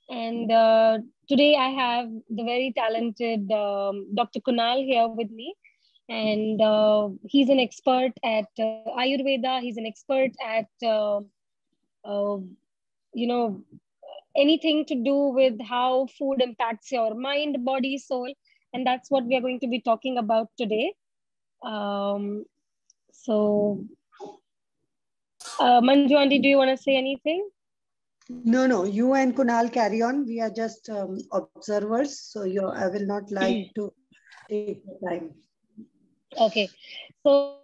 And today I have the very talented Dr. Kunal here with me. And he's an expert at Ayurveda. He's an expert at, uh, you know, anything to do with how food impacts your mind, body, soul. And that's what we are going to be talking about today. Um, so, Manju Aunty, do you want to say anything? No, no, you and Kunal carry on. We are just observers. So I will not like to take the time. Okay. So,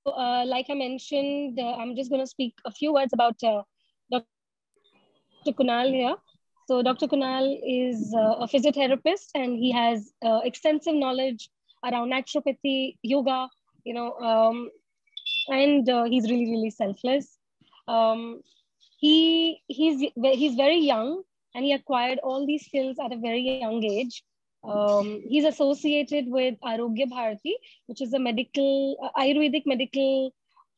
like I mentioned, I'm just going to speak a few words about Dr. Kunal here. So, Dr. Kunal is a physiotherapist and he has extensive knowledge around naturopathy, yoga, you know, and he's really, really selfless. Um, he's very young and he acquired all these skills at a very young age. He's associated with Arogya Bharati, which is a medical Ayurvedic medical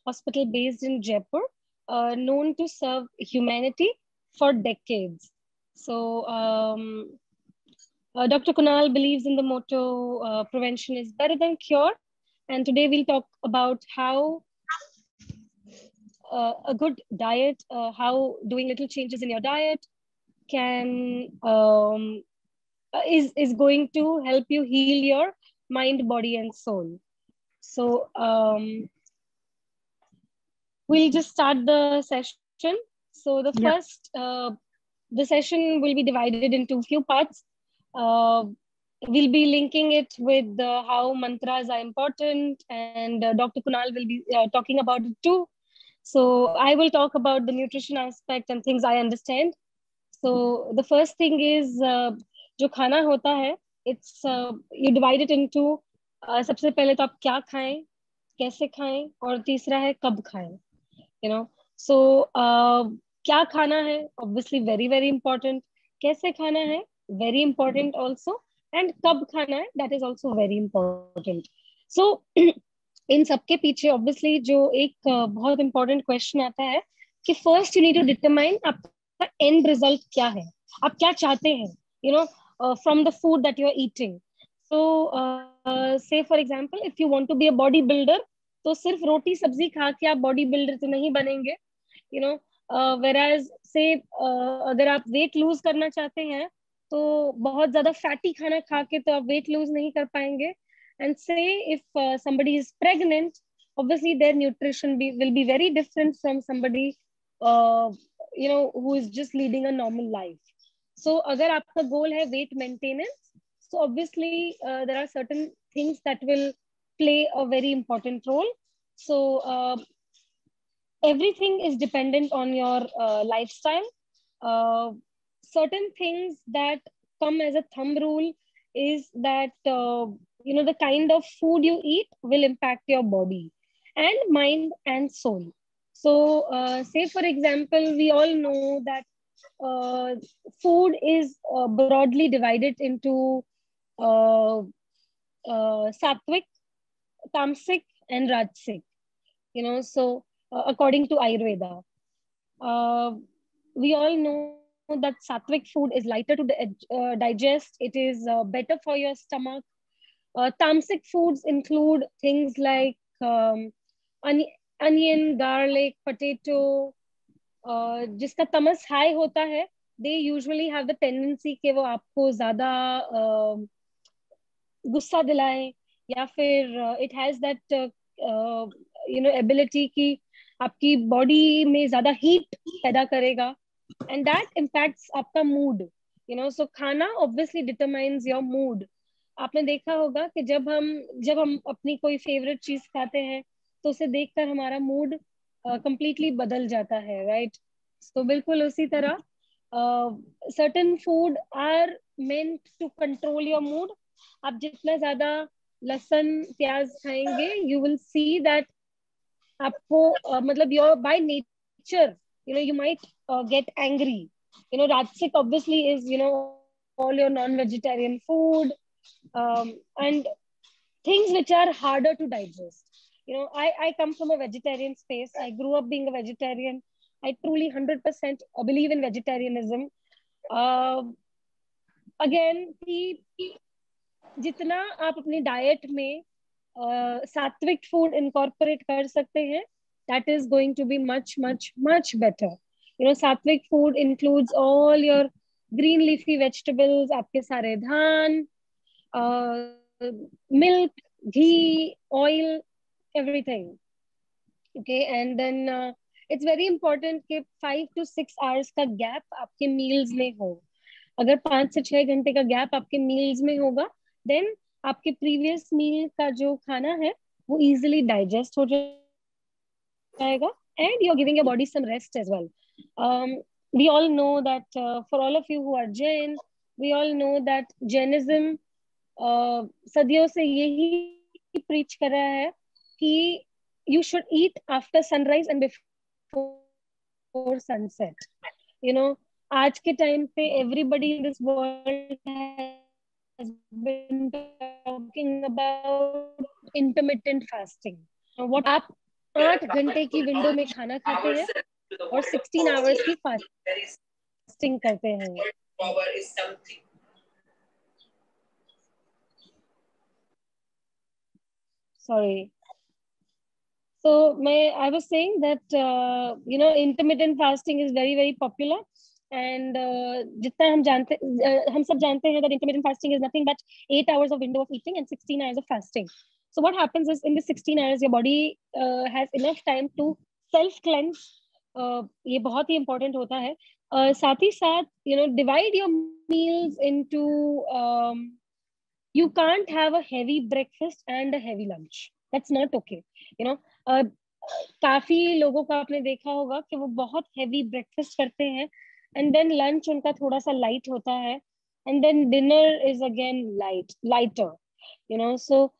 hospital based in Jaipur, known to serve humanity for decades. So Dr. Kunal believes in the motto prevention is better than cure. And today we'll talk about how a good diet, how doing little changes in your diet can is going to help you heal your mind, body, and soul. So we'll just start the session. So Yeah. the session will be divided into few parts. Uh, we'll be linking it with how mantras are important, and Dr. Kunal will be talking about it too. So I will talk about the nutrition aspect and things I understand. So the first thing is जो खाना होता है, it's you divide it into सबसे पहले तो आप क्या खाएं, कैसे खाएं, और तीसरा है कब खाएं. You know, so क्या खाना है, obviously very very important. कैसे खाना है, very important also. And कब खाना है, that is also very important. So इन सबके पीछे ऑब्वियसली जो एक बहुत इंपॉर्टेंट क्वेश्चन आता है कि first you need to determine आपका एंड रिजल्ट क्या है, आप क्या चाहते हैं, you know, from the food that you are eating. So say for example if you want to be a body builder, तो सिर्फ रोटी सब्जी खा के आप बॉडी बिल्डर तो नहीं बनेंगे, यू नो. वेराज से अगर आप वेट लूज करना चाहते हैं तो बहुत ज्यादा फैटी खाना खा के तो आप वेट लूज नहीं कर पाएंगे. And say if somebody is pregnant, obviously their will be very different from somebody uh, who is just leading a normal life. So agar aapka goal hai weight maintenance, so obviously there are certain things that will play a very important role. So everything is dependent on your lifestyle. Uh, Certain things that come as a thumb rule is that the kind of food you eat will impact your body and mind and soul. So say for example, we all know that uh, food is broadly divided into uh, sattvic, tamasic, and rajasic. So according to Ayurveda, uh, we all know that sattvic food is lighter to digest. It is better for your stomach. Tamasic foods include things like onion, garlic, potato. जिसका तमस high होता है, they usually have the tendency कि वो आपको ज्यादा गुस्सा दिलाए, या फिर इट हैज दैट एबिलिटी कि आपकी बॉडी में ज्यादा हीट पैदा करेगा, एंड दैट इम्पैक्ट्स आपका मूड. सो खाना ऑब्वियसली डिटरमाइंस योर मूड. आपने देखा होगा कि जब हम अपनी कोई फेवरेट चीज खाते हैं तो उसे देखकर हमारा मूड कंप्लीटली बदल जाता है, राइट? तो बिल्कुल उसी तरह certain food are meant to control your mood. आप जितना ज्यादा लहसुन प्याज खाएंगे, यू विल सी दैट आपको मतलब your by nature, you might get angry. Rajsik obviously is all your non-vegetarian food, and things which are harder to digest. I come from a vegetarian space. I grew up being a vegetarian. I truly 100% believe in vegetarianism. Again कि जितना आप अपनी diet में सात्विक food incorporate कर सकते हैं, that is going to be much much much better. You know, sattvic food includes all your green leafy vegetables, आपके सारे धान, milk, ghee, oil, everything. Okay, and then it's very important कि 5 to 6 hours का gap आपके meals में हो. अगर 5 से 6 घंटे का गैप आपके मील्स में होगा, देन आपके प्रीवियस मील का जो खाना है वो इजीली डाइजेस्ट हो जाएगा, and you're giving your body some rest as well. We all know that for all of you who are Jain, we all know that Jainism सदियों से यही preach कर रहा है कि you should eat after sunrise and before sunset. You know, आज के time पे everybody in this world has been talking about intermittent fasting. What आप 8 घंटे की विंडो में खाना खाते हैं और 16 आवर्स की फास्टिंग करते हैं. Sorry. So I was saying that you know, intermittent fasting is very very popular, and जितना हम सब जानते हैं that intermittent fasting is nothing but 8 hours of window of eating and 16 hours of fasting. So what happens is in the 16 hours your body has enough time to self cleanse. ये बहुत ही important होता है. साथ ही साथ, you know, divide your meals into you can't have a heavy breakfast and a heavy lunch. That's not okay. You know, काफी लोगों का आपने देखा होगा कि वो बहुत हेवी ब्रेकफास्ट करते हैं, एंड देन लंच उनका थोड़ा सा लाइट होता है, and then dinner is again lighter. You know, so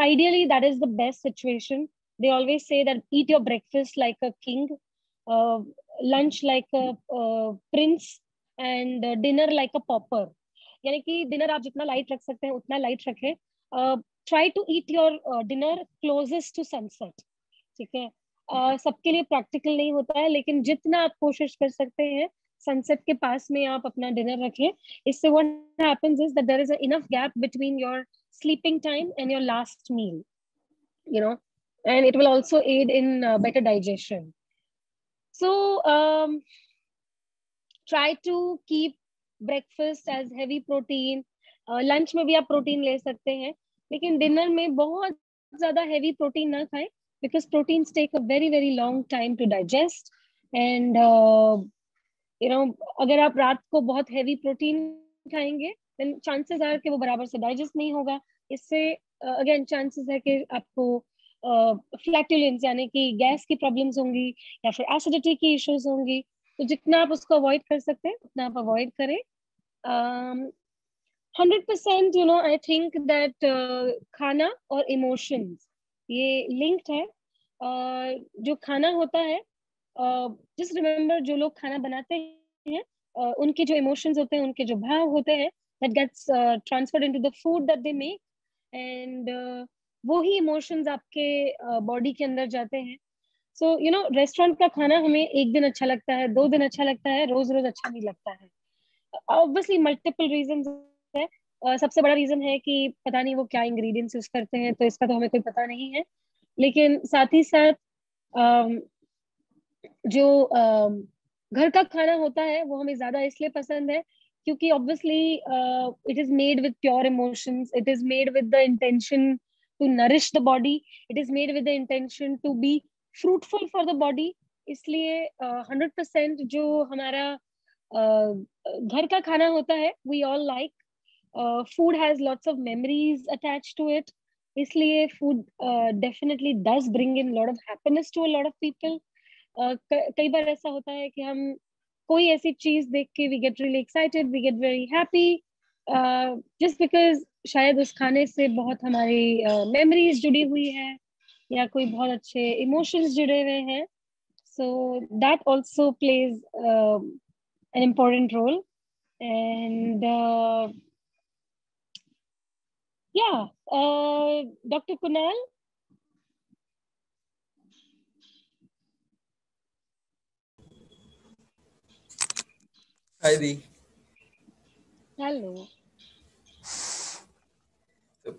ideally that is the best situation. They always say that eat your breakfast like a king, lunch like a prince, and dinner like a pauper. यानी कि dinner आप जितना light रख सकते हैं उतना light रखें. Try to eat your dinner closest to sunset. ठीक है, सबके लिए प्रैक्टिकल नहीं होता है, लेकिन जितना आप कोशिश कर सकते हैं सनसेट के पास में आप अपना डिनर रखें. इससे what happens is that there is enough gap between your sleeping time and your last meal, you know, and it will also aid in better digestion. So try to keep breakfast as heavy protein. Lunch में भी आप protein ले सकते हैं, लेकिन dinner में बहुत ज्यादा हेवी प्रोटीन ना खाएं, because proteins take a very very long time to digest. And you know, अगर आप रात को बहुत हेवी प्रोटीन खाएंगे then chances are कि वो बराबर से डाइजेस्ट नहीं होगा. इससे अगेन चांसेस है कि आपको फ्लैटुलेंस यानी कि गैस की प्रॉब्लम्स होंगी या फिर एसिडिटी की इश्यूज होंगी. तो जितना आप उसको अवॉइड कर सकते हैं उतना आप अवॉइड करें. 100% you know, I think that खाना और इमोशंस ये लिंक्ड है. जो खाना होता है, जस्ट रिमेम्बर जो लोग खाना बनाते हैं उनके जो इमोशंस होते हैं, उनके जो भाव होते हैं, that gets transferred into the food that they make, and वो ही इमोशंस आपके बॉडी के अंदर जाते हैं. सो यू नो, रेस्टोरेंट का खाना हमें एक दिन अच्छा लगता है, 2 दिन अच्छा लगता है, रोज रोज अच्छा नहीं लगता है. ऑब्वियसली मल्टीपल रीजंस है. सबसे बड़ा रीजन है कि पता नहीं वो क्या इंग्रेडिएंट्स यूज करते हैं, तो इसका तो हमें कोई पता नहीं है. लेकिन साथ ही साथ जो घर का खाना होता है वो हमें ज्यादा इसलिए पसंद है क्योंकि obviously it is made with pure emotions, it is made with the intention to nourish the body, it is made with the intention to be fruitful for the body. इसलिए 100% जो हमारा घर का खाना होता है we all like. Food has lots of memories attached to it. इसलिए food definitely does bring in lot of happiness to a lot of people. कई बार ऐसा होता है कि हम कोई ऐसी चीज देख के we get really excited, we get very happy, just because शायद उस खाने से बहुत हमारी memories जुड़ी हुई है या कोई बहुत अच्छे emotions जुड़े हुए हैं. So that also plays an important role. And yeah, Dr. Kunal. Hi, Di. Hello.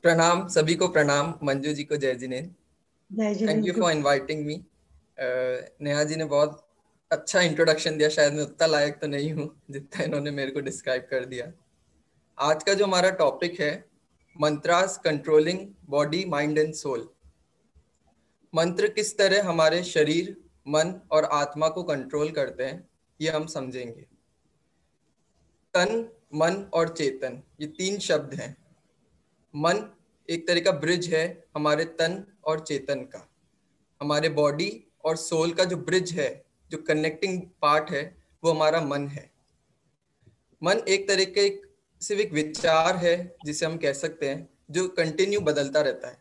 प्रणाम सभी को, प्रणाम। मंजू जी को जय जिनेंद्र। जय थैंक जिनेंद्र। You for inviting me. Neha ji ने बहुत अच्छा इंट्रोडक्शन दिया। शायद मैं उतना लायक तो नहीं हूँ जितना इन्होंने मेरे को डिस्क्राइब कर दिया। आज का जो हमारा टॉपिक है, mantras controlling body mind and soul. मंत्र किस तरह हमारे शरीर, मन और आत्मा को कंट्रोल करते हैं, ये हम समझेंगे। तन, मन और चेतन, ये 3 शब्द हैं। मन एक तरह का ब्रिज है हमारे तन और चेतन का। हमारे बॉडी और सोल का जो ब्रिज है, जो कनेक्टिंग पार्ट है, वो हमारा मन है। मन एक तरह के सिर्फ एक विचार है, जिसे हम कह सकते हैं, जो कंटिन्यू बदलता रहता है।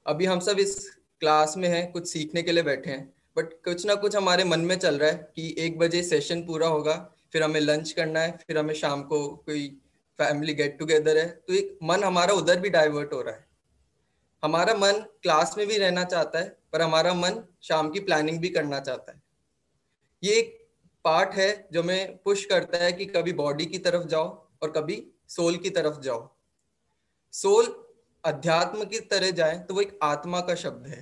अभी हम सब इस क्लास में हैं, कुछ सीखने के लिए बैठे हैं, बट कुछ ना कुछ हमारे मन में चल रहा है कि 1 बजे सेशन पूरा होगा, फिर हमें लंच करना है, फिर हमें शाम को कोई फैमिली गेट टुगेदर है। तो एक मन हमारा उधर भी डाइवर्ट हो रहा है। हमारा मन क्लास में भी रहना चाहता है, पर हमारा मन शाम की प्लानिंग भी करना चाहता है। ये एक पार्ट है जो हमें पुश करता है कि कभी बॉडी की तरफ जाओ और कभी सोल की तरफ जाओ। सोल अध्यात्म की तरह जाए तो वो एक आत्मा का शब्द है,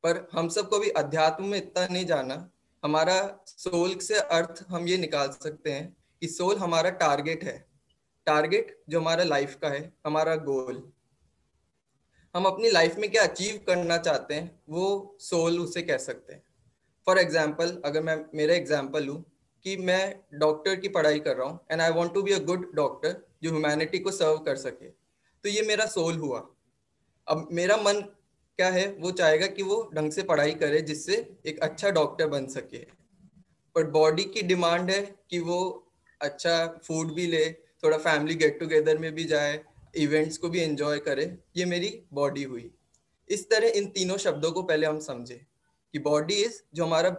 पर हम सबको भी अध्यात्म में इतना नहीं जाना। हमारा सोल से अर्थ हम ये निकाल सकते हैं कि सोल हमारा टारगेट है। टारगेट जो हमारा लाइफ का है, हमारा गोल। हम अपनी लाइफ में क्या अचीव करना चाहते हैं, वो सोल उसे कह सकते हैं। फॉर एग्जाम्पल, अगर मैं मेरा एग्जाम्पल लूँ कि मैं डॉक्टर की पढ़ाई कर रहा हूँ and I want to be a good doctor जो ह्यूमैनिटी को सर्व कर सके, तो ये मेरा सोल हुआ। अब मेरा मन क्या है, वो चाहेगा कि वो ढंग से पढ़ाई करे जिससे एक अच्छा डॉक्टर बन सके। पर बॉडी की डिमांड है कि वो अच्छा फूड भी ले, थोड़ा फैमिली गेट टुगेदर में भी जाए, इवेंट्स को भी एंजॉय करे। ये मेरी बॉडी हुई। इस तरह इन तीनों शब्दों को पहले हम समझे कि बॉडी इज जो हमारा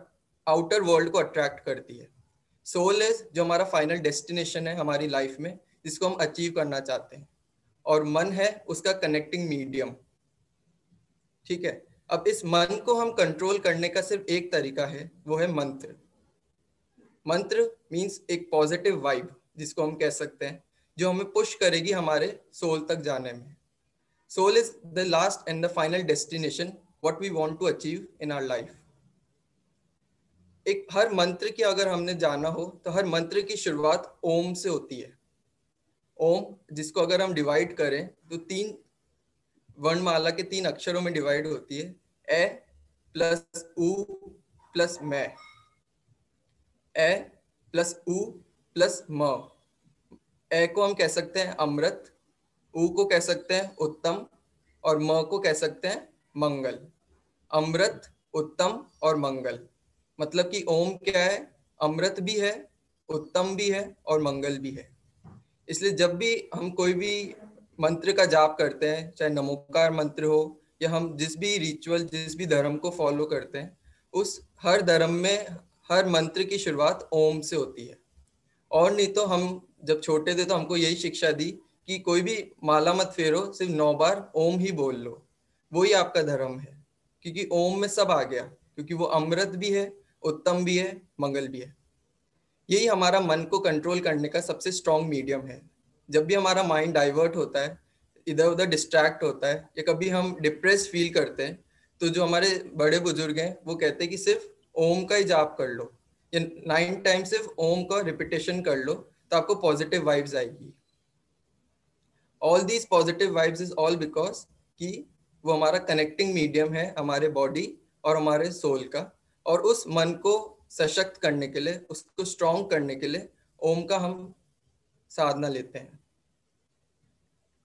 आउटर वर्ल्ड को अट्रैक्ट करती है, सोल इज जो हमारा फाइनल डेस्टिनेशन है हमारी लाइफ में, जिसको हम अचीव करना चाहते हैं, और मन है उसका कनेक्टिंग मीडियम। ठीक है। अब इस मन को हम कंट्रोल करने का सिर्फ एक तरीका है, वो है मंत्र। मंत्र मीन्स एक पॉजिटिव वाइब, जिसको हम कह सकते हैं, जो हमें पुश करेगी हमारे सोल तक जाने में। Soul is the last and the final destination what we want to achieve in our life. एक हर मंत्र की अगर हमने जाना हो तो हर मंत्र की शुरुआत ओम से होती है। ओम, जिसको अगर हम डिवाइड करें तो 3 वर्णमाला के 3 अक्षरों में डिवाइड होती है। ए प्लस उ प्लस मैं। ए प्लस उ प्लस म। ए को हम कह सकते हैं अमृत, उ को कह सकते हैं उत्तम, और म को कह सकते हैं मंगल। अमृत, उत्तम और मंगल, मतलब कि ओम क्या है, अमृत भी है, उत्तम भी है और मंगल भी है। इसलिए जब भी हम कोई भी मंत्र का जाप करते हैं, चाहे नमोकार मंत्र हो या हम जिस भी रिचुअल, जिस भी धर्म को फॉलो करते हैं, उस हर धर्म में हर मंत्र की शुरुआत ओम से होती है। और नहीं तो हम जब छोटे थे तो हमको यही शिक्षा दी कि कोई भी माला मत फेरो, सिर्फ 9 बार ओम ही बोल लो, वही आपका धर्म है। क्योंकि ओम में सब आ गया, क्योंकि वो अमृत भी है, उत्तम भी है, मंगल भी है। यही हमारा मन को कंट्रोल करने का सबसे स्ट्रॉन्ग मीडियम है। जब भी हमारा माइंड डाइवर्ट होता है, इधर उधर डिस्ट्रैक्ट होता है, या कभी हम डिप्रेस फील करते हैं, तो जो हमारे बड़े बुजुर्ग हैं वो कहते हैं कि सिर्फ ओम का ही जाप कर लो, या 9 टाइम सिर्फ ओम का रिपीटेशन कर लो, तो आपको पॉजिटिव वाइब्स आएगी। All these positive vibes is all because कि वो हमारा कनेक्टिंग मीडियम है हमारे बॉडी और हमारे सोल का। और उस मन को सशक्त करने के लिए, उसको स्ट्रॉन्ग करने के लिए ओम का हम साधना लेते हैं।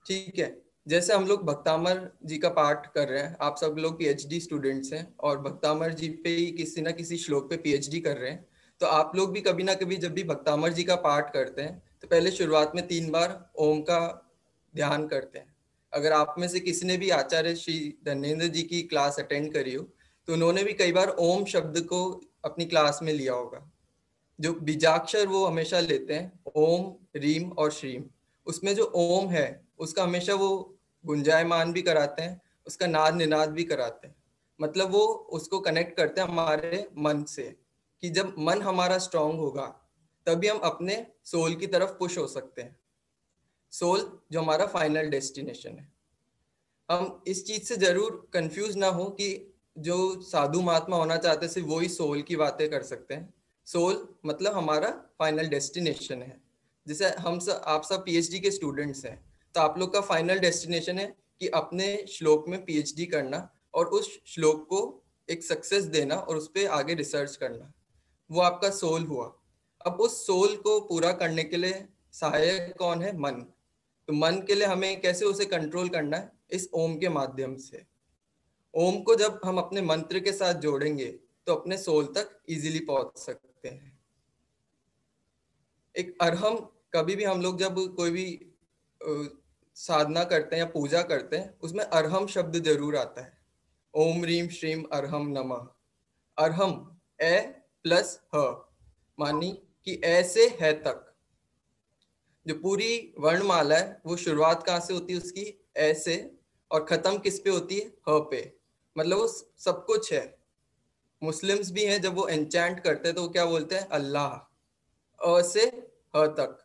ठीक है। जैसे हम लोग भक्तामर जी का पाठ कर रहे हैं, आप सब लोग पीएचडी स्टूडेंट्स हैं और भक्तामर जी पे ही किसी ना किसी श्लोक पे पीएचडी कर रहे हैं, तो आप लोग भी कभी ना कभी जब भी भक्तामर जी का पाठ करते हैं तो पहले शुरुआत में 3 बार ओम का ध्यान करते हैं। अगर आप में से किसी ने भी आचार्य श्री धन्येंद्र जी की क्लास अटेंड करी हो तो उन्होंने भी कई बार ओम शब्द को अपनी क्लास में लिया होगा। जो बीजाक्षर वो हमेशा लेते हैं, ओम, रीम और श्रीम, उसमें जो ओम है उसका हमेशा वो गुंजायमान भी कराते हैं, उसका नाद निनाद भी कराते हैं। मतलब वो उसको कनेक्ट करते हैं हमारे मन से, कि जब मन हमारा स्ट्रांग होगा तभी हम अपने सोल की तरफ पुश हो सकते हैं। सोल जो हमारा फाइनल डेस्टिनेशन है। हम इस चीज से जरूर कंफ्यूज ना हो कि जो साधु महात्मा होना चाहते हैं सिर्फ वही सोल की बातें कर सकते हैं। सोल मतलब हमारा फाइनल डेस्टिनेशन है। जैसे आप सब पीएचडी के स्टूडेंट्स हैं, तो आप लोग का फाइनल डेस्टिनेशन है कि अपने श्लोक में पीएचडी करना और उस श्लोक को एक सक्सेस देना और उस पर आगे रिसर्च करना, वो आपका सोल हुआ। अब उस सोल को पूरा करने के लिए सहायक कौन है? मन। तो मन के लिए हमें कैसे उसे कंट्रोल करना है? इस ओम के माध्यम से। ओम को जब हम अपने मंत्र के साथ जोड़ेंगे तो अपने सोल तक इजीली पहुंच सकते हैं। एक अरहम, कभी भी हम लोग जब कोई भी साधना करते हैं या पूजा करते हैं, उसमें अरहम शब्द जरूर आता है। ओम रीम श्रीम अरहम नमः। अरहम ए प्लस ह, मानी कि ए से है तक। जो पूरी वर्णमाला है वो शुरुआत कहाँ से होती है उसकी? ए से, और खत्म किस पे होती है? ह पे। मतलब वो सब कुछ है। मुस्लिम्स भी हैं, जब वो एंचैंट करते हैं तो वो क्या बोलते हैं? अल्लाह। अ से ह तक।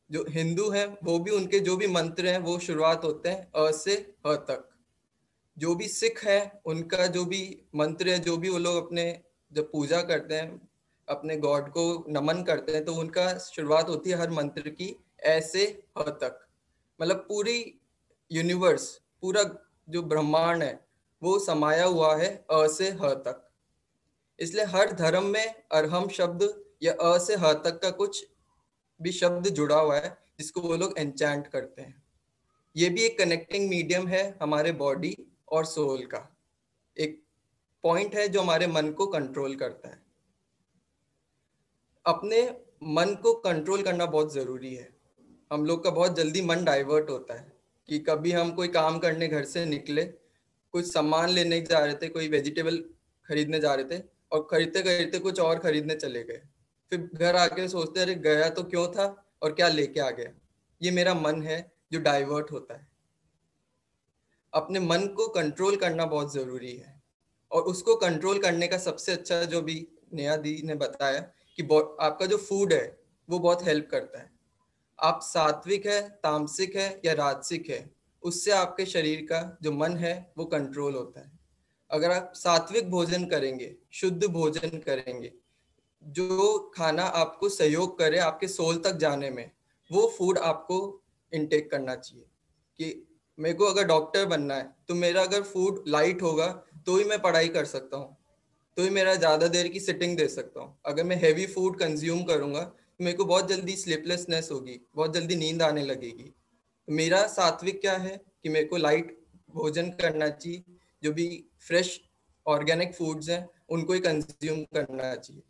जो हिंदू हैं वो भी, उनके जो भी मंत्र हैं वो शुरुआत होते हैं अ से ह तक। जो भी सिख है उनका जो भी मंत्र है, जो भी वो लोग अपने जब पूजा करते हैं, अपने गॉड को नमन करते हैं, तो उनका शुरुआत होती है हर मंत्र की ए से ह तक। मतलब पूरी यूनिवर्स, पूरा जो ब्रह्मांड है वो समाया हुआ है अ से ह तक। इसलिए हर धर्म में अरहम शब्द या अ से ह तक का कुछ भी शब्द जुड़ा हुआ है, जिसको वो लोग एंचैंट करते हैं। ये भी एक कनेक्टिंग मीडियम है हमारे बॉडी और सोल का। एक पॉइंट है जो हमारे मन को कंट्रोल करता है। अपने मन को कंट्रोल करना बहुत जरूरी है। हम लोग का बहुत जल्दी मन डाइवर्ट होता है कि कभी हम कोई काम करने घर से निकले, कुछ सामान लेने जा रहे थे, कोई वेजिटेबल खरीदने जा रहे थे, और खरीदते खरीदते कुछ और खरीदने चले गए। फिर घर आके सोचते अरे गया तो क्यों था और क्या लेके आ गया। ये मेरा मन है जो डाइवर्ट होता है। अपने मन को कंट्रोल करना बहुत जरूरी है, और उसको कंट्रोल करने का सबसे अच्छा जो भी नेहा दी ने बताया कि आपका जो फूड है वो बहुत हेल्प करता है। आप सात्विक है, तामसिक है या राजसिक है, उससे आपके शरीर का जो मन है वो कंट्रोल होता है। अगर आप सात्विक भोजन करेंगे, शुद्ध भोजन करेंगे, जो खाना आपको सहयोग करे आपके सोल तक जाने में, वो फूड आपको इनटेक करना चाहिए। कि मेरे को अगर डॉक्टर बनना है तो मेरा अगर फूड लाइट होगा तो ही मैं पढ़ाई कर सकता हूँ, तो ही मेरा ज़्यादा देर की सिटिंग दे सकता हूँ। अगर मैं हैवी फूड कंज्यूम करूँगा तो मेरे को बहुत जल्दी स्लीपलेसनेस होगी, बहुत जल्दी नींद आने लगेगी। मेरा सात्विक क्या है कि मेरे को लाइट भोजन करना चाहिए, जो भी फ्रेश ऑर्गेनिक फूड्स हैं उनको ही कंज्यूम करना चाहिए।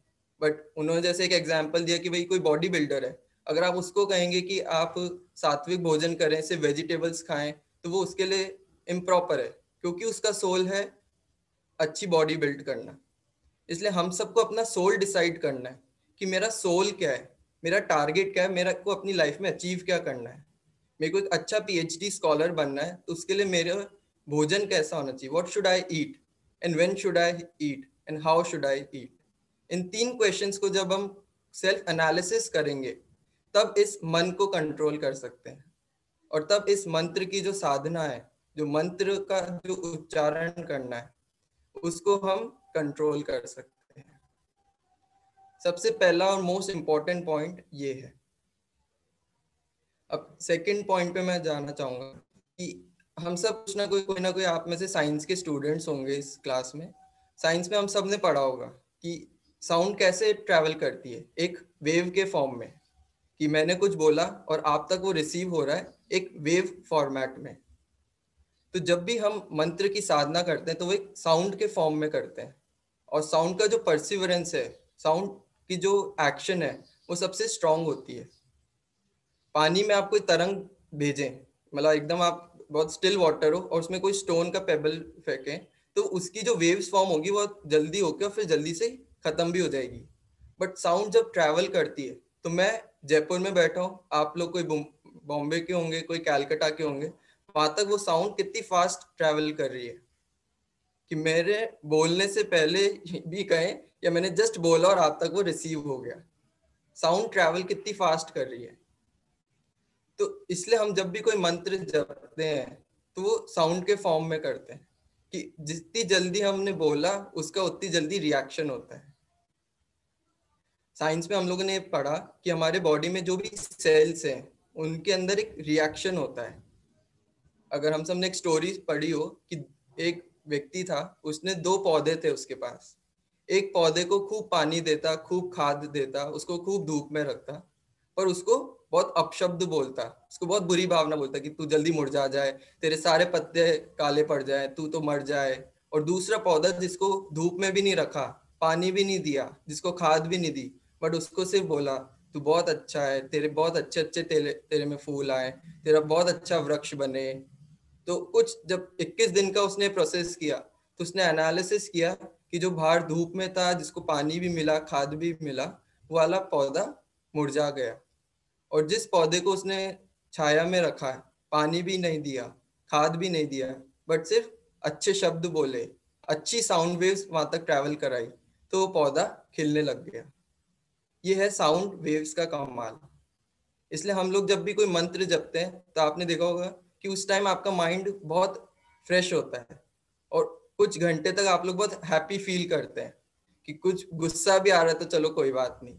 बट उन्होंने जैसे एक एग्जांपल दिया कि भाई कोई बॉडी बिल्डर है, अगर आप उसको कहेंगे कि आप सात्विक भोजन करें, सिर्फ वेजिटेबल्स खाएं, तो वो उसके लिए इम्प्रॉपर है, क्योंकि उसका सोल है अच्छी बॉडी बिल्ड करना। इसलिए हम सबको अपना सोल डिसाइड करना है कि मेरा सोल क्या है, मेरा टारगेट क्या है, मेरा को अपनी लाइफ में अचीव क्या करना है। मेरे को एक अच्छा पीएचडी स्कॉलर बनना है, तो उसके लिए मेरा भोजन कैसा होना चाहिए? What should I eat and when should I eat and how should I eat. In 3 questions को जब हम सेल्फ एनालिसिस करेंगे तब इस मन को कंट्रोल कर सकते हैं, और तब इस मंत्र की जो साधना है, जो मंत्र का जो उच्चारण करना है, उसको हम कंट्रोल कर सकते हैं। सबसे पहला और मोस्ट इम्पॉर्टेंट पॉइंट ये है। अब सेकंड पॉइंट पे मैं जाना चाहूंगा कि हम सब कुछ ना कोई आप में से साइंस के स्टूडेंट्स होंगे इस क्लास में। साइंस में हम सब ने पढ़ा होगा कि साउंड कैसे ट्रैवल करती है, एक वेव के फॉर्म में, कि मैंने कुछ बोला और आप तक वो रिसीव हो रहा है एक वेव फॉर्मेट में। तो जब भी हम मंत्र की साधना करते हैं तो वो एक साउंड के फॉर्म में करते हैं, और साउंड का जो परसिवरेंस है, साउंड की जो एक्शन है, वो सबसे स्ट्रांग होती है। पानी में आप कोई तरंग भेजें, मतलब एकदम आप बहुत स्टिल वाटर हो और उसमें कोई स्टोन का पेबल फेंकें, तो उसकी जो वेव्स फॉर्म होगी वो जल्दी होकर फिर जल्दी से खत्म भी हो जाएगी। बट साउंड जब ट्रैवल करती है, तो मैं जयपुर में बैठा हूँ, आप लोग कोई बॉम्बे के होंगे, कोई कैलकाटा के होंगे, वहां तक वो साउंड कितनी फास्ट ट्रैवल कर रही है कि मेरे बोलने से पहले भी कहें या मैंने जस्ट बोला और आप तक वो रिसीव हो गया। साउंड ट्रैवल कितनी फास्ट कर रही है। तो इसलिए हम जब भी कोई मंत्र जपते हैं तो वो साउंड के फॉर्म में करते हैं कि जितनी जल्दी हमने बोला उसका उतनी जल्दी रिएक्शन होता है। साइंस में हम लोगों ने पढ़ा कि हमारे बॉडी में जो भी सेल्स हैं उनके अंदर एक रिएक्शन होता है। अगर हम सबने एक स्टोरी पढ़ी हो कि एक व्यक्ति था, उसने 2 पौधे थे उसके पास। एक पौधे को खूब पानी देता, खूब खाद देता, उसको खूब धूप में रखता, पर उसको बहुत अपशब्द बोलता, उसको बहुत बुरी भावना बोलता कि तू जल्दी मुरझा जाए, तेरे सारे पत्ते काले पड़ जाए, तू तो मर जाए। और दूसरा पौधा जिसको धूप में भी नहीं रखा, पानी भी नहीं दिया, जिसको खाद भी नहीं दी, बट उसको सिर्फ बोला तू बहुत अच्छा है, तेरे बहुत अच्छे अच्छे तेरे में फूल आए, तेरा बहुत अच्छा वृक्ष बने। तो कुछ जब 21 दिन का उसने प्रोसेस किया तो उसने एनालिसिस किया कि जो बाहर धूप में था, जिसको पानी भी मिला, खाद भी मिला, वो वाला पौधा मुरझा गया। और जिस पौधे को उसने छाया में रखा है, पानी भी नहीं दिया, खाद भी नहीं दिया, बट सिर्फ अच्छे शब्द बोले, अच्छी साउंड वेव्स वहां तक ट्रैवल कराई, तो वो पौधा खिलने लग गया। ये है साउंड वेव्स का कमाल। इसलिए हम लोग जब भी कोई मंत्र जपते हैं तो आपने देखा होगा कि उस टाइम आपका माइंड बहुत फ्रेश होता है और कुछ घंटे तक आप लोग बहुत हैप्पी फील करते हैं कि कुछ गुस्सा भी आ रहा है तो चलो कोई बात नहीं,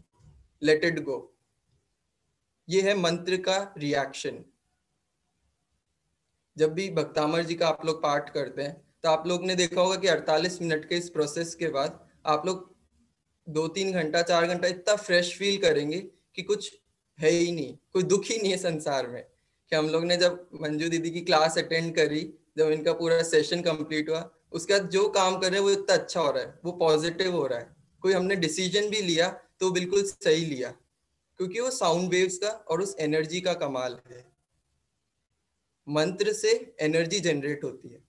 लेट इट गो। ये है मंत्र का रिएक्शन। जब भी भक्तामर जी का आप लोग पाठ करते हैं तो आप लोग ने देखा होगा कि 48 मिनट के इस प्रोसेस के बाद आप लोग 2-3 घंटा 4 घंटा इतना फ्रेश फील करेंगे कि कुछ है ही नहीं, कोई दुख ही नहीं है संसार में। कि हम लोग ने जब मंजू दीदी की क्लास अटेंड करी, जब इनका पूरा सेशन कंप्लीट हुआ, उसके बाद जो काम कर रहे हैं वो इतना अच्छा हो रहा है, वो पॉजिटिव हो रहा है। कोई हमने डिसीजन भी लिया तो बिल्कुल सही लिया, क्योंकि वो साउंड वेव्स का और उस एनर्जी का कमाल है। मंत्र से एनर्जी जनरेट होती है।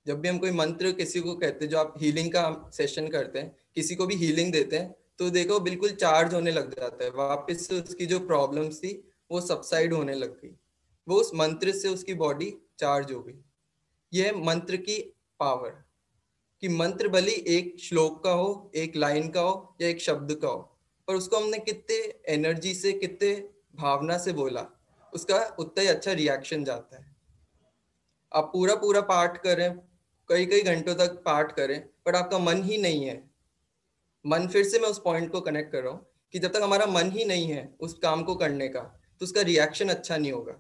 जब भी हम कोई मंत्र किसी को कहते हैं, जो आप हीलिंग का सेशन करते हैं, किसी को भी हीलिंग देते हैं, तो देखो बिल्कुल चार्ज होने लग जाता है, वापस से उसकी जो प्रॉब्लम्स थी वो सबसाइड होने लग गई, वो उस मंत्र से उसकी बॉडी चार्ज हो गई। यह है मंत्र की पावर, कि मंत्र भले एक श्लोक का हो, एक लाइन का हो या एक शब्द का हो, पर उसको हमने कितने एनर्जी से, कितने भावना से बोला, उसका उतना ही अच्छा रिएक्शन जाता है। आप पूरा पूरा पाठ करें, कई कई घंटों तक पाठ करें, पर आपका मन ही नहीं है, मन, फिर से मैं उस पॉइंट को कनेक्ट कर रहा हूँ कि जब तक हमारा मन ही नहीं है उस काम को करने का, तो उसका रिएक्शन अच्छा नहीं होगा।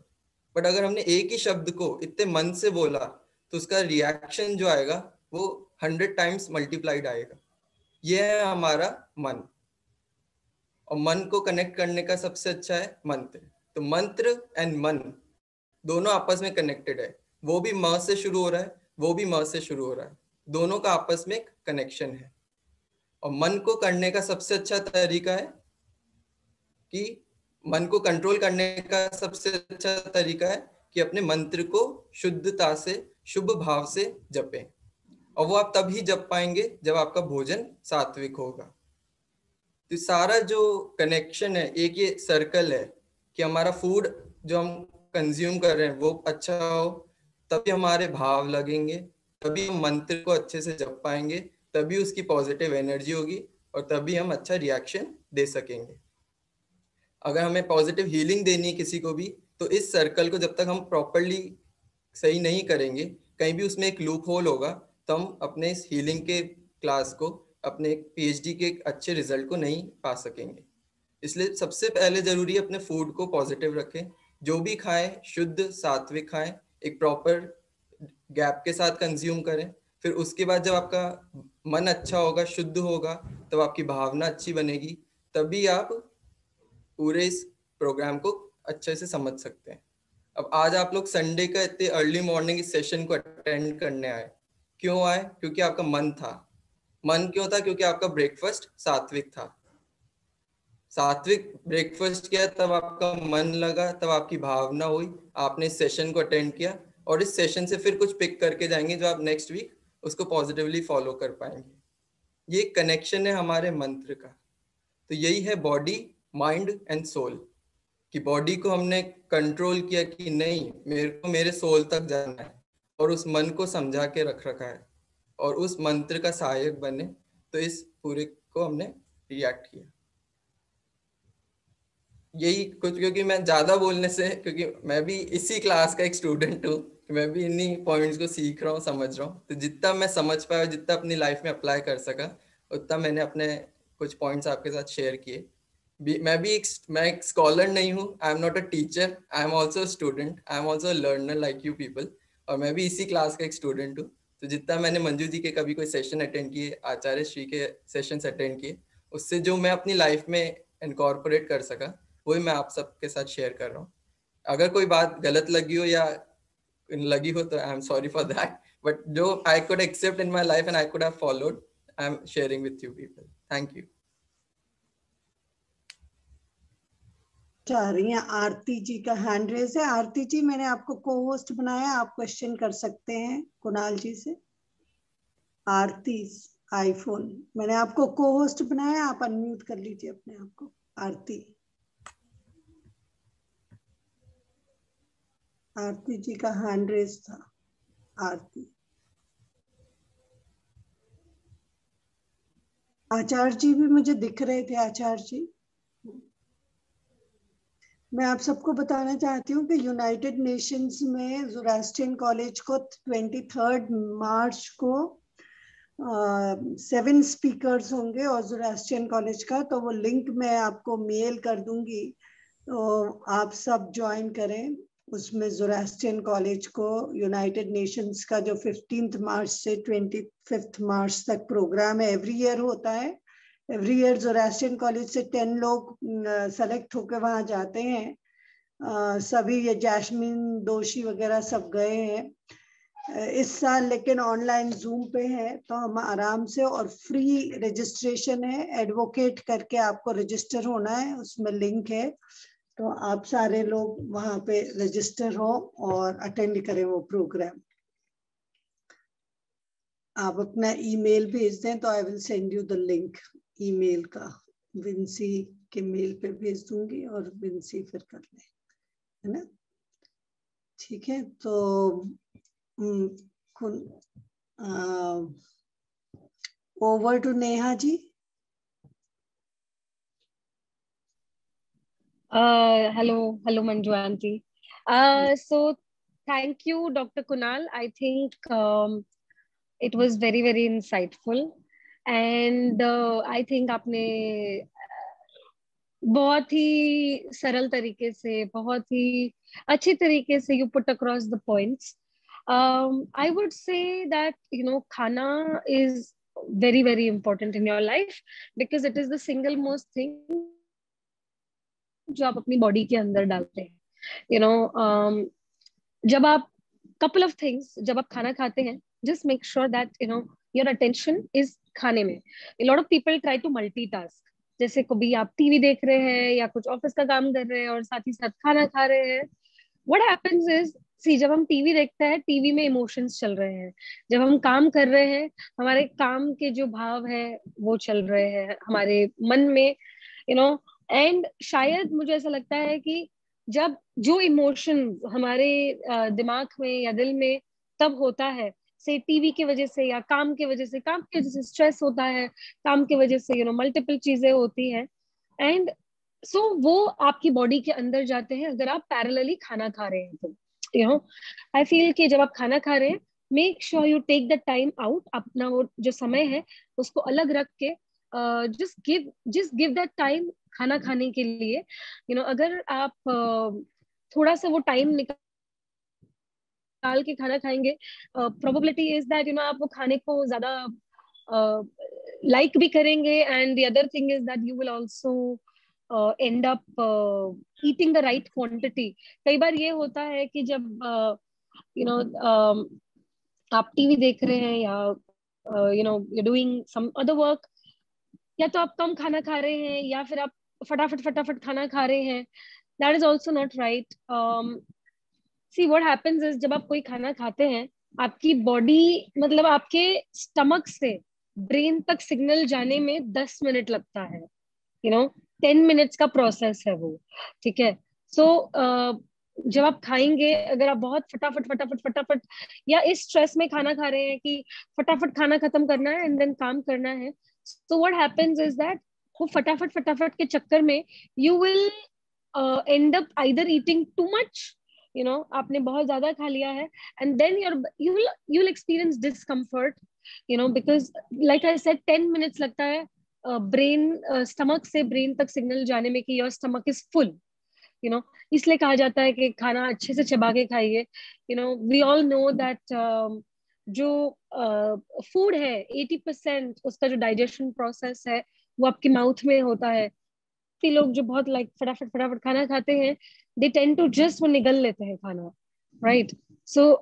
बट अगर हमने एक ही शब्द को इतने मन से बोला तो उसका रिएक्शन जो आएगा वो 100 टाइम्स मल्टीप्लाइड आएगा। ये है हमारा मन, और मन को कनेक्ट करने का सबसे अच्छा है मंत्र। तो मंत्र एंड मन दोनों आपस में कनेक्टेड है। वो भी म से शुरू हो रहा है, वो भी म से शुरू हो रहा है, दोनों का आपस में एक कनेक्शन है। और मन को करने का सबसे अच्छा तरीका है कि मन को कंट्रोल करने का सबसे अच्छा तरीका है कि अपने मंत्र को शुद्धता से, शुभ भाव से जपें। और वो आप तभी जप पाएंगे जब आपका भोजन सात्विक होगा। तो सारा जो कनेक्शन है, एक ये सर्कल है कि हमारा फूड जो हम कंज्यूम कर रहे हैं वो अच्छा हो, तभी हमारे भाव लगेंगे, तभी हम मंत्र को अच्छे से जप पाएंगे, तभी उसकी पॉजिटिव एनर्जी होगी, और तभी हम अच्छा रिएक्शन दे सकेंगे। अगर हमें पॉजिटिव हीलिंग देनी है किसी को भी, तो इस सर्कल को जब तक हम प्रॉपरली सही नहीं करेंगे, कहीं भी उसमें एक लूप होल होगा, तो हम अपने इस हीलिंग के क्लास को, अपने पीएचडी के अच्छे रिजल्ट को नहीं पा सकेंगे। इसलिए सबसे पहले जरूरी है अपने फूड को पॉजिटिव रखें, जो भी खाएं शुद्ध सात्विक खाएं, एक प्रॉपर गैप के साथ कंज्यूम करें। फिर उसके बाद जब आपका मन अच्छा होगा, शुद्ध होगा, तब आपकी भावना अच्छी बनेगी, तभी आप पूरे इस प्रोग्राम को अच्छे से समझ सकते हैं। अब आज आप लोग संडे का इतने अर्ली मॉर्निंग इस सेशन को अटेंड करने आए, क्यों आए? क्योंकि आपका मन था। मन क्यों था? क्योंकि आपका ब्रेकफास्ट सात्विक था। सात्विक ब्रेकफास्ट किया, तब आपका मन लगा, तब आपकी भावना हुई, आपने इस सेशन को अटेंड किया, और इस सेशन से फिर कुछ पिक करके जाएंगे जो आप नेक्स्ट वीक उसको पॉजिटिवली फॉलो कर पाएंगे। ये कनेक्शन है हमारे मंत्र का। तो यही है बॉडी, माइंड एंड सोल। कि बॉडी को हमने कंट्रोल किया कि नहीं, मेरे को मेरे सोल तक जाना है, और उस मन को समझा के रख रखा है, और उस मंत्र का सहायक बने, तो इस पूरे को हमने रिएक्ट किया। यही कुछ, क्योंकि मैं ज्यादा बोलने से, क्योंकि मैं भी इसी क्लास का एक स्टूडेंट हूँ, मैं भी इन्हीं पॉइंट्स को सीख रहा हूँ, समझ रहा हूँ, तो जितना मैं समझ पाया, जितना अपनी लाइफ में अप्लाई कर सका, उतना मैंने अपने कुछ पॉइंट्स आपके साथ शेयर किए। मैं एक स्कॉलर नहीं हूँ, I am not a teacher, I am also student, I am also learner like you people, और मैं भी इसी क्लास का एक स्टूडेंट हूँ। तो जितना मैंने मंजू जी के कभी कोई सेशन अटेंड किए, आचार्य श्री के सेशंस अटेंड किए, उससे जो मैं अपनी लाइफ में इनकॉर्पोरेट कर सका, वही मैं आप सबके साथ शेयर कर रहा हूँ। अगर कोई बात गलत लगी हो या लगी हो तो I am sorry for that, but जो I could accept in my life and I could have followed, I am sharing with you people. Thank you. चाह रही हैं आरती जी का हैंड रेज है। आरती जी, मैंने आपको को होस्ट बनाया, आप क्वेश्चन कर सकते हैं कुणाल जी से। आरती आईफोन, मैंने आपको को होस्ट बनाया, आप अनम्यूट कर लीजिए अपने आप को। आरती, आरती जी का हैंड रेज था। आरती, आचार्य जी भी मुझे दिख रहे थे। आचार्य जी, मैं आप सबको बताना चाहती हूँ कि यूनाइटेड नेशंस में ज़ोरास्ट्रियन कॉलेज को 23 मार्च को 7 स्पीकर्स होंगे और ज़ोरास्ट्रियन कॉलेज का, तो वो लिंक मैं आपको मेल कर दूंगी, तो आप सब ज्वाइन करें उसमें। ज़ोरास्ट्रियन कॉलेज को यूनाइटेड नेशंस का जो 15 मार्च से 25 मार्च तक प्रोग्राम है, एवरी ईयर होता है। एवरी ईयर ज़ोरास्ट्रियन कॉलेज से 10 लोग सेलेक्ट होकर वहां जाते हैं। सभी ये जैस्मिन दोषी वगैरह सब गए हैं इस साल, लेकिन ऑनलाइन जूम पे है, तो हम आराम से, और फ्री रजिस्ट्रेशन है, एडवोकेट करके आपको रजिस्टर होना है, उसमें लिंक है, तो आप सारे लोग वहां पे रजिस्टर हो और अटेंड करें वो प्रोग्राम। आप अपना ईमेल भेज दें तो I will send you the link. Email का विंसी के मेल पे भेज दूंगी और विंसी फिर कर ले, है ना? ठीक है, तो over to Neha ji. Hello, Manju aunty. So thank you, Dr. Kunal. I think it was very, very insightful. And I think आपने बहुत ही सरल तरीके से, बहुत ही अच्छी तरीके से you put across the points. I would say that, खाना is very, very important in your life because it is the single most thing जो आप अपनी बॉडी के अंदर डालते हैं। जब आप couple of things, जब आप खाना खाते हैं, just make sure that your attention is खाने में। A lot of people try to multitask, जैसे कभी आप टीवी देख रहे हैं या कुछ ऑफिस का काम कर रहे हैं और साथ ही साथ खाना खा रहे हैं। What happens is, सी जब हम टीवी देखते हैं, टीवी में इमोशंस चल रहे हैं, जब हम काम कर रहे हैं, हमारे काम के जो भाव है वो चल रहे हैं हमारे मन में, एंड शायद मुझे ऐसा लगता है कि जब जो इमोशन हमारे दिमाग में या दिल में तब होता है, से टीवी की वजह से या काम की वजह से स्ट्रेस होता है, काम की वजह से मल्टीपल चीजें होती हैं, एंड सो वो आपकी बॉडी के अंदर जाते हैं अगर आप पैरेलली खाना खा रहे हैं तो। आई फील कि जब आप खाना खा रहे हैं, make sure you take the time out, अपना वो जो समय है उसको अलग रख के जस्ट गिव दैट टाइम खाना खाने के लिए। अगर आप थोड़ा सा वो टाइम निकाल के खाना खाएंगे, प्रोबेबिलिटी इज दैट आप वो खाने को ज्यादा लाइक भी करेंगे, and the other thing is that you will also and up eating the right quantity. कई बार ये होता है कि जब आप टीवी देख रहे हैं या you doing some other work, या तो आप कम खाना खा रहे हैं या फिर आप फटाफट फटाफट खाना खा रहे हैं, that is also not right. See what happens is, जब आप कोई खाना खाते हैं, आपकी बॉडी, मतलब आपके स्टमक से ब्रेन तक सिग्नल जाने में 10 मिनट लगता है, 10 मिनट्स का प्रोसेस है वो, ठीक है। सो जब आप खाएंगे, अगर आप बहुत फटाफट फटाफट फटाफट या इस स्ट्रेस में खाना खा रहे हैं कि फटाफट खाना खत्म करना है एंड देन काम करना है, so what happens is that वो फटाफट फटाफट के चक्कर में you will end up either eating too much, आपने बहुत ज्यादा खा लिया है, and then you'll experience discomfort, because like I said 10 minutes लगता है ब्रेन स्टमक से ब्रेन तक सिग्नल जाने में कि योर स्टमक इज फुल, इसलिए कहा जाता है कि खाना अच्छे से चबा के खाइए. वी ऑल नो दैट जो फूड है 80% उसका जो डाइजेशन प्रोसेस है वो आपके माउथ में होता है. लोग जो बहुत लाइक फटाफट फटाफट खाना खाते हैं, दे टेंड टू जस्ट वो निगल लेते हैं खाना, right. So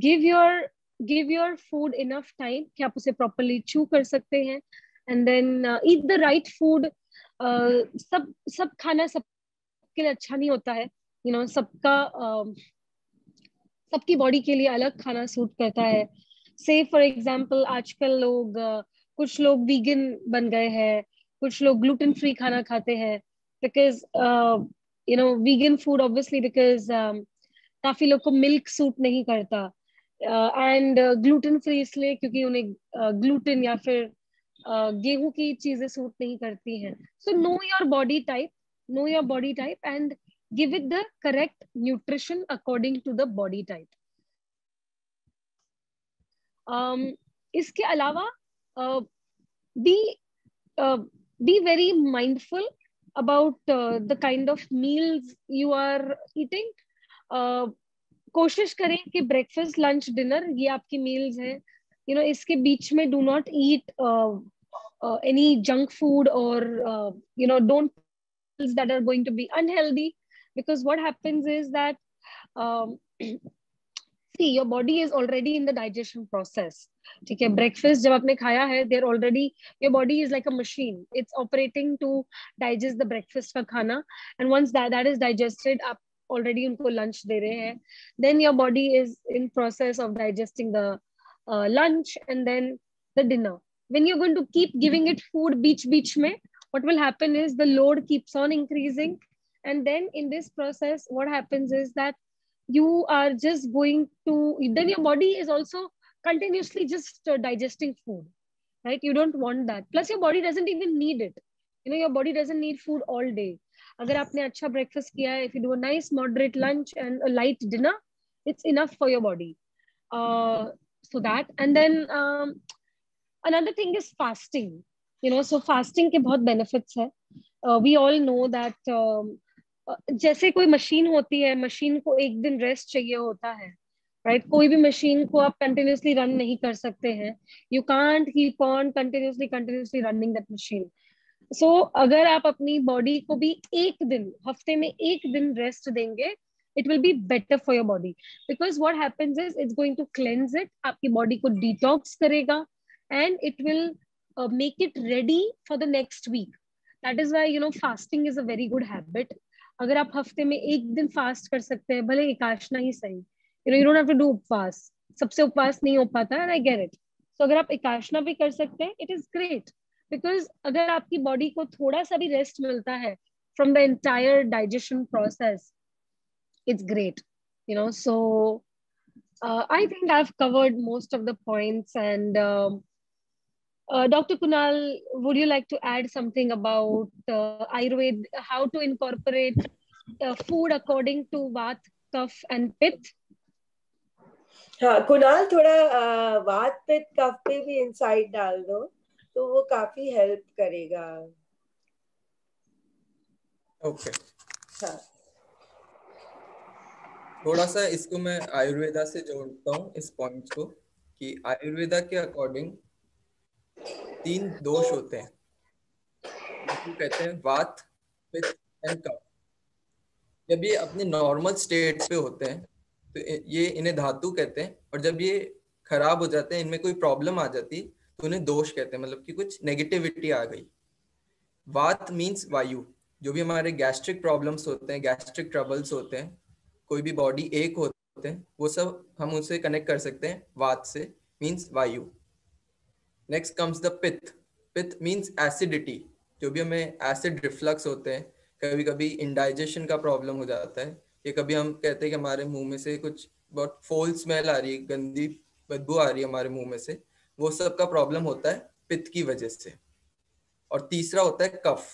give your food enough time कि आप उसे प्रॉपरली च्यू कर सकते हैं, and then eat the right food. सब खाना सबके लिए अच्छा नहीं होता है, सबकी बॉडी के लिए अलग खाना सूट करता है. से फॉर एग्जाम्पल आजकल लोग कुछ लोग वीगन बन गए हैं, कुछ लोग ग्लूटेन फ्री खाना खाते हैं, because vegan food obviously because काफी लोग को मिल्क सूट नहीं करता, एंड ग्लूटेन फ्री इसलिए क्योंकि उन्हें ग्लूटेन या फिर गेहूं की चीजें सूट नहीं करती हैं. So know your body type and give it the correct nutrition according to the body type. इसके अलावा be very mindful about the kind of meals you are eating. कोशिश करें कि ब्रेकफास्ट लंच डिनर ये आपकी मील्स हैं, इसके बीच में do not eat any junk food or don't meals that are going to be unhealthy. Because what happens is that see, your body is already in the digestion process. ठीक है, breakfast जब आपने खाया है, they're already, your body is like a machine, it's operating to digest the breakfast का खाना, and once that is digested, आप already उनको lunch दे रहे हैं, then your body is in process of digesting the lunch and then the dinner. When you're going to keep giving it food बीच में, what will happen is the load keeps on increasing. And then in this process, what happens is that you are just going to, then your body is also continuously just digesting food, right? You don't want that. Plus your body doesn't even need it. Your body doesn't need food all day. Agar aapne acha breakfast kiya hai, if you do a nice moderate lunch and a light dinner, it's enough for your body. So that, and then another thing is fasting. So fasting ke bahut benefits hai. We all know that जैसे कोई machine होती है, machine को एक दिन rest चाहिए होता है, राइट? कोई भी मशीन को आप कंटिन्यूसली रन नहीं कर सकते हैं. You can't keep on continuously running that machine. So अगर आप अपनी बॉडी को भी एक दिन, हफ्ते में एक दिन रेस्ट देंगे, it will be better for your body, because what happens is it's going to cleanse it, आपकी बॉडी को डिटॉक्स करेगा, and it will make it ready for the next week. That is why fasting is a very good habit. अगर आप हफ्ते में एक दिन fast कर सकते हैं, भले एकादशी ही सही, you don't have to do उपवास, सबसे उपवास नहीं हो पाता है, and I get it. So अगर आप एकादशी भी कर सकते हैं, it is great, because अगर आपकी बॉडी को थोड़ा सा भी रेस्ट मिलता है from the entire digestion process, it's great. So I think I've covered most of the points, and Dr. Kunal, would you like to add something about Ayurveda, how to incorporate food according to Vat, Kaph and Pitta? हाँ कुणाल, थोड़ा वात पित्त कफ पे भी insight डाल दो तो वो काफी हेल्प करेगा. ओके. हाँ, थोड़ा सा इसको मैं आयुर्वेदा से जोड़ता हूँ इस पॉइंट को, कि आयुर्वेदा के अकॉर्डिंग 3 दोष होते हैं, जिनको कहते हैं वात, पित्त एंड कफ. जब ये अपने नॉर्मल स्टेट पे होते हैं तो ये इन्हें धातु कहते हैं, और जब ये खराब हो जाते हैं, इनमें कोई प्रॉब्लम आ जाती तो उन्हें दोष कहते हैं, मतलब कि कुछ नेगेटिविटी आ गई. वात मीन्स वायु. जो भी हमारे गैस्ट्रिक प्रॉब्लम्स होते हैं, गैस्ट्रिक ट्रबल्स होते हैं, कोई भी बॉडी एक होते हैं, वो सब हम उसे कनेक्ट कर सकते हैं वात से, मीन्स वायु. नेक्स्ट कम्स द पित्त. पित्त मीन्स एसिडिटी. जो भी हमें एसिड रिफ्लक्स होते हैं, कभी कभी इंडाइजेशन का प्रॉब्लम हो जाता है, या कभी हम कहते हैं कि हमारे मुंह में से कुछ बहुत फोल स्मेल आ रही है, गंदी बदबू आ रही है हमारे मुंह में से, वो सब का प्रॉब्लम होता है पित्त की वजह से. और तीसरा होता है कफ.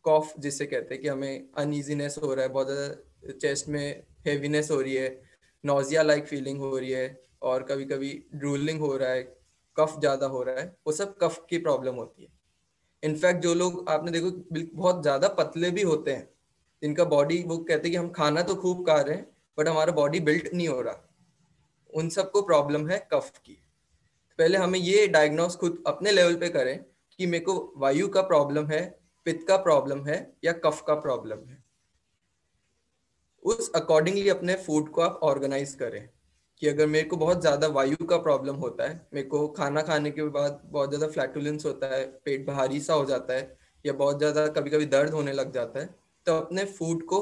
कॉफ जिसे कहते हैं कि हमें अनईजीनेस हो रहा है, बहुत ज़्यादा चेस्ट में हेवीनेस हो रही है, नोजिया लाइक फीलिंग हो रही है, और कभी कभी ड्रूलिंग हो रहा है, कफ ज़्यादा हो रहा है, वो सब कफ की प्रॉब्लम होती है। इनफैक्ट जो लोग आपने देखो बहुत ज़्यादा पतले भी होते हैं, जिनका बॉडी, वो कहते हैं कि हम खाना तो खूब खा रहे हैं बट हमारा बॉडी बिल्ट नहीं हो रहा, उन सबको प्रॉब्लम है कफ की। पहले हमें ये डायग्नोस खुद अपने लेवल पे करें कि मेरे को वायु का प्रॉब्लम है, पित्त का प्रॉब्लम है, या कफ का प्रॉब्लम है। उस अकॉर्डिंगली अपने फूड को आप ऑर्गेनाइज करें कि अगर मेरे को बहुत ज़्यादा वायु का प्रॉब्लम होता है, मेरे को खाना खाने के बाद बहुत ज़्यादा फ्लैटुलेंस होता है, पेट भारी सा हो जाता है, या बहुत ज़्यादा कभी कभी दर्द होने लग जाता है, तो अपने फूड को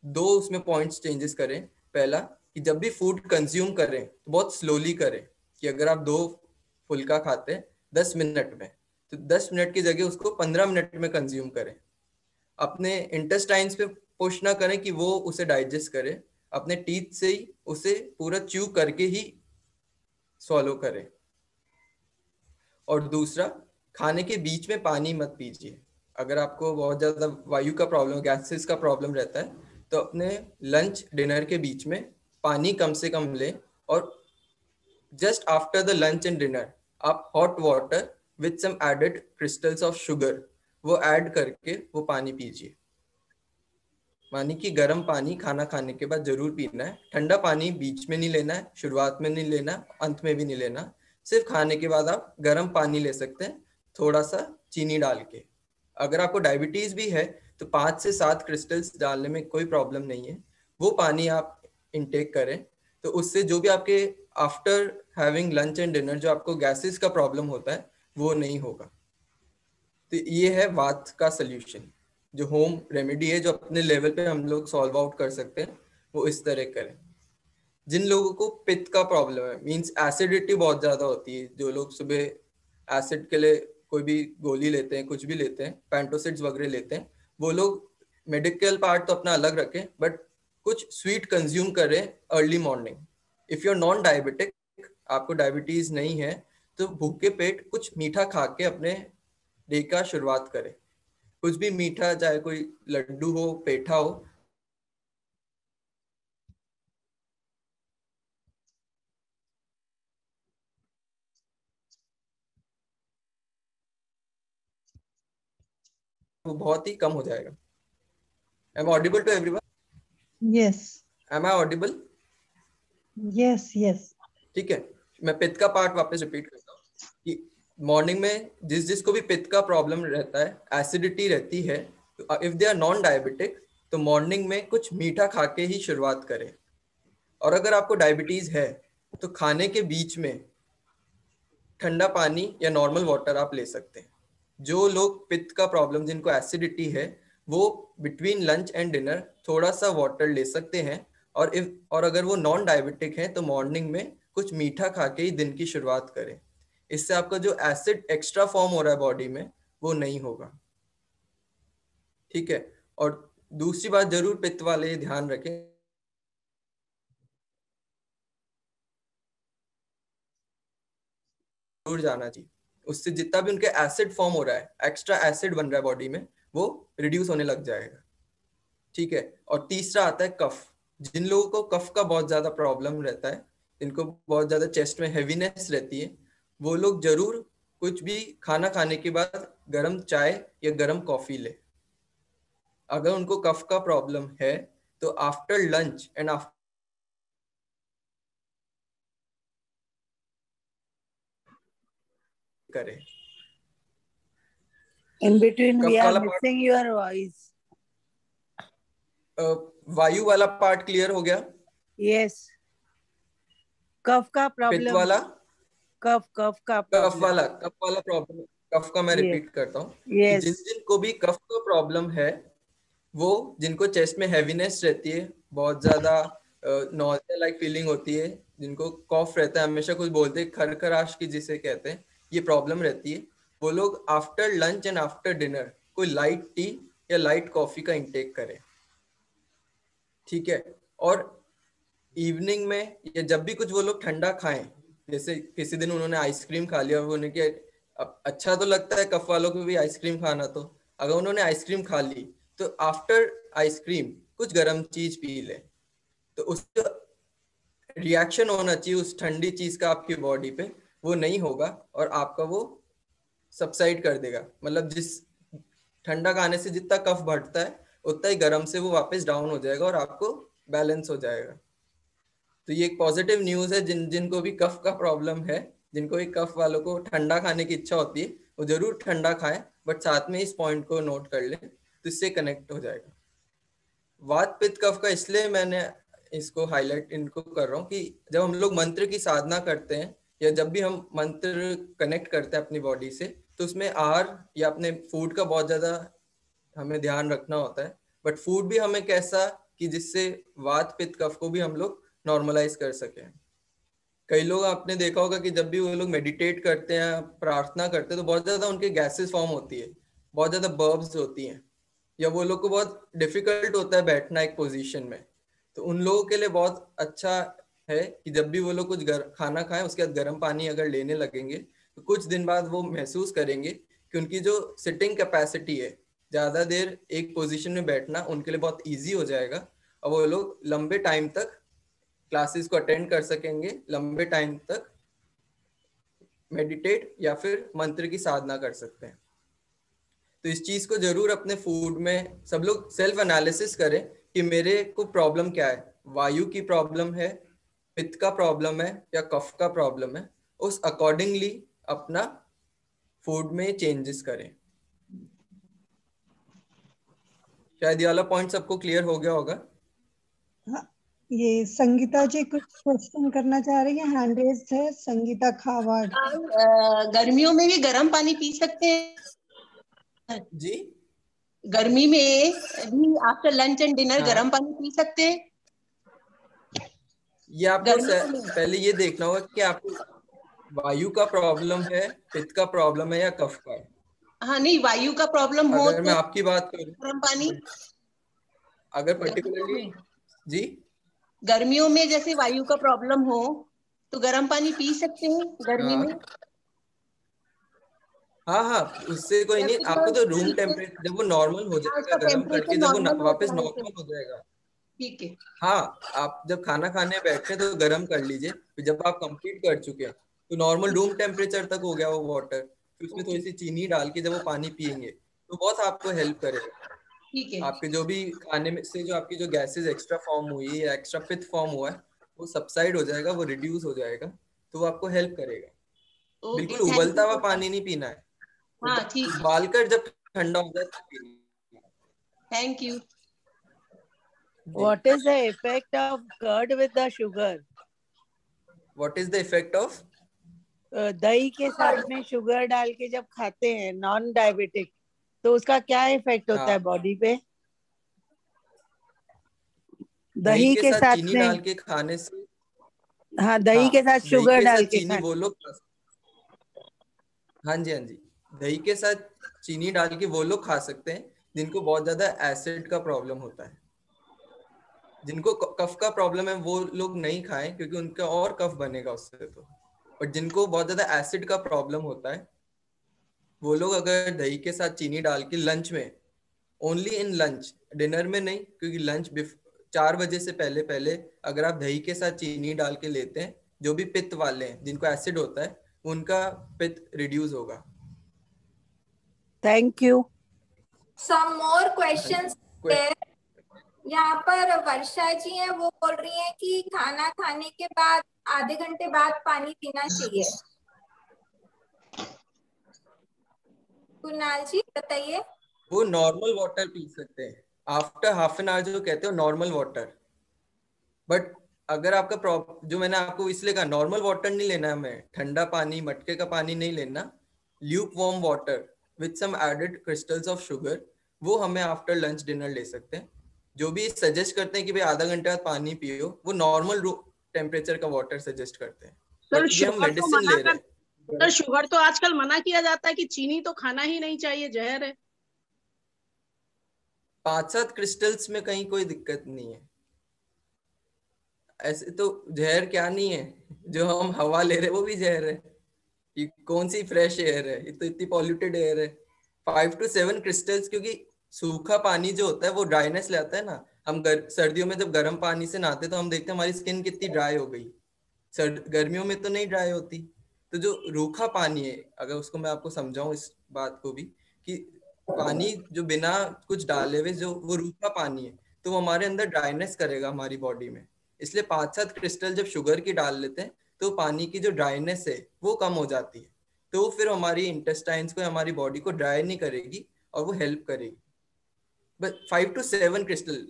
दो उसमें पॉइंट्स चेंजेस करें। पहला कि जब भी फूड कंज्यूम करें तो बहुत स्लोली करें, कि अगर आप 2 फुल्का खाते हैं 10 मिनट में, तो 10 मिनट की जगह उसको 15 मिनट में कंज्यूम करें। अपने इंटेस्टाइन्स पे पुश ना करें कि वो उसे डाइजेस्ट करे, अपने टीथ से ही उसे पूरा च्यू करके ही स्वॉलो करें। और दूसरा, खाने के बीच में पानी मत पीजिए। अगर आपको बहुत ज़्यादा वायु का प्रॉब्लम, गैसेस का प्रॉब्लम रहता है, तो अपने लंच डिनर के बीच में पानी कम से कम लें, और just after the lunch and dinner आप hot water with some added crystals of sugar वो ऐड करके वो पानी पीजिए। मानी कि गर्म पानी खाना खाने के बाद जरूर पीना है, ठंडा पानी बीच में नहीं लेना है, शुरुआत में नहीं लेना, अंत में भी नहीं लेना। सिर्फ खाने के बाद आप गर्म पानी ले सकते हैं, थोड़ा सा चीनी डाल के। अगर आपको डायबिटीज भी है तो 5 से 7 क्रिस्टल्स डालने में कोई प्रॉब्लम नहीं है, वो पानी आप इनटेक करें। तो उससे जो भी आपके after having lunch and dinner जो आपको गैसेस का प्रॉब्लम होता है वो नहीं होगा। तो ये है वात का सल्यूशन, जो होम रेमेडी है, जो अपने लेवल पे हम लोग सॉल्व आउट कर सकते हैं, वो इस तरह करें। जिन लोगों को पित्त का प्रॉब्लम है, मींस एसिडिटी बहुत ज्यादा होती है, जो लोग सुबह एसिड के लिए कोई भी गोली लेते हैं, कुछ भी लेते हैं, पैंटोसिड्स वगैरह लेते हैं, वो लोग मेडिकल पार्ट तो अपना अलग रखें, बट कुछ स्वीट कंज्यूम करें early morning. If you are non diabetic, आपको डायबिटीज नहीं है, तो भूखे पेट कुछ मीठा खा के अपने डे का शुरुआत करें। कुछ भी मीठा, चाहे कोई लड्डू हो, पेठा हो। वो बहुत ही कम हो जाएगा। Am I audible to everyone? Yes. Am I audible? Yes, yes. ठीक है, मैं पित्त का पार्ट वापस रिपीट करता हूँ कि मॉर्निंग में जिसको भी पित्त का प्रॉब्लम रहता है, एसिडिटी रहती है, तो if they are non diabetic, तो मॉर्निंग में कुछ मीठा खा के ही शुरुआत करें। और अगर आपको डायबिटीज है तो खाने के बीच में ठंडा पानी या नॉर्मल वाटर आप ले सकते हैं। जो लोग पित्त का प्रॉब्लम, जिनको एसिडिटी है, वो बिटवीन लंच एंड डिनर थोड़ा सा वाटर ले सकते हैं। और अगर वो नॉन डायबिटिक हैं तो मॉर्निंग में कुछ मीठा खा के ही दिन की शुरुआत करें। इससे आपका जो एसिड एक्स्ट्रा फॉर्म हो रहा है बॉडी में वो नहीं होगा। ठीक है। और दूसरी बात जरूर पित्त वाले ध्यान रखें, जरूर जाना चाहिए। उससे जितना भी उनके एसिड फॉर्म हो रहा है, एक्स्ट्रा एसिड बन रहा है बॉडी में, वो रिड्यूस होने लग जाएगा। ठीक है। और तीसरा आता है कफ। जिन लोगों को कफ का बहुत ज्यादा प्रॉब्लम रहता है, जिनको बहुत ज्यादा चेस्ट में हैवीनेस रहती है, वो लोग जरूर कुछ भी खाना खाने के बाद गर्म चाय या गर्म कॉफी ले। अगर उनको कफ का प्रॉब्लम है तो आफ्टर लंच एंड आफ्टर करें। In between, kapha we are वाला missing your voice. वायु वाला पार्ट क्लियर हो गया? Yes. कफ का पित्त प्रॉब्लम। वाला, कफ का कफ प्रॉब्लम। वाला प्रॉब्लम, कफ का मैं रिपीट करता हूँ कि Yes. जिन को भी कफ का प्रॉब्लम है, वो जिनको चेस्ट में हैवीनेस रहती है, बहुत ज्यादा नॉजिया लाइक फीलिंग होती है, जिनको कॉफ रहता है, हमेशा कुछ बोलते हैं, खरखराश की जिसे कहते हैं, ये प्रॉब्लम रहती है, वो लोग after lunch and after dinner कोई लाइट टी या लाइट कॉफी का इंटेक करें। ठीक है। और इवनिंग में या जब भी कुछ वो लोग ठंडा खाएं, जैसे किसी दिन उन्होंने आइसक्रीम खा लिया और उन्हें क्या अच्छा तो लगता है कफ वालों को भी आइसक्रीम खाना, तो अगर उन्होंने आइसक्रीम खा ली तो आफ्टर आइसक्रीम कुछ गर्म चीज पी ले, तो उसका रिएक्शन होना चाहिए उस ठंडी चीज का आपकी बॉडी पे, वो नहीं होगा और आपका वो सबसाइड कर देगा। मतलब जिस ठंडा खाने से जितना कफ बढ़ता है उतना ही गर्म से वो वापस डाउन हो जाएगा और आपको बैलेंस हो जाएगा। तो ये एक पॉजिटिव न्यूज है जिनको भी कफ का प्रॉब्लम है, जिनको भी कफ वालों को ठंडा खाने की इच्छा होती है वो जरूर ठंडा खाएं, बट साथ में इस पॉइंट को नोट कर लें तो इससे कनेक्ट हो जाएगा। वात पित्त कफ का इसलिए मैंने इसको हाईलाइट इनको कर रहा हूँ कि जब हम लोग मंत्र की साधना करते हैं या जब भी हम मंत्र कनेक्ट करते हैं अपनी बॉडी से, तो उसमें आहार या अपने फूड का बहुत ज्यादा हमें ध्यान रखना होता है। बट फूड भी हमें कैसा कि जिससे वात पित्त कफ को भी हम लोग नॉर्मलाइज कर सकें। कई लोग आपने देखा होगा कि जब भी वो लोग मेडिटेट करते हैं, प्रार्थना करते हैं, तो बहुत ज्यादा उनके गैसेस फॉर्म होती है, बहुत ज्यादा बर्ब्स होती हैं, या वो लोग को बहुत डिफिकल्ट होता है बैठना एक पोजीशन में। तो उन लोगों के लिए बहुत अच्छा है कि जब भी वो लोग कुछ खाना खाएं उसके बाद गर्म पानी अगर लेने लगेंगे तो कुछ दिन बाद वो महसूस करेंगे कि उनकी जो सिटिंग कैपेसिटी है, ज्यादा देर एक पोजीशन में बैठना उनके लिए बहुत ईजी हो जाएगा और वो लोग लंबे टाइम तक क्लासेस को अटेंड कर सकेंगे, लंबे टाइम तक मेडिटेट या फिर मंत्र की साधना कर सकते हैं। तो इस चीज को जरूर अपने फूड में सब लोग सेल्फ एनालिसिस करें कि मेरे को प्रॉब्लम क्या है, वायु की प्रॉब्लम है, पित्त का प्रॉब्लम है या कफ का प्रॉब्लम है, उस अकॉर्डिंगली अपना फूड में चेंजेस करें। शायद ये वाला पॉइंट सबको क्लियर हो गया होगा। हाँ, ये संगीता जी कुछ क्वेश्चन करना चाह रही है, हैंड रेज्ड है संगीता खावाड़। गर्मियों में भी गर्म पानी पी सकते हैं जी? गर्मी में भी आफ्टर लंच एंड डिनर हाँ। गर्म पानी पी सकते हैं? ये आपको पहले ये देखना होगा कि आपको वायु का प्रॉब्लम है, पित्त का प्रॉब्लम है या कफ का है। हाँ नहीं, वायु का प्रॉब्लम हो अगर तो मैं आपकी बात करूं, गर्म पानी, अगर पर्टिकुलरली जी गर्मियों में जैसे वायु का प्रॉब्लम हो तो गर्म पानी पी सकते हैं गर्मी में? हाँ, उससे कोई नहीं, आपको तो रूम टेम्परेचर जब वो नॉर्मल हो जाएगा गर्म करके, जब वो वापस नॉर्मल हो जाएगा, ठीक है। हाँ, आप जब खाना खाने बैठे तो गर्म कर लीजिए, फिर जब आप कंप्लीट कर चुके हैं तो नॉर्मल रूम टेम्परेचर तक हो गया वो वाटर, फिर उसमें थोड़ी सी चीनी डाल के जब वो पानी पियेंगे तो बहुत आपको हेल्प करेगा। ठीक है। आपके जो भी खाने में से जो आपकी जो गैसेस एक्स्ट्रा फॉर्म हुई है या एक्स्ट्रा पित्त फॉर्म हुआ है वो सबसाइड हो जाएगा, वो रिड्यूस हो जाएगा, तो वो आपको हेल्प करेगा। बिल्कुल उबलता हुआ पानी नहीं पीना है, हाँ ठीक है, उबालकर जब ठंडा हो जाए तो पीना। Thank you. What is the effect of curd with the sugar? What is the effect of? दही के साथ में शुगर डाल के जब खाते हैं नॉन डायबिटिक, तो उसका क्या इफेक्ट होता है बॉडी पे? दही के साथ चीनी डाल के खाने से, हाँ दही के साथ शुगर डाल के चीनी वो लोग, हाँ जी, दही के साथ चीनी डाल के वो लोग खा सकते हैं जिनको बहुत ज्यादा एसिड का प्रॉब्लम होता है। जिनको कफ का प्रॉब्लम है वो लोग नहीं खाएं क्योंकि उनका और कफ बनेगा उससे। तो और जिनको बहुत ज्यादा एसिड का प्रॉब्लम होता है वो लोग अगर दही के साथ चीनी डाल के लंच में, ओनली इन लंच, डिनर में नहीं, क्योंकि लंच 4 बजे से पहले अगर आप दही के साथ चीनी डाल के लेते हैं, जो भी पित्त वाले हैं जिनको एसिड होता है उनका पित्त रिड्यूस होगा। Thank you. Some more questions. यहाँ पर वर्षा जी हैं, वो बोल रही हैं कि खाना खाने के बाद आधे घंटे बाद पानी पीना चाहिए। कुणाल जी बताइए। वो नॉर्मल वाटर पी सकते हैं आफ्टर हाफ एन आवर, जो कहते हो नॉर्मल वाटर। बट अगर आपका जो मैंने आपको इसलिए कहा नॉर्मल वाटर नहीं लेना है, हमें ठंडा पानी, मटके का पानी नहीं लेना, lukewarm water with some added crystals of sugar, वो हमें आफ्टर लंच डिनर ले सकते हैं। जो भी सजेस्ट करते हैं कि भाई आधा घंटे बाद पानी पियो, वो नॉर्मल टेम्परेचर का वाटर सजेस्ट करते हैं। सर हम मेडिसिन ले रहे हैं। सर शुगर तो आजकल मना किया जाता है कि चीनी तो खाना ही नहीं चाहिए, जहर है। 5-7 क्रिस्टल्स में कहीं कोई दिक्कत नहीं है। ऐसे तो जहर क्या नहीं है, जो हम हवा ले रहे हैं वो भी जहर है। ये कौन सी फ्रेश एयर है, ये तो इतनी पॉल्यूटेड एयर है। 5 to 7 क्रिस्टल्स, क्योंकि सूखा पानी जो होता है वो ड्राइनेस लाता है ना। हम सर्दियों में जब गर्म पानी से नहाते तो हम देखते हैं हमारी स्किन कितनी ड्राई हो गई, गर्मियों में तो नहीं ड्राई होती। तो जो रूखा पानी है, अगर उसको मैं आपको समझाऊं इस बात को भी, कि पानी जो बिना कुछ डाले हुए जो वो रूखा पानी है, तो वो हमारे अंदर ड्राइनेस करेगा हमारी बॉडी में। इसलिए 5-7 क्रिस्टल जब शुगर की डाल लेते हैं तो पानी की जो ड्राइनेस है वो कम हो जाती है, तो फिर हमारी इंटेस्टाइन्स को, हमारी बॉडी को ड्राई नहीं करेगी और वो हेल्प करेगी। बस 5 to 7 क्रिस्टल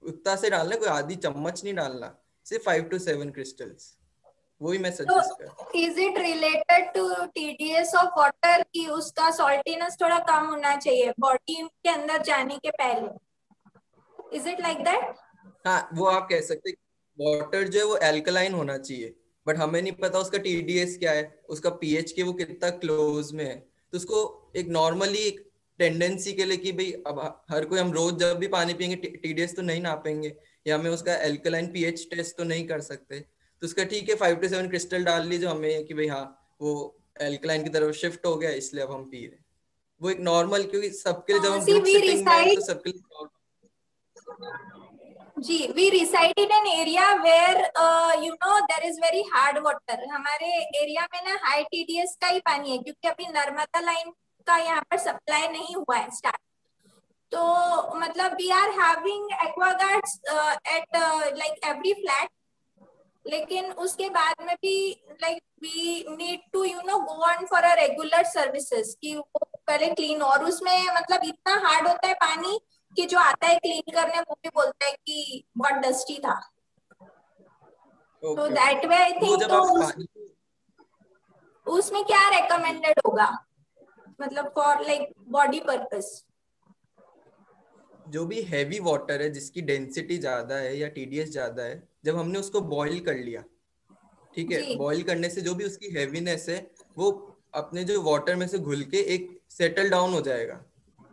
उतना से डालना, कोई आधी चम्मच नहीं डालना, सिर्फ 5 to 7 क्रिस्टल्स, वही मैं सजेस्ट कर। Is it related to TDS of water कि उसका सॉल्टीनेस थोड़ा कम होना चाहिए बॉडी के अंदर जाने के पहले? Is it like that? हाँ, वो आप कह सकते, वाटर जो है वो एल्कलाइन होना चाहिए, बट हमें नहीं पता उसका टीडीएस क्या है, उसका पीएच के वो कितना क्लोज में है। तो उसको एक नॉर्मली एक टेंडेंसी के लिए कि भाई अब हर कोई, हम रोज जब भी पानी पियेंगे टीडीएस तो नहीं नापेंगे, या हमें उसका एल्कलाइन पीएच टेस्ट तो नहीं कर सकते। तो उसका ठीक है 5 to 7 क्रिस्टल डाल लीजिए हमें कि भाई हाँ वो एल्कलाइन की तरफ शिफ्ट हो गया, इसलिए अब हम पी रहे हैं। वो एक नॉर्मल, क्योंकि सबके लिए जब हम ग्रुप सेटिंग में हैं तो सबके लिए जी, we reside in an area where you know there is very hard water. हमारे एरिया में ना हाई टीडीएस का ही पानी है, क्योंकि अभी नर्मदा लाइन का यहाँ पर सप्लाई नहीं हुआ है स्टार्ट। तो मतलब we are having एक्वागार्ड्स at like every flat, लेकिन उसके बाद में भी like we need to you know go on for a regular services कि वो पहले क्लीन, और उसमें मतलब इतना हार्ड होता है पानी कि जो आता है क्लीन करने वो भी बोलता है कि बहुत डस्टी था। तो दैट वे आई थिंक तो उसमें क्या रेकमेंडेड होगा मतलब फॉर लाइक बॉडी पर्पस? जो भी हैवी वाटर है जिसकी डेंसिटी ज्यादा है या टीडीएस ज्यादा है, जब हमने उसको बॉईल कर लिया, ठीक है, बॉईल करने से जो भी उसकी हैवीनेस है वो अपने जो वाटर में से घुल के एक सेटल डाउन हो जाएगा।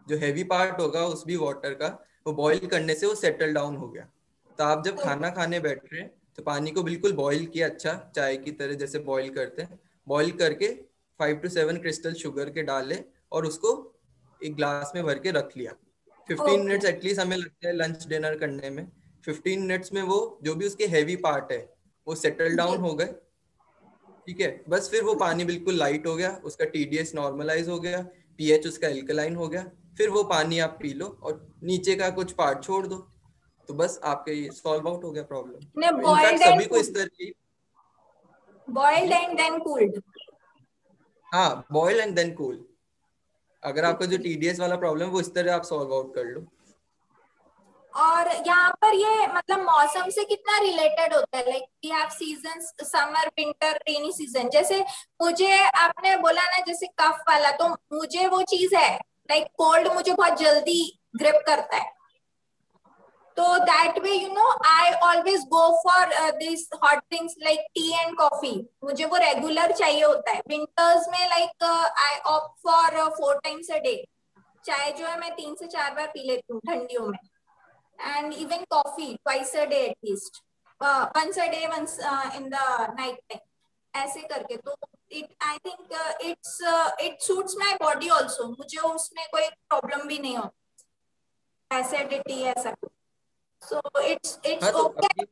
जो हैवी पार्ट होगा उस भी वाटर का, वो बॉईल करने से वो सेटल डाउन हो गया। तो आप जब खाना खाने बैठ रहे हैं तो पानी को बिल्कुल बॉईल किया, अच्छा चाय की तरह जैसे बॉईल करते हैं, बॉईल करके 5 to 7 क्रिस्टल शुगर के डाले और उसको एक ग्लास में भर के रख लिया। 15 मिनट्स एटलीस्ट हमें लगता है लंच डिनर करने में। 15 मिनट्स में वो जो भी उसके हैवी पार्ट है वो सेटल डाउन हो गए, ठीक है। बस फिर वो पानी बिल्कुल लाइट हो गया, उसका टीडीएस नॉर्मलाइज हो गया, पीएच उसका एल्कलाइन हो गया, फिर वो पानी आप पी लो और नीचे का कुछ पार्ट छोड़ दो, तो बस आपके ये सॉल्व आउट हो गया प्रॉब्लम। इनफैक्ट सभी को इस तरह की बॉइल्ड एंड देन कूल्ड। हाँ, बॉइल्ड एंड देन कूल। अगर आपका जो टीडीएस वाला प्रॉब्लम वो इस तरह आप सॉल्व आउट कर लो। और यहाँ पर ये मतलब मौसम से कितना रिलेटेड होता है? Like we have seasons, summer, winter, rainy season. जैसे मुझे आपने बोला ना जैसे कफ वाला, तो मुझे वो चीज है लाइक कोल्ड मुझे बहुत जल्दी ग्रिप करता है, तो that way you know I always go for this hot drinks like T and coffee. मुझे वो रेगुलर चाहिए होता है। विंटर्स में like I opt for 4 times a day। चाय जो है मैं 3 से 4 बार पी लेती हूँ ठंडियों में, and even coffee twice a day at least, once a day, once in the night time, ऐसे करके। तो I think it suits my body also। मुझे उसमें कोई प्रॉब्लम भी नहीं होती एसिडिटी ऐसा। so it's okay।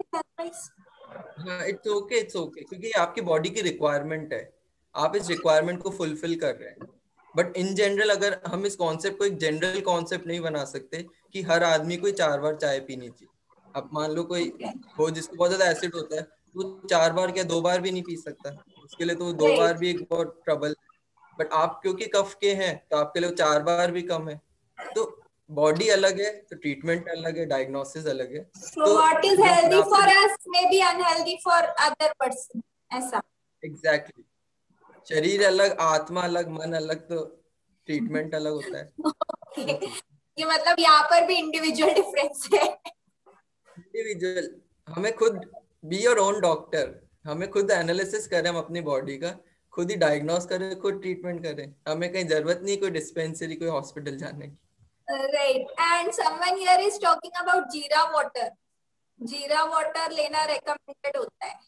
हाँ, इट्स ओके क्योंकि आपकी बॉडी की रिक्वायरमेंट है, आप इस रिक्वायरमेंट को फुलफिल कर रहे हैं। बट इन जनरल अगर हम इस कॉन्सेप्ट को एक जनरल कॉन्सेप्ट नहीं बना सकते कि हर आदमी को 4 बार चाय पीनी चाहिए। अब मान लो कोई हो जिसको बहुत ज्यादा एसिड होता है, वो 4 बार क्या 2 बार भी नहीं पी सकता, उसके लिए तो 2 बार भी एक बहुत ट्रबल। बट आप क्योंकि कफ के हैं तो आपके लिए 4 बार भी कम है। तो बॉडी अलग है तो ट्रीटमेंट अलग है, डायग्नोसिस अलग है। So what is healthy for us may be unhealthy for other person, ऐसा। Exactly। शरीर अलग, आत्मा अलग, मन अलग, तो ट्रीटमेंट अलग होता है। ये मतलब यहाँ पर भी इंडिविजुअल डिफरेंस है। इंडिविजुअल, हमें खुद बी योर ओन डॉक्टर, हमें खुद एनालिसिस करें हम अपनी बॉडी का, खुद ही डायग्नोस करें, खुद ट्रीटमेंट करें। हमें कहीं जरूरत नहीं कोई डिस्पेंसरी, कोई हॉस्पिटल जाने की। Right, and someone here is talking about जीरा वाटर। जीरा वाटर लेना रेकमेंडेड होता है।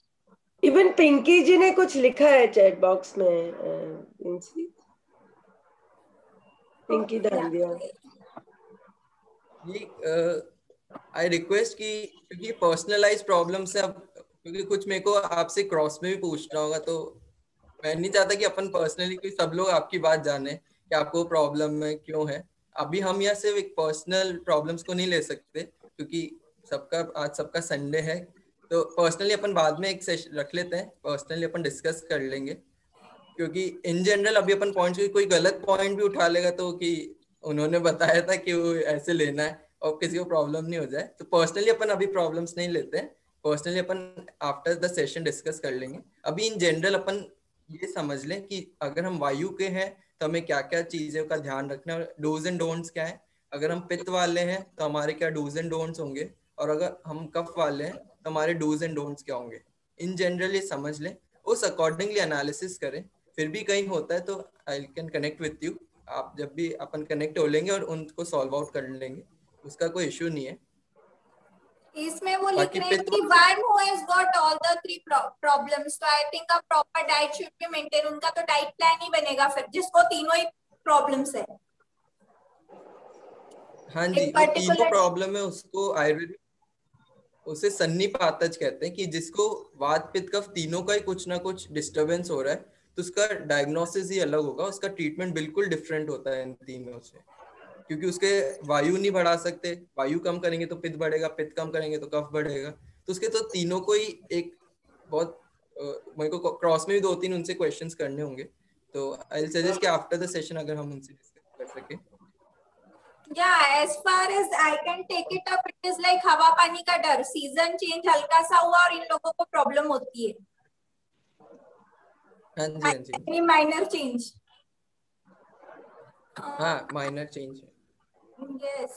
इवन पिंकी जी ने कुछ लिखा है चैट बॉक्स में। पिंकी दांडिया। ये आई रिक्वेस्ट कि क्योंकि पर्सनलाइज प्रॉब्लम से अब क्योंकि कुछ मेरे को आपसे क्रॉस में भी पूछना होगा, तो मैं नहीं चाहता कि अपन पर्सनली कोई सब लोग आपकी बात जाने कि आपको प्रॉब्लम है क्यों है। अभी हम यहाँ सिर्फ एक पर्सनल प्रॉब्लम्स को नहीं ले सकते क्योंकि आज सबका संडे है, तो पर्सनली अपन बाद में एक सेशन रख लेते हैं, पर्सनली अपन डिस्कस कर लेंगे। क्योंकि इन जनरल अभी अपन पॉइंट्स, कोई गलत पॉइंट भी उठा लेगा तो कि उन्होंने बताया था कि वो ऐसे लेना है और किसी को प्रॉब्लम नहीं हो जाए, तो पर्सनली अपन अभी प्रॉब्लम्स नहीं लेते हैं, personally upon after the session discuss कर लेंगे। अभी इन जनरल अपन ये समझ लें कि अगर हम वायु के हैं तो हमें क्या क्या चीजों का ध्यान रखना है, डूज एंड डोंट्स क्या है। अगर हम पित्त वाले हैं तो हमारे क्या डूज एंड डोंट्स होंगे, और अगर हम कफ वाले हैं तो हमारे डूज एंड डोंट्स क्या होंगे। इन जनरल ये समझ लें, उस अकॉर्डिंगली एनालिसिस करें। फिर भी कहीं होता है तो I can connect with you, आप जब भी अपन कनेक्ट हो लेंगे और उनको सॉल्व आउट कर लेंगे, उसका कोई इश्यू नहीं है। इसमें वो लिख रहे हैं कि one who has got all the three problems, so I think a proper diet should be maintained। उनका तो डाइट प्लान ही बनेगा फिर, जिसको तीनों ही प्रॉब्लम्स है। हाँ जी, वो तीनों प्रॉब्लम है, उसको आयुर्वेदिक उसे सन्निपातज कहते हैं कि जिसको वात पित्त कफ तीनों का ही कुछ ना कुछ डिस्टरबेंस हो रहा है, तो उसका डायग्नोसिस ही अलग होगा, उसका ट्रीटमेंट बिल्कुल डिफरेंट होता है इन तीनों से। क्योंकि उसके वायु नहीं बढ़ा सकते, वायु कम करेंगे तो पित्त बढ़ेगा, पित्त कम करेंगे तो कफ बढ़ेगा, तो उसके तो तीनों को ही एक बहुत मेरे को क्रॉस में भी 2-3 उनसे क्वेश्चंस करने होंगे, तो आई विल सजेस्ट कि आफ्टर द सेशन अगर हम उनसे डिस्कस कर सके। Yeah, as far as I can take it up, it is like हवा पानी का डर, सीजन चेंज हल्का सा हुआ और इन लोगों को प्रॉब्लम होती है। हाँ जी, हाँ जी। Any minor change? हाँ, माइनर चेंज है। Yes.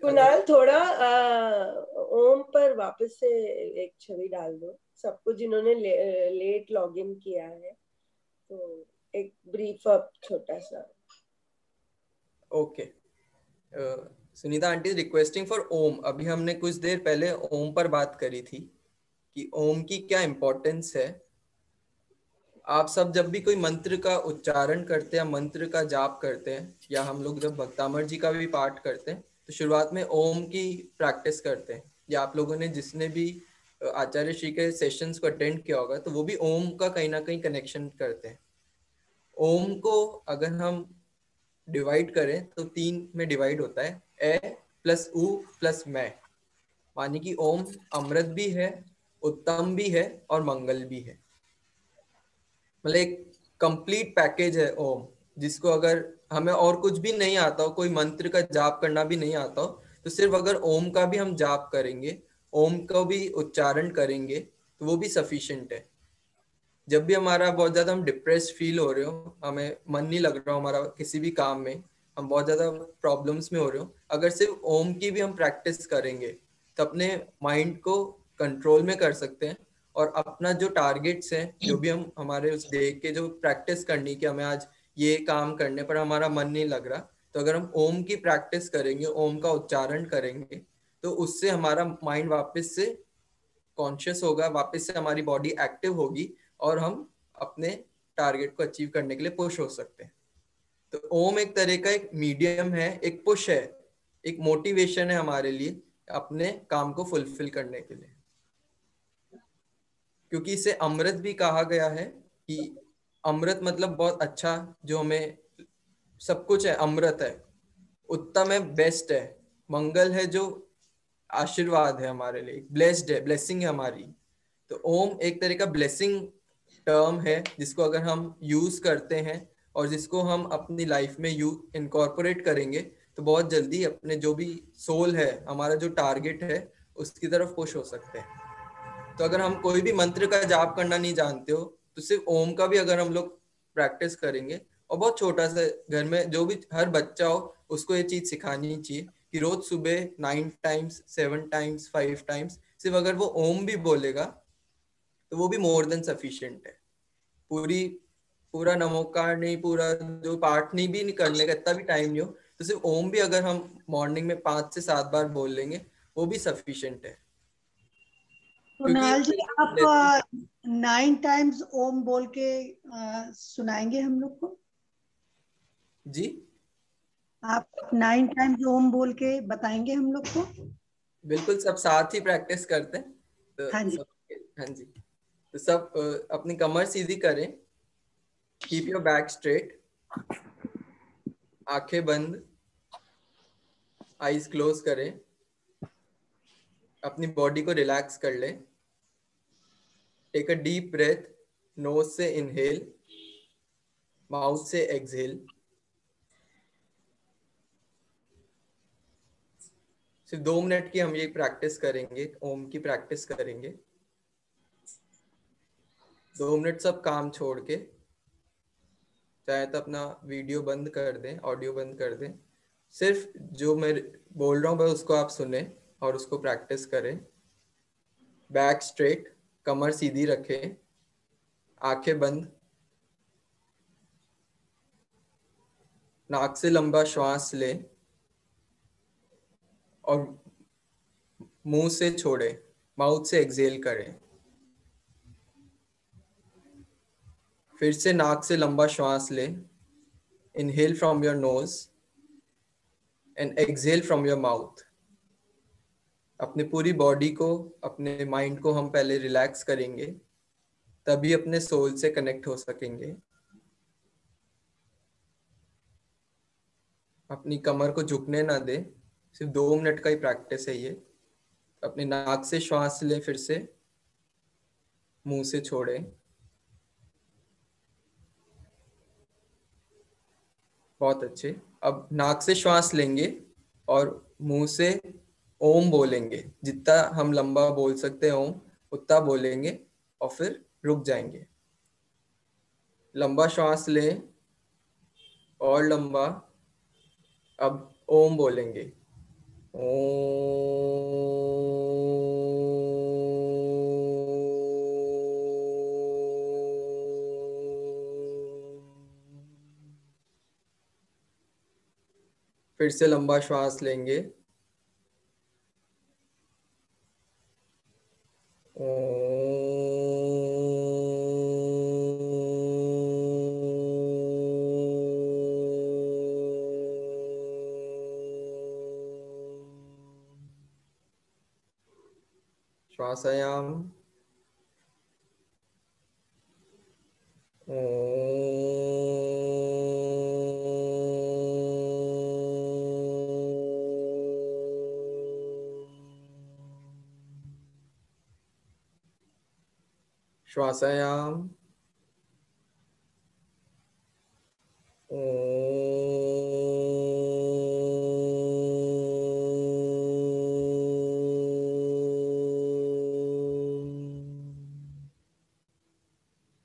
कुणाल थोड़ा ओम पर वापस से एक छवि डाल दो सबको जिन्होंने लेट लॉगिन किया है, तो एक ब्रीफ अप छोटा सा। Okay, Sunita aunty requesting for Om. अभी हमने कुछ देर पहले ओम पर बात करी थी कि ओम की क्या इम्पोर्टेंस है। आप सब जब भी कोई मंत्र का उच्चारण करते हैं, मंत्र का जाप करते हैं, या हम लोग जब भक्तामर जी का भी पाठ करते हैं, तो शुरुआत में ओम की प्रैक्टिस करते हैं। या आप लोगों ने जिसने भी आचार्य श्री के सेशंस को अटेंड किया होगा, तो वो भी ओम का कहीं ना कहीं कनेक्शन करते हैं। ओम को अगर हम डिवाइड करें तो 3 में डिवाइड होता है, ए प्लस उ प्लस मैं, मानी कि ओम अमृत भी है, उत्तम भी है और मंगल भी है। मतलब एक कंप्लीट पैकेज है ओम, जिसको अगर हमें और कुछ भी नहीं आता हो, कोई मंत्र का जाप करना भी नहीं आता हो, तो सिर्फ अगर ओम का भी हम जाप करेंगे, ओम का भी उच्चारण करेंगे, तो वो भी सफिशिएंट है। जब भी हमारा बहुत ज्यादा हम डिप्रेस फील हो रहे हो, हमें मन नहीं लग रहा हो हमारा किसी भी काम में, हम बहुत ज्यादा प्रॉब्लम्स में हो रहे हो, अगर सिर्फ ओम की भी हम प्रैक्टिस करेंगे तो अपने माइंड को कंट्रोल में कर सकते हैं, और अपना जो टारगेट्स हैं, जो भी हम हमारे उस डे के जो प्रैक्टिस करनी कि हमें आज ये काम करने पर हमारा मन नहीं लग रहा, तो अगर हम ओम की प्रैक्टिस करेंगे, ओम का उच्चारण करेंगे, तो उससे हमारा माइंड वापस से कॉन्शियस होगा, वापस से हमारी बॉडी एक्टिव होगी और हम अपने टारगेट को अचीव करने के लिए पुश हो सकते हैं। तो ओम एक तरह का एक मीडियम है, एक पुश है, एक मोटिवेशन है हमारे लिए अपने काम को फुलफिल करने के लिए। क्योंकि इसे अमृत भी कहा गया है कि अमृत मतलब बहुत अच्छा, जो हमें सब कुछ है, अमृत है, उत्तम है, बेस्ट है, मंगल है, जो आशीर्वाद है हमारे लिए, ब्लेस्ड है, ब्लेसिंग है हमारी। तो ओम एक तरह का ब्लेसिंग टर्म है, जिसको अगर हम यूज करते हैं और जिसको हम अपनी लाइफ में इनकॉर्पोरेट करेंगे, तो बहुत जल्दी अपने जो भी सोल है, हमारा जो टारगेट है, उसकी तरफ पुश हो सकते हैं। तो अगर हम कोई भी मंत्र का जाप करना नहीं जानते हो, तो सिर्फ ओम का भी अगर हम लोग प्रैक्टिस करेंगे, और बहुत छोटा सा घर में जो भी हर बच्चा हो उसको ये चीज सिखानी चाहिए कि रोज सुबह 9 टाइम्स, 7 टाइम्स, 5 टाइम्स सिर्फ अगर वो ओम भी बोलेगा तो वो भी मोर देन सफिशिएंट है। पूरा नमोकार नहीं, पूरा जो पाठ नहीं भी नहीं करने का इतना भी टाइम नहीं हो, तो सिर्फ ओम भी अगर हम मॉर्निंग में 5 से 7 बार बोल लेंगे, वो भी सफिशिएंट है। कुणाल जी, आप 9 टाइम्स ओम बोल के सुनाएंगे हम लोग को? जी आप 9 टाइम्स ओम बोल के बताएंगे हम लोग को? बिल्कुल, सब साथ ही प्रैक्टिस करते हैं तो हाँ जी। सब। हाँ जी, तो सब अपनी कमर सीधी करें, कीप योर बैक स्ट्रेट, आंखें बंद, आईज क्लोज करें, अपनी बॉडी को रिलैक्स कर लें। Take a deep breath, nose से इनहेल, माउथ से एक्सहेल। सिर्फ 2 मिनट की हम ये प्रैक्टिस करेंगे, ओम की प्रैक्टिस करेंगे। 2 मिनट सब काम छोड़ के, चाहे तो अपना वीडियो बंद कर दें, ऑडियो बंद कर दें, सिर्फ जो मैं बोल रहा हूँ बस उसको आप सुने और उसको प्रैक्टिस करें। बैक स्ट्रेट, कमर सीधी रखें, आंखें बंद, नाक से लंबा श्वास लें और मुंह से छोड़ें, माउथ से एक्सहेल करें। फिर से नाक से लंबा श्वास लें, inhale from your nose and exhale from your mouth. अपने पूरी बॉडी को, अपने माइंड को हम पहले रिलैक्स करेंगे, तभी अपने सोल से कनेक्ट हो सकेंगे। अपनी कमर को झुकने ना दे, सिर्फ 2 मिनट का ही प्रैक्टिस है ये। अपने नाक से श्वास लें, फिर से मुंह से छोड़ें। बहुत अच्छे। अब नाक से श्वास लेंगे और मुंह से ओम बोलेंगे। जितना हम लंबा बोल सकते हैं ओम, उतना बोलेंगे और फिर रुक जाएंगे। लंबा श्वास लें और लंबा। अब ओम बोलेंगे, फिर से लंबा श्वास लेंगे, श्वासायाम। श्वासायाम।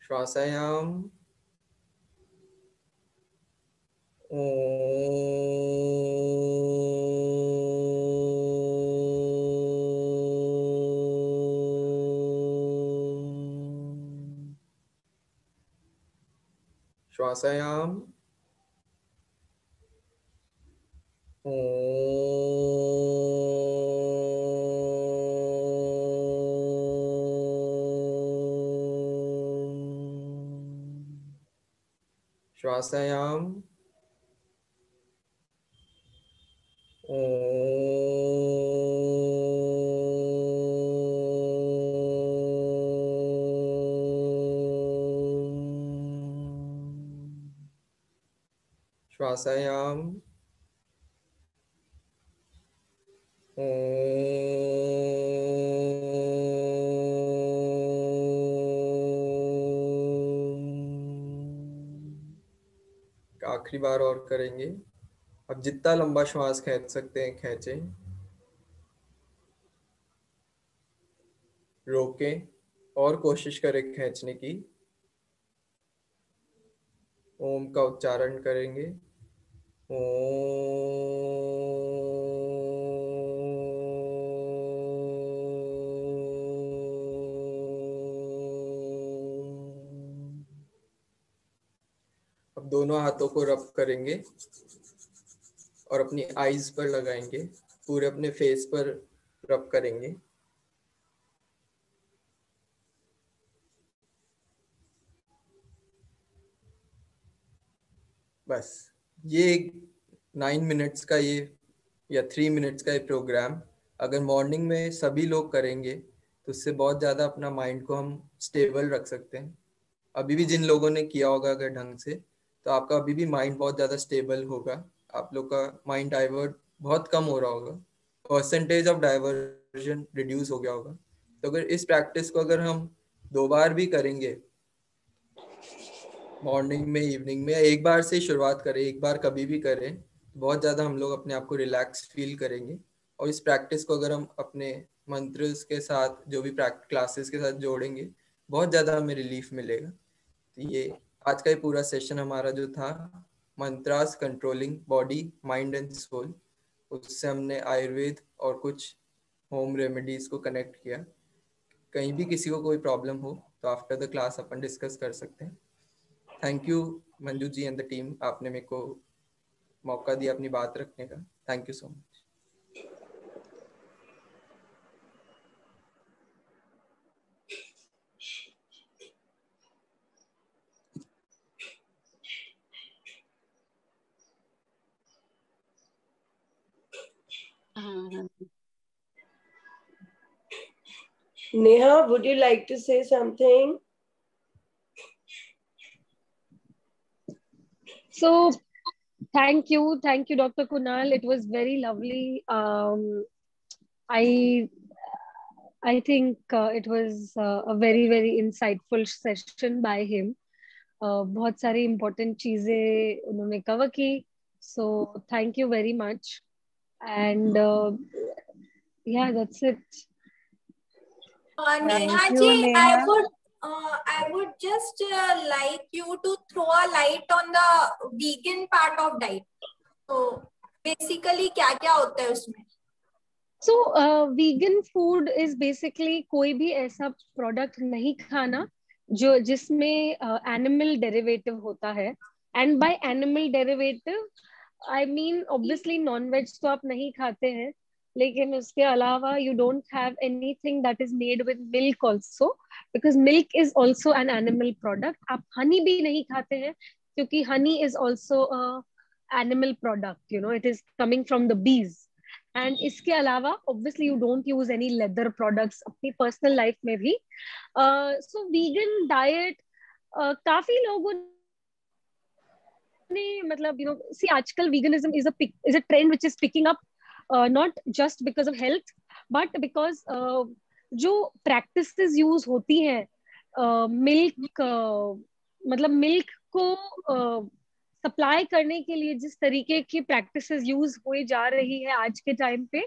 श्वासायाम। श्वासायाम। श्वासायाम। श्वासायाम। आखिरी बार और करेंगे। अब जितना लंबा श्वास खींच सकते हैं खींचें, रोकें और कोशिश करें खींचने की। ओम का उच्चारण करेंगे, अब दोनों हाथों को रब करेंगे और अपनी आईज पर लगाएंगे, पूरे अपने फेस पर रब करेंगे। बस ये 9 मिनट्स का ये या 3 मिनट्स का ये प्रोग्राम अगर मॉर्निंग में सभी लोग करेंगे तो उससे बहुत ज़्यादा अपना माइंड को हम स्टेबल रख सकते हैं। अभी भी जिन लोगों ने किया होगा अगर ढंग से, तो आपका अभी भी माइंड बहुत ज़्यादा स्टेबल होगा, आप लोग का माइंड डाइवर्ट बहुत कम हो रहा होगा, परसेंटेज ऑफ डाइवर्जन रिड्यूस हो गया होगा। तो अगर इस प्रैक्टिस को अगर हम 2 बार भी करेंगे, मॉर्निंग में, इवनिंग में, एक बार से शुरुआत करें, एक बार कभी भी करें, बहुत ज़्यादा हम लोग अपने आप को रिलैक्स फील करेंगे। और इस प्रैक्टिस को अगर हम अपने मंत्र के साथ, जो भी क्लासेस के साथ जोड़ेंगे, बहुत ज़्यादा हमें रिलीफ मिलेगा। तो ये आज का ये पूरा सेशन हमारा जो था, mantras controlling body, mind and soul, उससे हमने आयुर्वेद और कुछ होम रेमेडीज को कनेक्ट किया। कहीं भी किसी को कोई प्रॉब्लम हो तो आफ्टर द क्लास अपन डिस्कस कर सकते हैं। Thank you Manju ji and the team, आपने मेरे को मौका दिया अपनी बात रखने का। Thank you so much. Neha, would you like to say something? So, thank you, Dr. Kunal. It was very lovely. I think it was a very, very insightful session by him. बहुत सारी important चीजें उन्होंने cover की. So, thank you very much. And yeah, that's it. Neha ji, I would just like you to throw a light on the vegan part of diet. So basically क्या-क्या होता है उसमें? So vegan food is basically कोई भी ऐसा product नहीं खाना जो जिसमें animal derivative होता है. And by animal derivative, I mean obviously non-veg तो आप नहीं खाते हैं, लेकिन उसके अलावा you don't have anything that is made with milk also, because milk is also an animal product. आप honey भी नहीं खाते हैं क्योंकि honey is also a animal product, you know, it is coming from the bees. And इसके अलावा obviously you don't use any leather products अपनी personal life में भी. So vegan diet काफी लोगों ने मतलब you know, see आजकल veganism is a trend which is picking up not just because of health but because जो practices use होती हैं milk मतलब milk को सप्लाई करने के लिए जिस तरीके की प्रैक्टिसेस यूज हुई जा रही है आज के टाइम पे,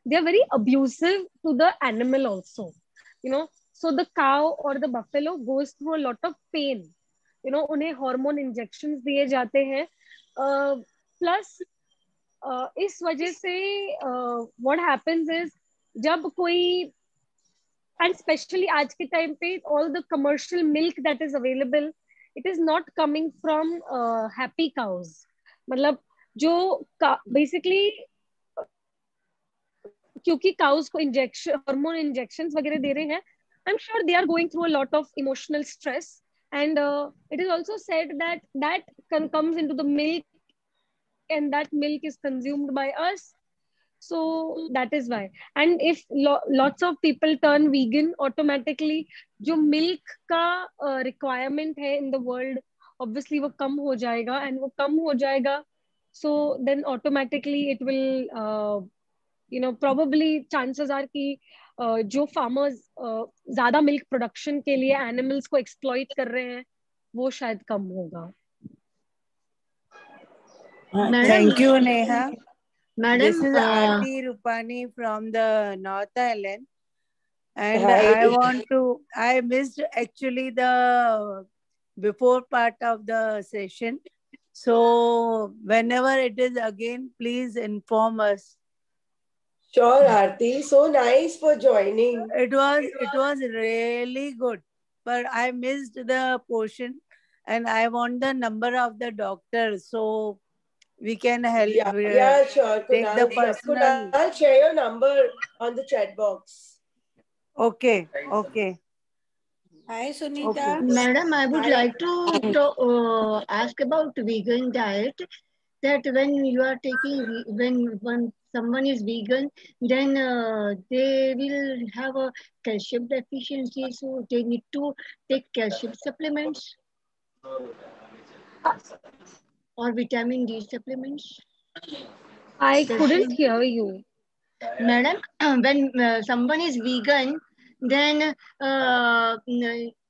they are very abusive to the animal also, you know. So the cow और the buffalo goes through a lot of pain, you know. उन्हें हार्मोन इंजेक्शंस दिए जाते हैं, प्लस इस वजह से व्हाट हैपेंस इज जब कोई, एंड स्पेशली आज के टाइम पे all the commercial milk that is available, it is not coming from happy cows. मतलब जो basically क्योंकि cows को injection, hormone injections वगैरह दे रहे हैं, I'm sure they are going through a lot of emotional stress, and it is also said that comes into the milk and that milk is consumed by us. So that is why. And if lots of people turn vegan, automatically जो milk का requirement है in the world, obviously वो कम हो जाएगा, and वो कम हो जाएगा, so then automatically it will you know, probably chances are कि जो farmers ज़्यादा milk production के लिए animals को exploit कर रहे हैं वो शायद कम होगा. Thank you, Neha. Madam, this is Aarti Rupani from the North Island, and I missed actually the before part of the session. So whenever it is again, please inform us. Sure, Aarti. So nice for joining. It was really good, but I missed the portion, and I want the number of the doctor so we can help. Yeah, sure. Take the personal. Kunal, share your number on the chat box. Okay. Hi, Sunita. Okay. Madam, I would like to ask about vegan diet. that when you are taking, when someone is vegan, then they will have a calcium deficiency, so they need to take calcium supplements or vitamin D supplements. I couldn't hear you. Madam, when someone is vegan, then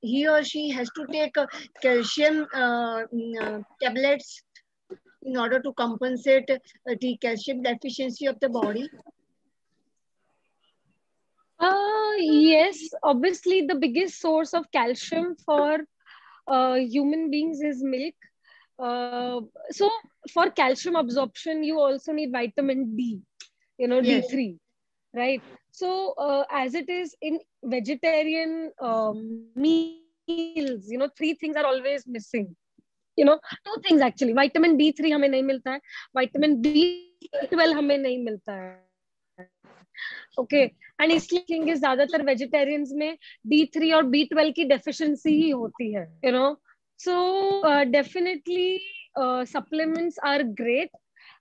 he or she has to take calcium tablets in order to compensate the calcium deficiency of the body. Yes, obviously the biggest source of calcium for human beings is milk. So for calcium absorption, you also need vitamin D, Yes. D3, right? So as it is in vegetarian meals, 3 things are always missing. 2 things actually. Vitamin D3 हमें नहीं मिलता है, vitamin B12 हमें नहीं मिलता है. Okay, and इसलिए देखेंगे ज्यादातर वेजिटेरियंस में D3 और B12 की डेफिशिएंसी ही होती है, So definitely supplements are great.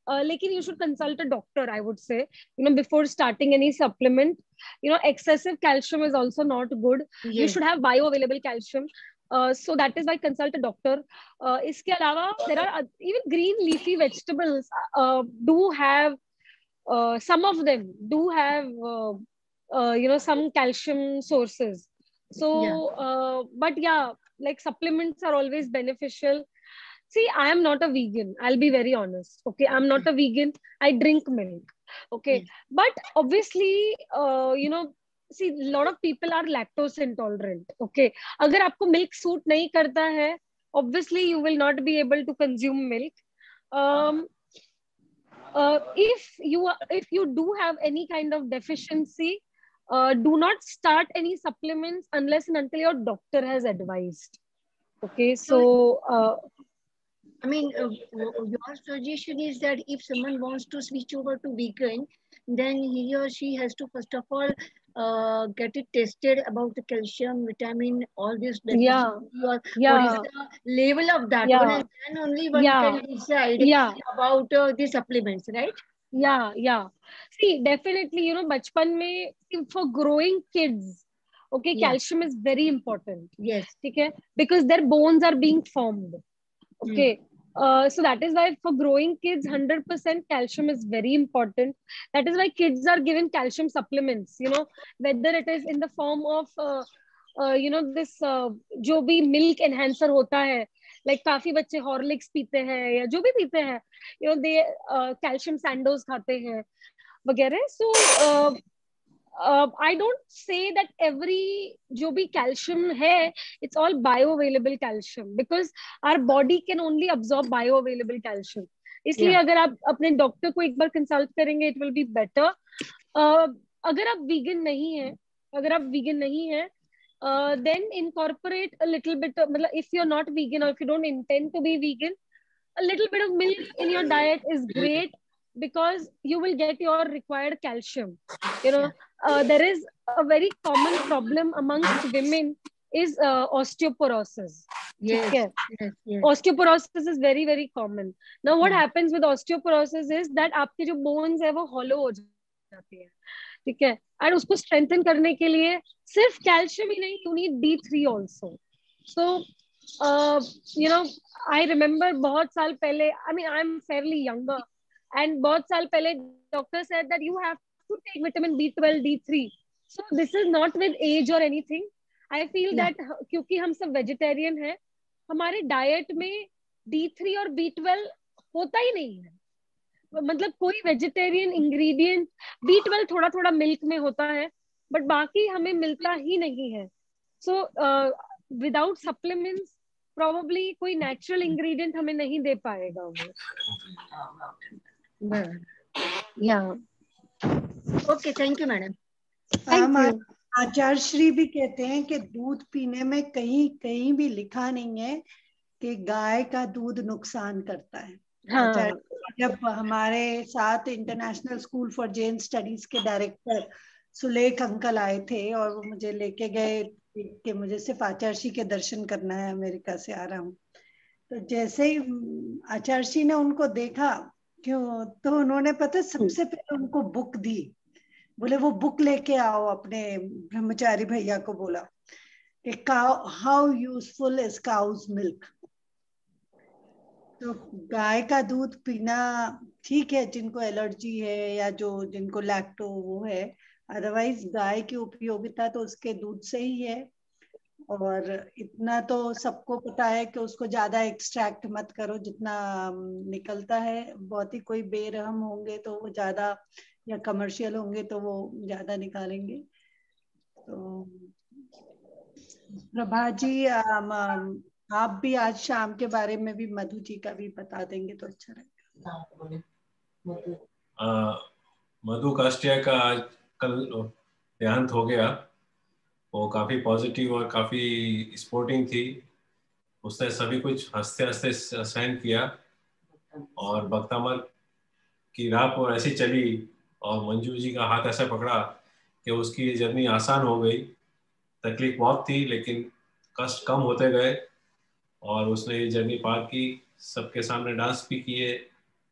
Lekin you should consult a doctor, I would say, before starting any supplement. Excessive calcium is also not good. Yes. You should have bioavailable calcium. So that is why consult a doctor. Iske alawa, there are even green leafy vegetables do have, some of them do have, some calcium sources. So, but yeah, like supplements are always beneficial. See, I am not a vegan. I'll be very honest. Okay, I'm not a vegan. I drink milk. Okay, but obviously, see, a lot of people are lactose intolerant. Okay, अगर आपको milk suit नहीं करता है, obviously you will not be able to consume milk. If you do have any kind of deficiency, do not start any supplements unless and until your doctor has advised. Okay, so I mean, your suggestion is that if someone wants to switch over to vegan, then he or she has to first of all get it tested about the calcium, vitamin, all this. Yeah. What is Yeah. the level of that Yeah. one, and then only one Yeah. can decide Yeah. about the supplements, right? Yeah. See, definitely, bachpan mein, for growing kids, okay, Yeah. calcium is very important. Yes. Okay, because their bones are being formed. Okay. So that is why for growing kids, 100% calcium is very important. That is why kids are given calcium supplements, whether it is in the form of, this, जो भी milk enhancer होता है, like काफी बच्चे Horlicks पीते हैं या जो भी पीते हैं, they calcium sandoz खाते हैं वगैरह. So I don't say that every जो भी calcium है, it's all bioavailable calcium, because our body can only absorb bioavailable calcium. इसलिए अगर आप अपने डॉक्टर को एक बार कंसल्ट करेंगे, it will be better. अगर आप vegan नहीं है, then incorporate a little bit, मतलब if you're not vegan or if you don't intend to be vegan, a little bit of milk in your diet is great, because you will get your required calcium. There is a very common problem amongst women is osteoporosis. Yes. Osteoporosis is very, very common. Now, what happens with osteoporosis is that आपके जो bones है वो hollow हो जाती है, ठीक है? And उसको strengthen करने के लिए सिर्फ calcium ही नहीं, you need D3 also. So, I remember बहुत साल पहले, I mean, I'm fairly younger, and बहुत साल पहले doctor said that you have to take vitamin B12, D3. So this is not with age or anything. I feel that क्योंकि हम सब vegetarian हैं, हमारे diet में D3 और B12 होता ही नहीं है. मतलब कोई vegetarian ingredient, B12 थोड़ा थोड़ा milk में होता है, but बाकी हमें मिलता ही नहीं है. So without supplements, probably कोई natural ingredient हमें नहीं दे पाएगा वो. Yeah. Okay, thank you, madam. आचार्य श्री भी कहते हैं कि दूध पीने में कहीं भी लिखा नहीं है कि गाय का दूध नुकसान करता है. हाँ. जब हमारे साथ international school for Jain studies के डायरेक्टर सुलेख अंकल आए थे और वो मुझे लेके गए कि मुझे सिर्फ आचार्य श्री के दर्शन करना है, अमेरिका से आ रहा हूँ. तो जैसे ही आचार्य श्री ने उनको देखा क्यों? तो उन्होंने पता सबसे पहले उनको बुक दी, बोले वो बुक लेके आओ। अपने ब्रह्मचारी भैया को बोला कि how useful is cow's milk. तो गाय का दूध पीना ठीक है जिनको एलर्जी है या जो जिनको लैक्टो वो है, अदरवाइज गाय की उपयोगिता तो उसके दूध से ही है। और इतना तो सबको पता है कि उसको ज्यादा एक्सट्रैक्ट मत करो, जितना निकलता है। बहुत ही कोई बेरहम होंगे तो वो ज्यादा, या कमर्शियल होंगे तो वो ज्यादा निकालेंगे। तो प्रभा जी, आप भी आज शाम के बारे में भी मधु जी का भी बता देंगे तो अच्छा रहेगा। मधु कास्टिया का आज कल देहांत हो गया। वो काफी पॉजिटिव और काफी स्पोर्टिंग थी। उसने सभी कुछ हंसते हंसते सहन किया और बख्तामर की राह पर ऐसी चली और मंजू जी का हाथ ऐसा पकड़ा कि उसकी ये जर्नी आसान हो गई। तकलीफ बहुत थी लेकिन कष्ट कम होते गए और उसने ये जर्नी पार की। सबके सामने डांस भी किए,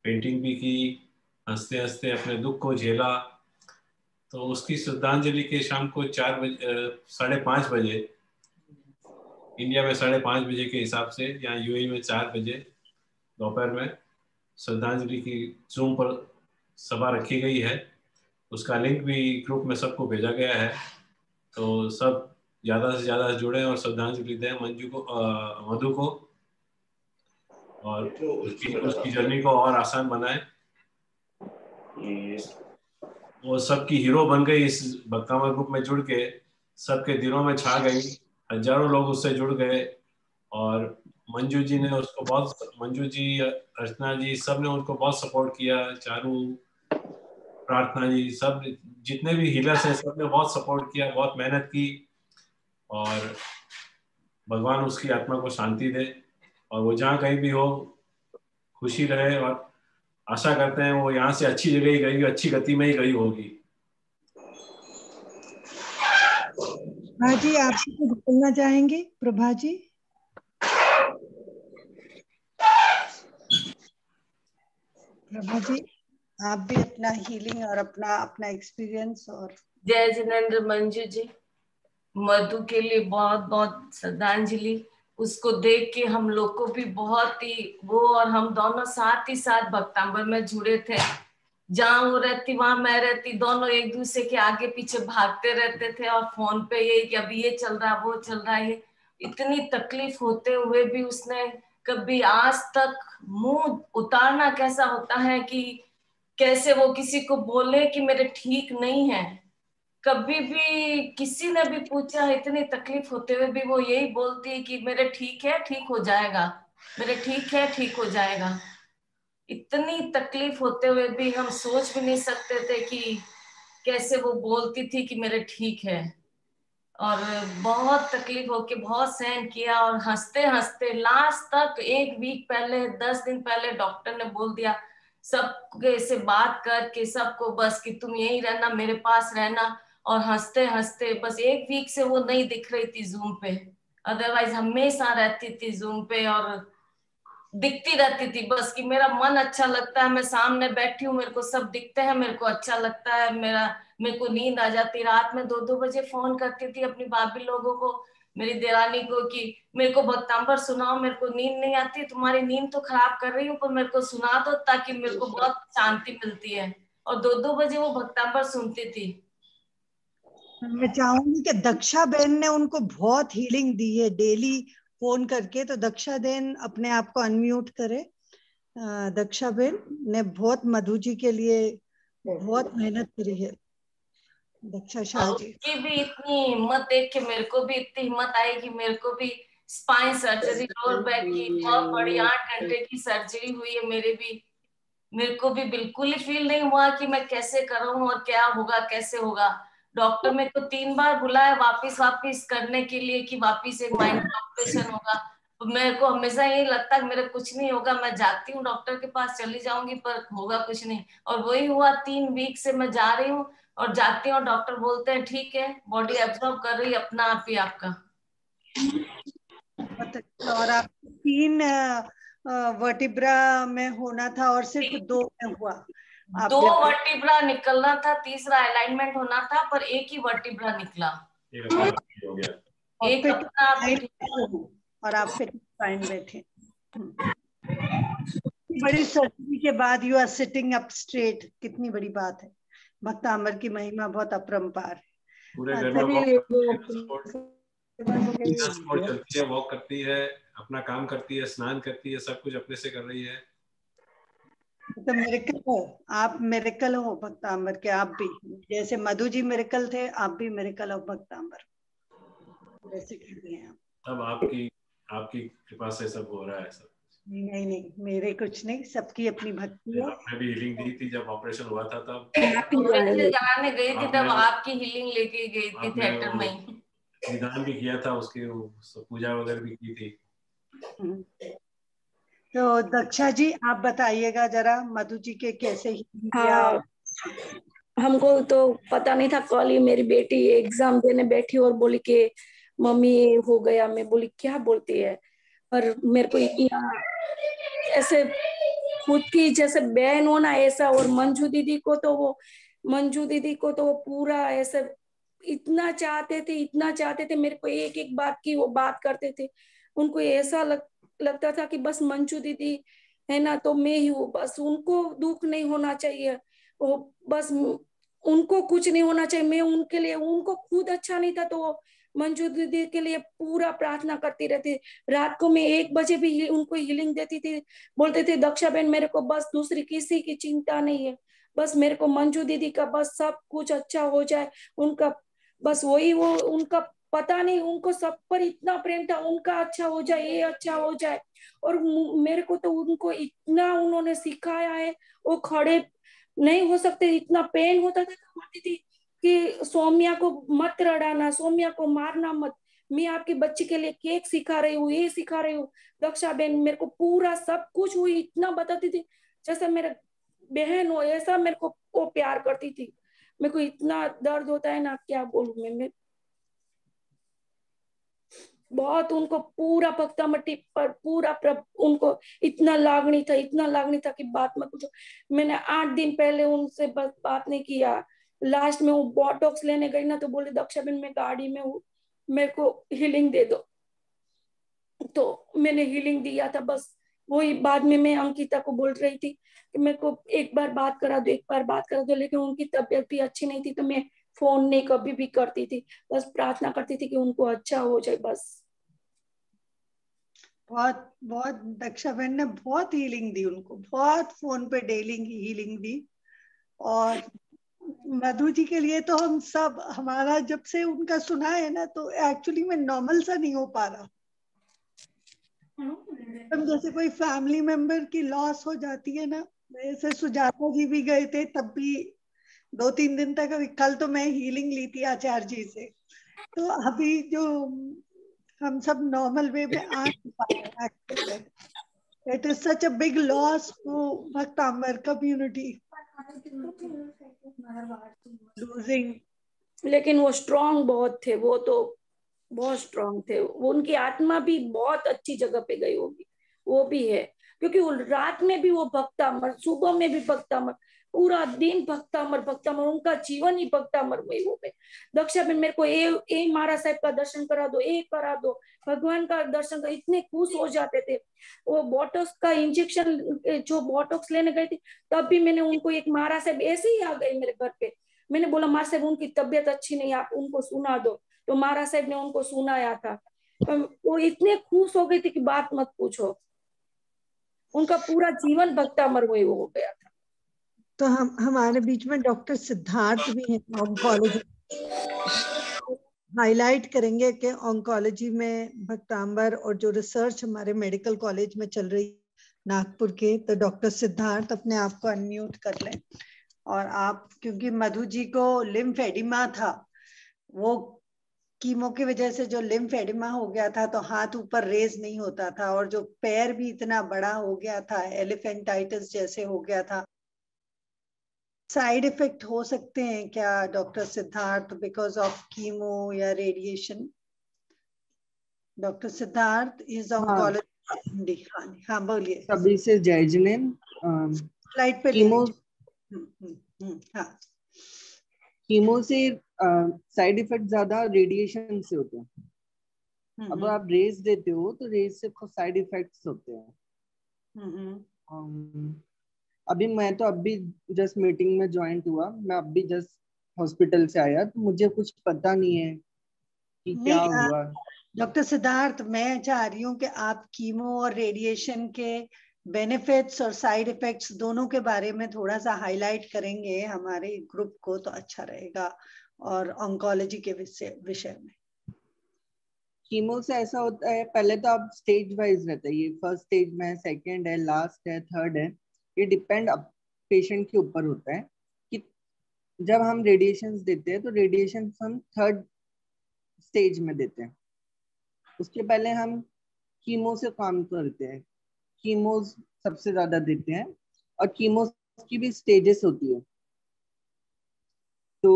पेंटिंग भी की, हंसते हंसते अपने दुख को झेला। तो उसकी श्रद्धांजलि के शाम को 4 बजे 5:30 बजे, इंडिया में 5:30 बजे के हिसाब से, यहाँ यूएई में 4 बजे दोपहर में श्रद्धांजलि की जूम पर सभा रखी गई है। उसका लिंक भी ग्रुप में सबको भेजा गया है। तो सब ज़्यादा से ज़्यादा जुड़े और श्रद्धांजलि दें मंजू को, मधु को, और उसकी जर्नी को और आसान बनाए। वो सबकी हीरो बन गई, इस बख्तामर ग्रुप में जुड़ के सबके दिलों में छा गई। हजारों लोग उससे जुड़ गए और मंजू जी ने उसको बहुत, मंजू जी, अर्चना जी, सब ने उनको बहुत सपोर्ट किया। चारू, प्रार्थना जी, सब जितने भी हीलर्स हैं सब ने बहुत सपोर्ट किया, बहुत मेहनत की। और भगवान उसकी आत्मा को शांति दे और वो जहाँ कहीं भी हो खुशी रहे। और आशा करते हैं वो यहाँ से अच्छी जगह ही गई, अच्छी गति में ही गई होगी। हाँ जी, आप कुछ बोलना चाहेंगे प्रभा जी? प्रभा जी, आप भी अपना हीलिंग और अपना एक्सपीरियंस। और जय जिनेंद्र मंजू जी, मधु के लिए बहुत बहुत श्रद्धांजलि। उसको देख के हम लोग को भी बहुत ही, वो और हम दोनों साथ ही साथ भक्तांबर में जुड़े थे। जहाँ वो रहती वहां मैं रहती, दोनों एक दूसरे के आगे पीछे भागते रहते थे और फोन पे ये कि अभी ये चल रहा वो चल रहा है। इतनी तकलीफ होते हुए भी उसने कभी आज तक मुंह उतारना कैसा होता है कि कैसे वो किसी को बोले कि मेरे ठीक नहीं है। कभी भी किसी ने भी पूछा, इतनी तकलीफ होते हुए भी वो यही बोलती है कि मेरे ठीक है, ठीक हो जाएगा, मेरे ठीक है, ठीक हो जाएगा। इतनी तकलीफ होते हुए भी हम सोच भी नहीं सकते थे कि कैसे वो बोलती थी कि मेरे ठीक है। और बहुत तकलीफ होके बहुत सहन किया और हंसते हंसते लास्ट तक, 1 वीक पहले, 10 दिन पहले डॉक्टर ने बोल दिया सबके से बात करके सबको बस कि तुम यहीं रहना, मेरे पास रहना। और हंसते हंसते बस 1 वीक से वो नहीं दिख रही थी जूम पे, अदरवाइज हमेशा रहती थी जूम पे और दिखती रहती थी। बस कि मेरा मन अच्छा लगता है, मैं सामने बैठी हूँ, मेरे को सब दिखते हैं, मेरे को अच्छा लगता है, मेरे को नींद आ जाती। रात में 2-2 बजे फोन करती थी अपनी भाभी लोगों को, मेरी देरानी को, कि मेरे को भक्तांबर सुनाओ, मेरे को नींद नहीं आती, तुम्हारी नींद तो खराब कर रही हूँ पर मेरे को सुना दो ताकि मेरे को बहुत शांति मिलती है। और 2-2 बजे वो भक्तांबर सुनती थी। मैं चाहूंगी कि दक्षा बहन ने उनको बहुत हीलिंग दी है डेली फोन करके। तो दक्षा बहन अपने आप को अनम्यूट करे। दक्षा बहन ने बहुत मधु जी के लिए बहुत मेहनत करी है। दक्षा शाह जी की भी इतनी हिम्मत देख के मेरे को भी इतनी हिम्मत आई कि मेरे को भी स्पाइन सर्जरी, लोअर बैक की बहुत बड़ी 8 घंटे की सर्जरी हुई है मेरे भी। मेरे को भी बिल्कुल ही फील नहीं हुआ कि मैं कैसे करूं और क्या होगा, कैसे होगा। डॉक्टर मेरे को 3 बार बुलाया वापिस करने के लिए कि वापिस एक माइनर ऑपरेशन होगा। तो मेरे को हमेशा यही लगता है मेरे कुछ नहीं होगा, मैं जाती हूँ डॉक्टर के पास, चली जाऊंगी पर होगा कुछ नहीं। और वही हुआ, 3 वीक से मैं जा रही हूँ और जाती हूँ, डॉक्टर बोलते हैं ठीक है, बॉडी एब्जॉर्ब कर रही है अपना आप ही आपका। और आप 3 वर्टिब्रा में होना था और सिर्फ 2 में हुआ। 2 वर्टिब्रा निकलना था, तीसरा अलाइनमेंट होना था, पर एक ही वर्टिब्रा निकला। एक अपना और आप फिट फाइन बैठे। बड़ी सर्जरी के बाद you are sitting up straight, कितनी बड़ी बात है। भक्तांबर की महिमा बहुत अपरंपार है। पूरे घर में चलती है, वॉक करती है, अपना काम करती है, स्नान करती है, सब कुछ अपने से कर रही है। तो मिरेकल हो, आप मिरेकल हो भक्तांबर के। आप भी जैसे मधु जी मिरेकल थे, आप भी मिरेकल हो भक्तांबर, वैसे कहते हैं आप। सब आपकी कृपा से सब हो रहा है सब। नहीं, मेरे कुछ नहीं, सबकी अपनी भक्ति है। आपने भी हीलिंग दी थी जब ऑपरेशन हुआ था, तब जहाँ में गई थी तब आपकी हीलिंग लेके गई थी थिएटर में। निदान भी किया था, उसकी पूजा वगैरह भी की थी। तो दक्षा जी आप बताइएगा जरा, मधु जी के कैसे हीलिंग किया? हमको तो पता नहीं था। कल ही मेरी बेटी एग्जाम देने बैठी और बोली कि मम्मी हो गया। मैं बोली क्या बोलती है? पर मेरे को इतना ऐसे खुद की जैसे बहन होना ऐसा, और मंजू दीदी को तो वो पूरा ऐसे इतना चाहते थे मेरे को। एक एक बात की वो बात करते थे। उनको ऐसा लगता था कि बस मंजू दीदी है ना तो मैं ही हूँ, बस उनको दुख नहीं होना चाहिए, वो बस उनको कुछ नहीं होना चाहिए। मैं उनके लिए, उनको खुद अच्छा नहीं था तो मंजू दीदी के लिए पूरा प्रार्थना करती रहती। रात को मैं 1 बजे भी उनको हीलिंग देती थी। बोलते थे दक्षा बहन मेरे को बस दूसरी किसी की चिंता नहीं है, बस मेरे को मंजू दीदी का बस सब कुछ अच्छा हो जाए, उनका बस वही वो उनका पता नहीं, उनको सब पर इतना प्रेम था, उनका अच्छा हो जाए, ये अच्छा हो जाए। और मेरे को तो उनको इतना उन्होंने सिखाया है, वो खड़े नहीं हो सकते, इतना पेन होता था। बोलती थी कि सौम्या को मत रड़ाना, सौम्या को मारना मत, मैं आपके बच्चे के लिए केक सिखा रही हूँ, ये सिखा रही हूँ। दक्षा बहन मेरे को पूरा सब कुछ हुई इतना बताती थी, जैसे मेरा बहन हो ऐसा मेरे को वो प्यार करती थी। मेरे को इतना दर्द होता है ना, क्या बोलूं मैं बहुत उनको पूरा पक्का मट्टी पर पूरा उनको इतना लागणी था कि बात मत पूछो। मैंने 8 दिन पहले उनसे बस बात नहीं किया। लास्ट में वो बोटॉक्स लेने गई ना तो बोले दक्षा बहन मैं गाड़ी में हूँ, मेरे को हीलिंग दे दो। तो मैंने हीलिंग दिया था। बस वही बाद में मैं अंकिता को बोल रही थी कि मेरे को एक बार बात करा दो, लेकिन उनकी तबीयत भी अच्छी नहीं थी तो मैं फोन नहीं कभी भी करती थी, बस प्रार्थना करती थी कि उनको अच्छा हो जाए बस। बहुत दक्षा बहन ने बहुत हीलिंग दी उनको, बहुत फोन पे डेली हीलिंग दी। और मधु जी के लिए तो हम सब, हमारा जब से उनका सुना है ना तो एक्चुअली में नॉर्मल सा नहीं हो पा रहा। हम जैसे कोई फैमिली मेंबर की लॉस हो जाती है ना, जैसे सुजाता जी भी गए थे तब भी 2-3 दिन तक, अभी कल तो मैं हीलिंग ली थी आचार्य जी से, तो अभी जो हम सब नॉर्मल वे में आ नहीं पा रहे। It is such a big loss to Bhaktambar community losing. लेकिन वो स्ट्रांग बहुत थे, वो तो बहुत स्ट्रांग थे। उनकी आत्मा भी बहुत अच्छी जगह पे गई होगी, वो भी है, क्योंकि वो रात में भी वो भक्तामर, सुबह में भी भक्तामर, पूरा दिन भक्तामर, उनका जीवन ही भक्तामर में वो है। दक्षा बहन मेरे को ए महाराज साहब का दर्शन करा दो, करा दो, भगवान का दर्शन कर, इतने खुश हो जाते थे। वो बोटॉक्स का इंजेक्शन, जो बोटॉक्स लेने गए थे तब भी मैंने उनको, एक महाराज साहब ऐसे ही आ गए मेरे घर पे, मैंने बोला महाराज साहब उनकी तबीयत अच्छी नहीं, आप उनको सुना दो, तो महाराज साहब ने उनको सुनाया था। वो इतने खुश हो गए थे कि बात मत पूछो, उनका पूरा जीवन भक्तामर में हो गया था। तो हमारे बीच में डॉक्टर सिद्धार्थ भी हैं, ऑन्कोलॉजी हाईलाइट करेंगे कि ऑन्कोलॉजी में भक्तांबर और जो रिसर्च हमारे मेडिकल कॉलेज में चल रही नागपुर के, तो डॉक्टर सिद्धार्थ अपने आप को अनम्यूट कर लें। और आप, क्योंकि मधु जी को लिम्फ एडिमा था, वो कीमो की वजह से जो लिम्फ एडिमा हो गया था तो हाथ ऊपर रेज नहीं होता था, और जो पैर भी इतना बड़ा हो गया था, एलिफेंटाइटिस जैसे हो गया था। साइड इफेक्ट हो सकते हैं क्या doctor Siddharth because of chemo या radiation? Doctor Siddharth is oncology हाँ बोलिए। सभी से जय जिनेन। स्लाइड पे हाँ, कीमो से साइड इफेक्ट ज्यादा रेडिएशन से होते हैं। अब आप रेस देते हो तो रेस से साइड इफेक्ट्स होते हैं। अभी मैं तो अभी जस्ट मीटिंग में ज्वाइंट हुआ, मैं अभी जस्ट हॉस्पिटल से आया, तो मुझे कुछ पता नहीं है कि क्या हुआ। डॉक्टर सिद्धार्थ, मैं चाह रही हूँ कि आप कीमो और रेडिएशन के बेनिफिट्स और साइड इफेक्ट्स दोनों के बारे में थोड़ा सा हाईलाइट करेंगे हमारे ग्रुप को तो अच्छा रहेगा, और ऑन्कोलॉजी के विषय में। कीमो से ऐसा होता है, पहले तो आप स्टेज वाइज रहता है, ये फर्स्ट स्टेज में है, सेकंड है, लास्ट है, थर्ड है, ये डिपेंड पेशेंट के ऊपर होता है कि जब हम रेडिएशन देते हैं तो रेडिएशन हम थर्ड स्टेज में देते हैं। उसके पहले हम कीमो से काम करते हैं, कीमो सबसे ज्यादा देते हैं, और कीमो की भी स्टेजेस होती है। तो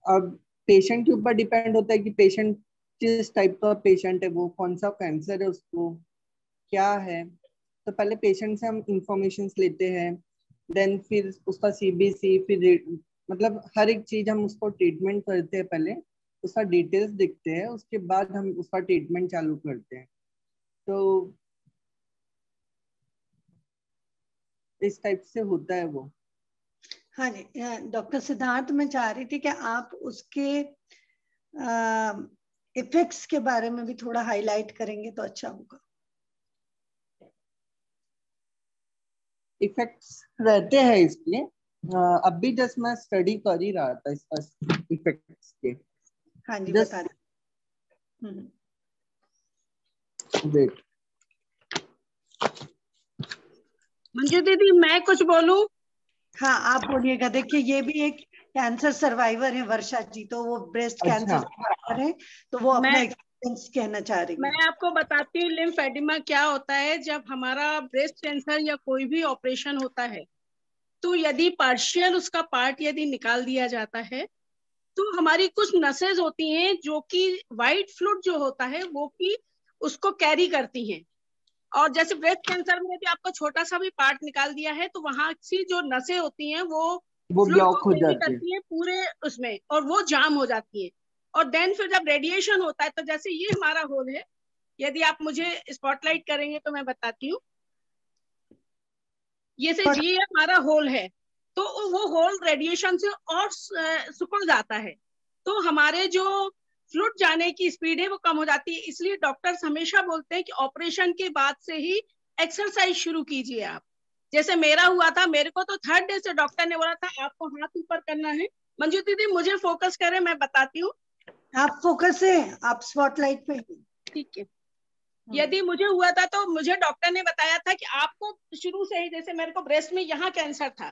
अब पेशेंट के ऊपर डिपेंड होता है कि पेशेंट किस टाइप का पेशेंट है, वो कौन सा कैंसर है, उसको क्या है। तो पहले पेशेंट से हम इंफॉर्मेशन लेते हैं, देन फिर उसका सीबीसी, फिर मतलब हर एक चीज हम उसको ट्रीटमेंट करते हैं, पहले उसका डिटेल्स देखते हैं, उसके बाद हम उसका ट्रीटमेंट चालू करते हैं। तो इस टाइप से होता है वो। हाँ जी डॉक्टर सिद्धार्थ, मैं चाह रही थी कि आप उसके इफेक्ट्स के बारे में भी थोड़ा हाईलाइट करेंगे तो अच्छा होगा। इफेक्ट्स रहते हैं इसके, अभी जस्ट मैं स्टडी कर ही रहा था इसका इफेक्ट्स के। हाँ जी बता दें। वेट मंजू दीदी, मैं कुछ बोलूं? हाँ आप बोलिएगा। देखिए ये भी एक कैंसर सर्वाइवर है वर्षा जी, तो वो ब्रेस्ट कैंसर सर्वाइवर है, तो वो अपना एक्सपीरियंस कहना चाह रही है। मैं आपको बताती हूँ लिम्फेडिमा क्या होता है। जब हमारा ब्रेस्ट कैंसर या कोई भी ऑपरेशन होता है, तो यदि पार्शियल उसका पार्ट यदि निकाल दिया जाता है, तो हमारी कुछ नसेज होती हैं जो कि व्हाइट फ्लूइड जो होता है वो की उसको कैरी करती हैं। और जैसे ब्रेस्ट कैंसर में यदि आपको छोटा सा भी पार्ट निकाल दिया है, तो वहां की जो नसें होती हैं वो ब्लॉक हो जाती करती है पूरे उसमें, और वो जाम हो जाती है। और देन फिर जब रेडिएशन होता है, तो जैसे ये हमारा होल है, यदि आप मुझे स्पॉटलाइट करेंगे तो मैं बताती हूँ, ये से ये हमारा होल है, तो वो होल रेडिएशन से और सिकुड़ जाता है, तो हमारे जो फ्लूइड जाने की स्पीड है वो कम हो जाती है। इसलिए डॉक्टर्स हमेशा बोलते हैं कि ऑपरेशन के बाद से ही एक्सरसाइज शुरू कीजिए आप। जैसे मेरा हुआ था, मेरे को तो थर्ड डे से डॉक्टर ने बोला था आपको हाथ ऊपर करना है। मंजू दीदी मुझे फोकस करें, मैं बताती हूँ। आप फोकस है, आप स्पॉटलाइट पे। ठीक है। यदि मुझे हुआ था तो मुझे डॉक्टर ने बताया था कि आपको शुरू से ही, जैसे मेरे को ब्रेस्ट में यहाँ कैंसर था,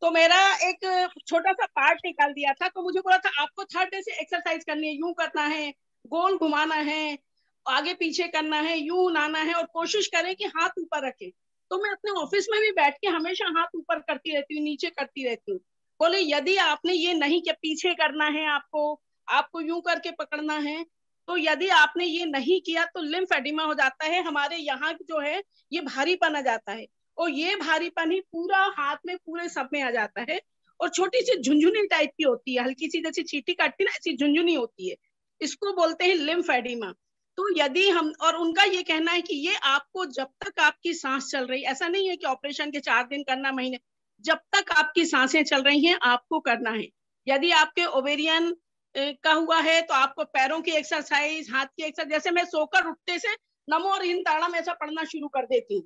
तो मेरा एक छोटा सा पार्ट निकाल दिया था, तो मुझे बोला था आपको थर्ड डे से एक्सरसाइज करनी है, यूं करना है, गोल घुमाना है, आगे पीछे करना है, यूं लाना है, और कोशिश करें कि हाथ ऊपर रखें। तो मैं अपने ऑफिस में भी बैठ के हमेशा हाथ ऊपर करती रहती हूँ, नीचे करती रहती हूँ। बोले यदि आपने ये नहीं कि पीछे करना है, आपको यूं करके पकड़ना है, तो यदि आपने ये नहीं किया तो लिम्फेडिमा हो जाता है, हमारे यहाँ जो है ये भारीपन आ जाता है, और ये भारीपन ही पूरा हाथ में पूरे सब में आ जाता है, और छोटी सी झुंझुनी टाइप की होती है, हल्की सी जैसी चींटी काटती ना, ऐसी झुंझुनी होती है, इसको बोलते हैं लिम्फेडिमा। तो यदि हम, और उनका ये कहना है कि ये आपको जब तक आपकी सांस चल रही, ऐसा नहीं है कि ऑपरेशन के 4 दिन करना, महीने, जब तक आपकी सांसें चल रही हैं आपको करना है। यदि आपके ओवेरियन का हुआ है तो आपको पैरों की एक्सरसाइज, हाथ की एक्सरसाइज, जैसे मैं सोकर उठते से नमो और हिंताड़म ऐसा पढ़ना शुरू कर देती हूँ,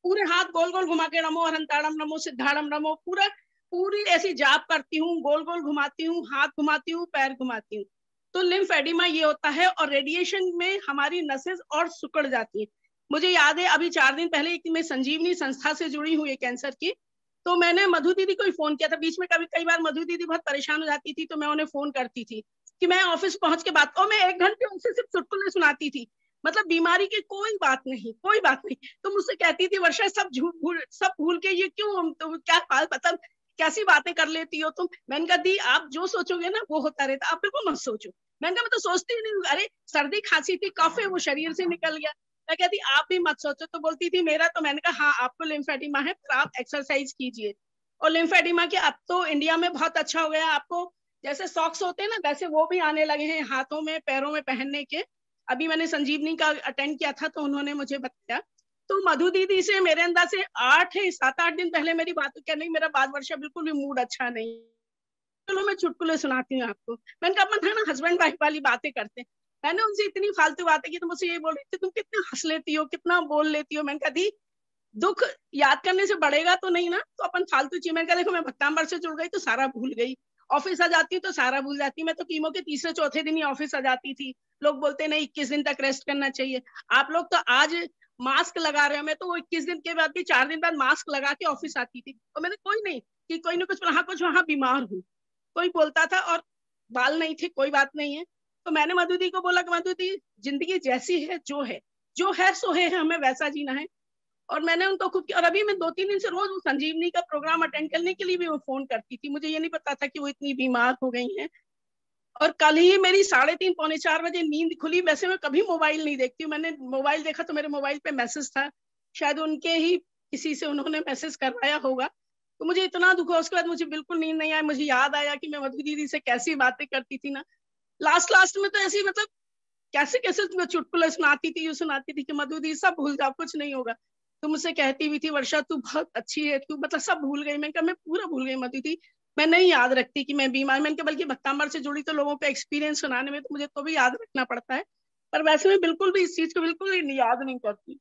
पूरे हाथ गोल गोल घुमा के नमो हरंताड़म, नमो सिद्धाड़म, नमो, पूरी ऐसी जाप करती हूँ, गोल गोल घुमाती हूँ, हाथ घुमाती हूँ, पैर घुमाती हूँ। तो लिम्फेडिमा ये होता है, और रेडिएशन में हमारी नसेज और सिकुड़ जाती है। मुझे याद है अभी 4 दिन पहले एक मैं संजीवनी संस्था से जुड़ी हुई है कैंसर की, तो मैंने मधु दीदी को ही फोन किया था। बीच में कई बार मधु दीदी बहुत परेशान हो जाती थी, तो मैं उन्हें फोन करती थी कि मैं ऑफिस पहुंच के बात, और मैं 1 घंटे उनसे सिर्फ चुटकुले सुनाती थी, मतलब बीमारी की कोई बात नहीं। तो मुझसे कहती थी वर्षा सब भूल के ये क्यों, तो क्या मतलब कैसी बातें कर लेती हो तुम। मैंने कहा दी आप जो सोचोगे ना वो होता रहता, आप बिल्कुल मत सोचो। मैंने कहा मैं तो सोचती ही नहीं, अरे सर्दी खांसी थी, कफ है वो शरीर से निकल गया, मैं कहती आप भी मत सोचो, तो बोलती थी मेरा, तो मैंने कहा हाँ आपको लिम्फेडिमा है, पर आप एक्सरसाइज कीजिए। और लिम्फेडिमा के अब तो इंडिया में बहुत अच्छा हो गया, आपको जैसे सॉक्स होते हैं ना वैसे वो भी आने लगे हैं हाथों में पैरों में पहनने के। अभी मैंने संजीवनी का अटेंड किया था तो उन्होंने मुझे बताया। तो मधु दीदी से मेरे अंदाज से 7-8 दिन पहले मेरी बात करने की, मेरा बाद वर्षा बिल्कुल भी मूड अच्छा नहीं, चलो मैं चुटकुले सुनाती हूँ आपको। मैंने कहा अपन है ना हस्बैंड वाइफ वाली बातें करते हैं। मैंने उनसे इतनी फालतू बातें की तो मुझसे ये बोल रही थी तुम कितना हंस लेती हो, कितना बोल लेती हो। मैंने कहा दी दुख याद करने से बढ़ेगा तो नहीं ना, तो अपन फालतू चीज। मैंने कहा देखो मैं भक्तांबर से जुड़ गई तो सारा भूल गई, ऑफिस आ जाती हूँ तो सारा भूल जाती। मैं तो कीमो के तीसरे चौथे दिन ही ऑफिस आ जाती थी। लोग बोलते नहीं 21 दिन तक रेस्ट करना चाहिए। आप लोग तो आज मास्क लगा रहे हो, मैं तो 21 दिन के बाद भी 4 दिन बाद मास्क लगा के ऑफिस आती थी। और मैंने कोई नहीं कि कोई ना कुछ हाँ कुछ वहां बीमार हूँ, कोई बोलता था और बाल नहीं थे, कोई बात नहीं है। तो मैंने मधु दी को बोला कि मधु दी जिंदगी जैसी है जो है सो है, हमें वैसा जीना है। और मैंने उनको खुद और अभी मैं 2-3 दिन से रोज वो संजीवनी का प्रोग्राम अटेंड करने के लिए भी वो फोन करती थी। मुझे ये नहीं पता था कि वो इतनी बीमार हो गई हैं। और कल ही मेरी 3:30 पौने 4 बजे नींद खुली। वैसे मैं कभी मोबाइल नहीं देखती हूँ, मैंने मोबाइल देखा तो मेरे मोबाइल पे मैसेज था, शायद उनके ही किसी से उन्होंने मैसेज करवाया होगा। तो मुझे इतना दुख हुआ, उसके बाद मुझे बिल्कुल नींद नहीं आया। मुझे याद आया कि मैं मधु दीदी से कैसी बातें करती थी ना, लास्ट में तो ऐसी मतलब कैसे कैसे मैं चुटकुले सुनाती थी, यूँ सुनाती थी कि मधु दीदी सब भूल जाओ, कुछ नहीं होगा। तो मुझसे कहती भी थी वर्षा तू बहुत अच्छी है, तू मतलब सब भूल गई। मैं कहा मैं पूरा भूल गई मधु दीदी, मैं नहीं याद रखती कि मैं बीमार। मैंने कहा बल्कि भक्तांबर से जुड़ी तो लोगों का एक्सपीरियंस सुनाने में तो मुझे तो भी याद रखना पड़ता है, पर वैसे मैं बिल्कुल भी इस चीज को बिल्कुल याद नहीं करती।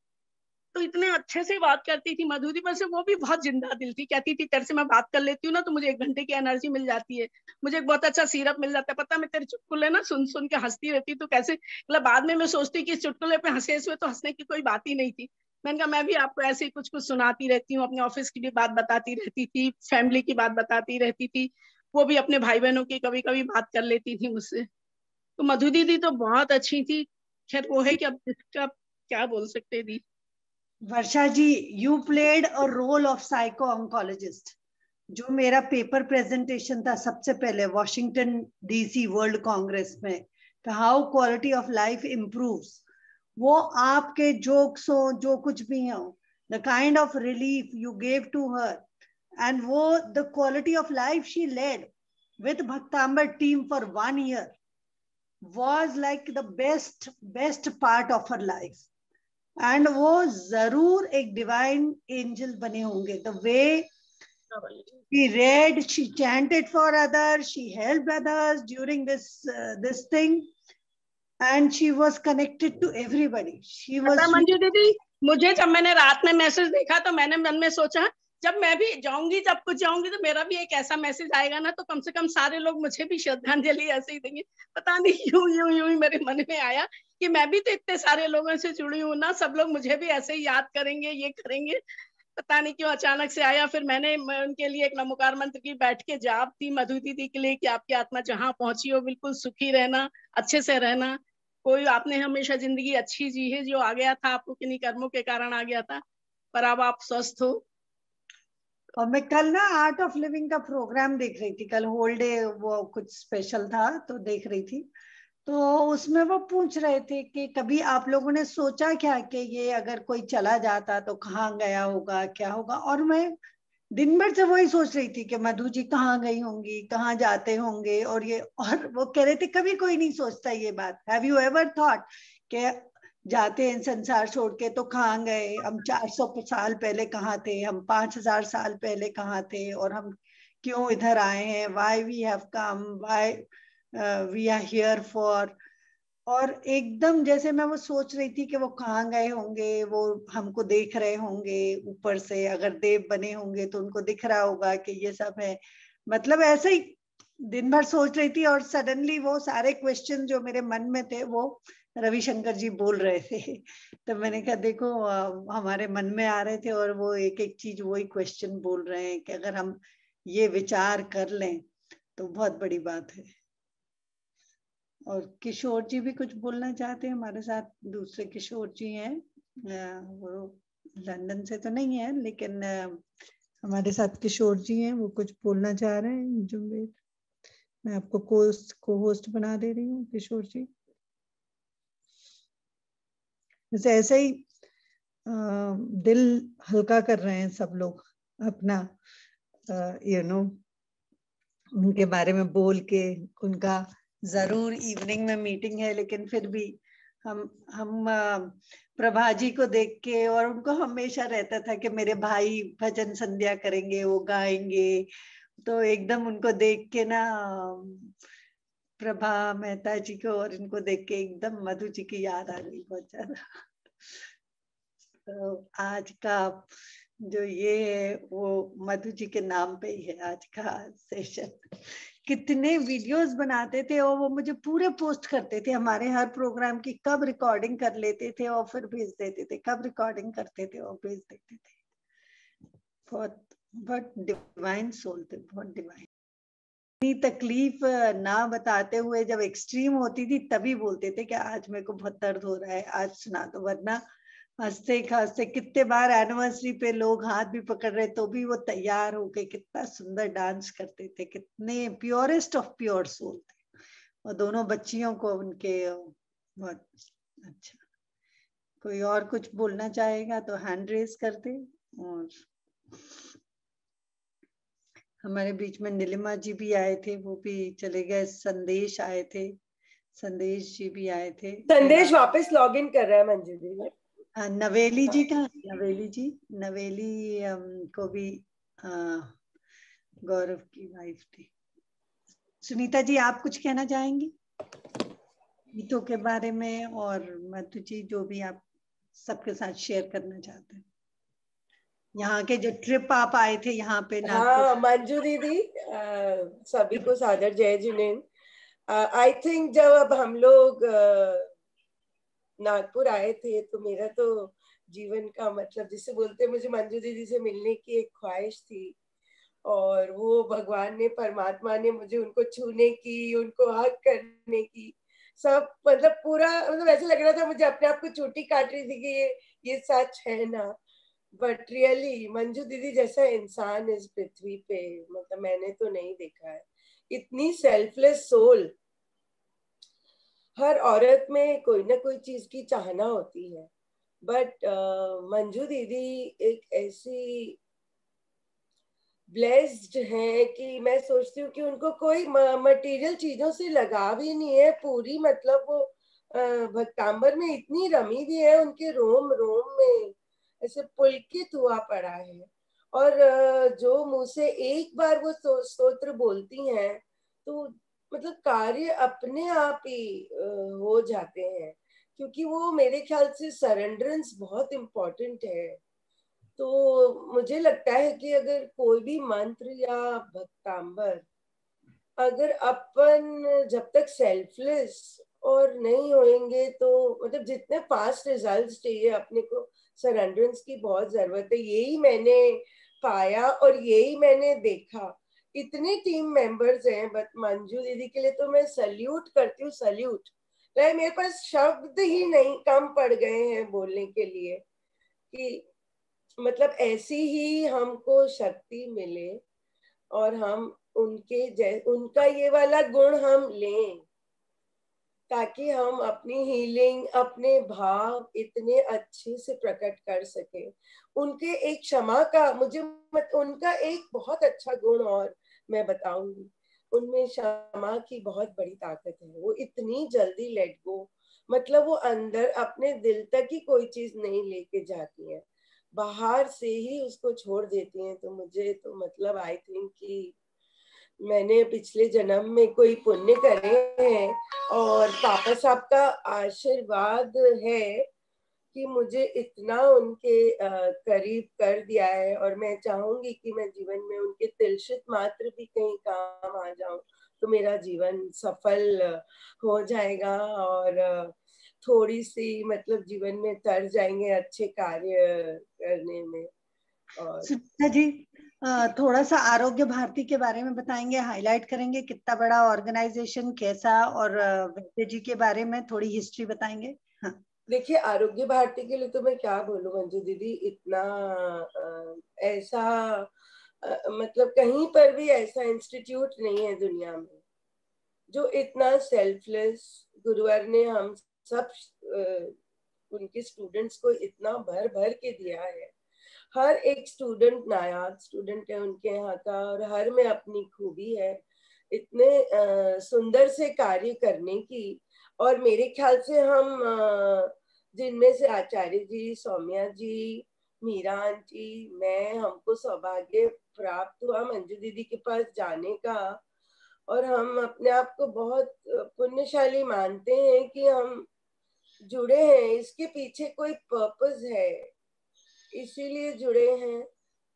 तो इतने अच्छे से बात करती थी मधु दी, पर से वो भी बहुत जिंदा दिल थी। कहती थी तेरे से मैं बात कर लेती हूँ ना तो मुझे 1 घंटे की एनर्जी मिल जाती है, मुझे एक बहुत अच्छा सिरप मिल जाता है। पता मैं तेरे चुटकुले ना सुन सुन के हंसती रहती, तो कैसे मतलब बाद में मैं सोचती कि इस चुटकुले पे हंसे, इसमें तो हंसने की कोई बात ही नहीं थी। मैंने कहा मैं भी आपको ऐसे ही कुछ कुछ सुनाती रहती हूँ, अपने ऑफिस की भी बात बताती रहती थी, फैमिली की बात बताती रहती थी, वो भी अपने भाई बहनों की कभी कभी बात कर लेती थी मुझसे। तो मधु दीदी तो बहुत अच्छी थी। खैर वो है कि अब इसका क्या बोल सकते दी। Varsha ji, you played a role of psycho oncologist. जो मेरा पेपर प्रेजेंटेशन था सबसे पहले वॉशिंगटन डीसी वर्ल्ड कांग्रेस में, how quality of life improves, वो आपके जोक्स हो जो कुछ भी हो, the kind of relief you gave to her, and वो the quality of life she led with Bhaktambar team for 1 year was like the best part of her life. And वो जरूर एक डिवाइन एंजल बने होंगे। The way she read, she chanted for others, she helped others during this thing, and she was connected to everybody. She was Manju दीदी, मुझे जब मैंने रात में मैसेज देखा तो मैंने मन में सोचा जब मैं भी जाऊंगी, जब कुछ जाऊंगी तो मेरा भी एक ऐसा मैसेज आएगा ना, तो कम से कम सारे लोग मुझे भी श्रद्धांजलि ऐसे ही देंगे। पता नहीं यूं ही मेरे मन में आया कि मैं भी तो इतने सारे लोगों से जुड़ी हूँ ना, सब लोग मुझे भी ऐसे ही याद करेंगे, ये करेंगे। पता नहीं क्यों अचानक से आया। फिर मैंने उनके लिए एक नमोकार मंत्र की बैठ के जाप थी मधु दीदी के लिए कि आपकी आत्मा जहाँ पहुंची हो बिल्कुल सुखी रहना, अच्छे से रहना। कोई आपने हमेशा जिंदगी अच्छी जी है, जो आ गया था आपको किन्हीं कर्मों के कारण आ गया था, पर अब आप स्वस्थ हो। और मैं कल ना आर्ट ऑफ लिविंग का प्रोग्राम देख रही थी, कल होल डे वो कुछ स्पेशल था तो देख रही थी। तो उसमें वो पूछ रहे थे कि कभी आप लोगों ने सोचा क्या कि ये अगर कोई चला जाता तो कहाँ गया होगा, क्या होगा। और मैं दिन भर से वही सोच रही थी कि मधु जी कहाँ गई होंगी, कहाँ जाते होंगे। और ये और वो कह रहे थे कभी कोई नहीं सोचता ये बात, हैव यू एवर थॉट कि जाते हैं संसार छोड़ के तो कहाँ गए, हम 400 साल पहले कहाँ थे, हम 5000 साल पहले कहाँ थे, और हम क्यों इधर आए हैं, why we have come, why we are here for. और एकदम जैसे मैं वो सोच रही थी कि वो कहाँ गए होंगे, वो हमको देख रहे होंगे ऊपर से, अगर देव बने होंगे तो उनको दिख रहा होगा कि ये सब है। मतलब ऐसे ही दिन भर सोच रही थी और सडनली वो सारे क्वेश्चन जो मेरे मन में थे वो रविशंकर जी बोल रहे थे। तो मैंने कहा देखो हमारे मन में आ रहे थे और वो एक एक चीज वही क्वेश्चन बोल रहे हैं कि अगर हम ये विचार कर लें तो बहुत बड़ी बात है। और किशोर जी भी कुछ बोलना चाहते हैं हमारे साथ, दूसरे किशोर जी हैं, वो लंदन से तो नहीं है लेकिन हमारे साथ किशोर जी हैं, वो कुछ बोलना चाह रहे हैं। जुम्बेर, मैं आपको को होस्ट बना दे रही हूँ किशोर जी। जैसे ऐसे ही दिल हल्का कर रहे हैं सब लोग अपना, उनके बारे में बोल के। उनका जरूर इवनिंग में मीटिंग है, लेकिन फिर भी हम प्रभा जी को देख के, और उनको हमेशा रहता था कि मेरे भाई भजन संध्या करेंगे, वो गाएंगे, तो एकदम उनको देख के ना प्रभा मेहता जी को और इनको देख के एकदम मधु जी की याद आ गई बहुत ज्यादा। तो आज का जो ये है वो मधु जी के नाम पे ही है आज का सेशन। कितने वीडियोस बनाते थे और वो मुझे पूरे पोस्ट करते थे हमारे हर प्रोग्राम की, कब रिकॉर्डिंग कर लेते थे और फिर भेज देते थे, कब रिकॉर्डिंग करते थे और भेज देते थे। बहुत डिवाइन सोल थे, बहुत डिवाइन। इतनी तकलीफ ना बताते हुए जब एक्सट्रीम होती थी तभी बोलते थे कि आज मेरे को बहुत दर्द हो रहा है, आज सुना दो, वरना हंसते खांसते। कितने बार एनिवर्सरी पे लोग हाथ भी पकड़ रहे तो भी वो तैयार होके कितना सुंदर डांस करते थे। कितने प्योरेस्ट ऑफ प्योर सोल थे। और दोनों बच्चियों को उनके बहुत अच्छा। कोई और कुछ बोलना चाहेगा तो हैंड रेज कर दे। और हमारे बीच में नीलिमा जी भी आए थे, वो भी चले गए। संदेश आए थे, संदेश जी भी आए थे। संदेश वापस लॉग इन कर रहा है मंजू जी। नवेली जी का, नवेली जी, नवेली को भी गौरव की वाइफ थी। सुनीता जी आप कुछ कहना चाहेंगी गीतों के बारे में, और मधु जी जो भी आप सबके साथ शेयर करना चाहते हैं, यहाँ के जो ट्रिप आप आए थे यहाँ पे नागपुर। हाँ मंजू दीदी, सभी को सादर जय जिनेन्द्र। आई थिंक जब अब हम लोग नागपुर आए थे तो मेरा तो जीवन का मतलब जिसे बोलते हैं, मुझे मंजू दीदी से मिलने की एक ख्वाहिश थी, और वो भगवान ने, परमात्मा ने मुझे उनको छूने की, उनको हक करने की, सब मतलब पूरा, मतलब ऐसा लग रहा था मुझे अपने आप को चोटी काट रही थी कि ये सच है ना। बट रियली मंजू दीदी जैसा इंसान इस पृथ्वी पे मतलब मैंने तो नहीं देखा है। इतनी सेल्फलेस सोल। हर औरत में कोई ना कोई चीज की चाहना होती है, बट मंजू दीदी एक ऐसी ब्लेस्ड है कि मैं सोचती हूँ कि उनको कोई मटेरियल चीजों से लगाव ही नहीं है। पूरी मतलब वो भक्तांबर में इतनी रमी भी है, उनके रोम रोम में ऐसे पुलकित हुआ पड़ा है। और जो मुंह से एक बार वो स्तोत्र बोलती हैं तो मतलब कार्य अपने आप ही हो जाते हैं, क्योंकि वो मेरे ख्याल से सरेंडरेंस बहुत इम्पोर्टेंट है। तो मुझे लगता है कि अगर कोई भी मंत्र या भक्तांबर, अगर अपन जब तक सेल्फलेस और नहीं होएंगे तो मतलब जितने फास्ट रिजल्ट्स चाहिए अपने को, सरेंडरेंस की बहुत जरूरत है। यही मैंने पाया और यही मैंने देखा। इतने टीम मेंबर्स हैं, बट मंजू दीदी के लिए तो मैं सल्यूट करती हूँ, सल्यूट। मेरे पास शब्द ही नहीं, कम पड़ गए हैं बोलने के लिए कि मतलब ऐसी ही हमको शक्ति मिले और हम उनका ये वाला गुण हम लें, ताकि हम अपनी हीलिंग, अपने भाव इतने अच्छे से प्रकट कर सके। उनके एक क्षमा का उनका एक बहुत अच्छा गुण और मैं बताऊंगी, उनमें क्षमा की बहुत बड़ी ताकत है। वो इतनी जल्दी लेट गो, मतलब वो अंदर अपने दिल तक ही कोई चीज नहीं लेके जाती है, बाहर से ही उसको छोड़ देती हैं। तो मुझे तो मतलब आई थिंक कि मैंने पिछले जन्म में कोई पुण्य करे हैं और पापा साहब का आशीर्वाद है कि मुझे इतना उनके करीब कर दिया है। और मैं चाहूंगी कि मैं जीवन में उनके तिलशित मात्र भी कहीं काम आ जाऊं तो मेरा जीवन सफल हो जाएगा, और थोड़ी सी मतलब जीवन में तर जाएंगे अच्छे कार्य करने में। और सुनीता जी थोड़ा सा आरोग्य भारती के बारे में बताएंगे, हाईलाइट करेंगे, कितना बड़ा ऑर्गेनाइजेशन, कैसा, और वैद्य जी के बारे में थोड़ी हिस्ट्री बताएंगे। हाँ देखिए, आरोग्य भारती के लिए तो मैं क्या बोलूं मंजू दीदी, इतना ऐसा मतलब कहीं पर भी ऐसा इंस्टीट्यूट नहीं है दुनिया में जो इतना सेल्फलेस। गुरुवर ने हम सब उनके स्टूडेंट्स को इतना भर भर के दिया है। हर एक स्टूडेंट नायाब स्टूडेंट है उनके यहाँ का, और हर में अपनी खूबी है इतने सुंदर से कार्य करने की। और मेरे ख्याल से हम जिनमें से आचार्य जी, सौम्या जी, मीरा आंटी, मैं, हमको सौभाग्य प्राप्त हुआ मंजू दीदी के पास जाने का, और हम अपने आप को बहुत पुण्यशाली मानते हैं कि हम जुड़े हैं। इसके पीछे कोई पर्पस है, इसीलिए जुड़े हैं।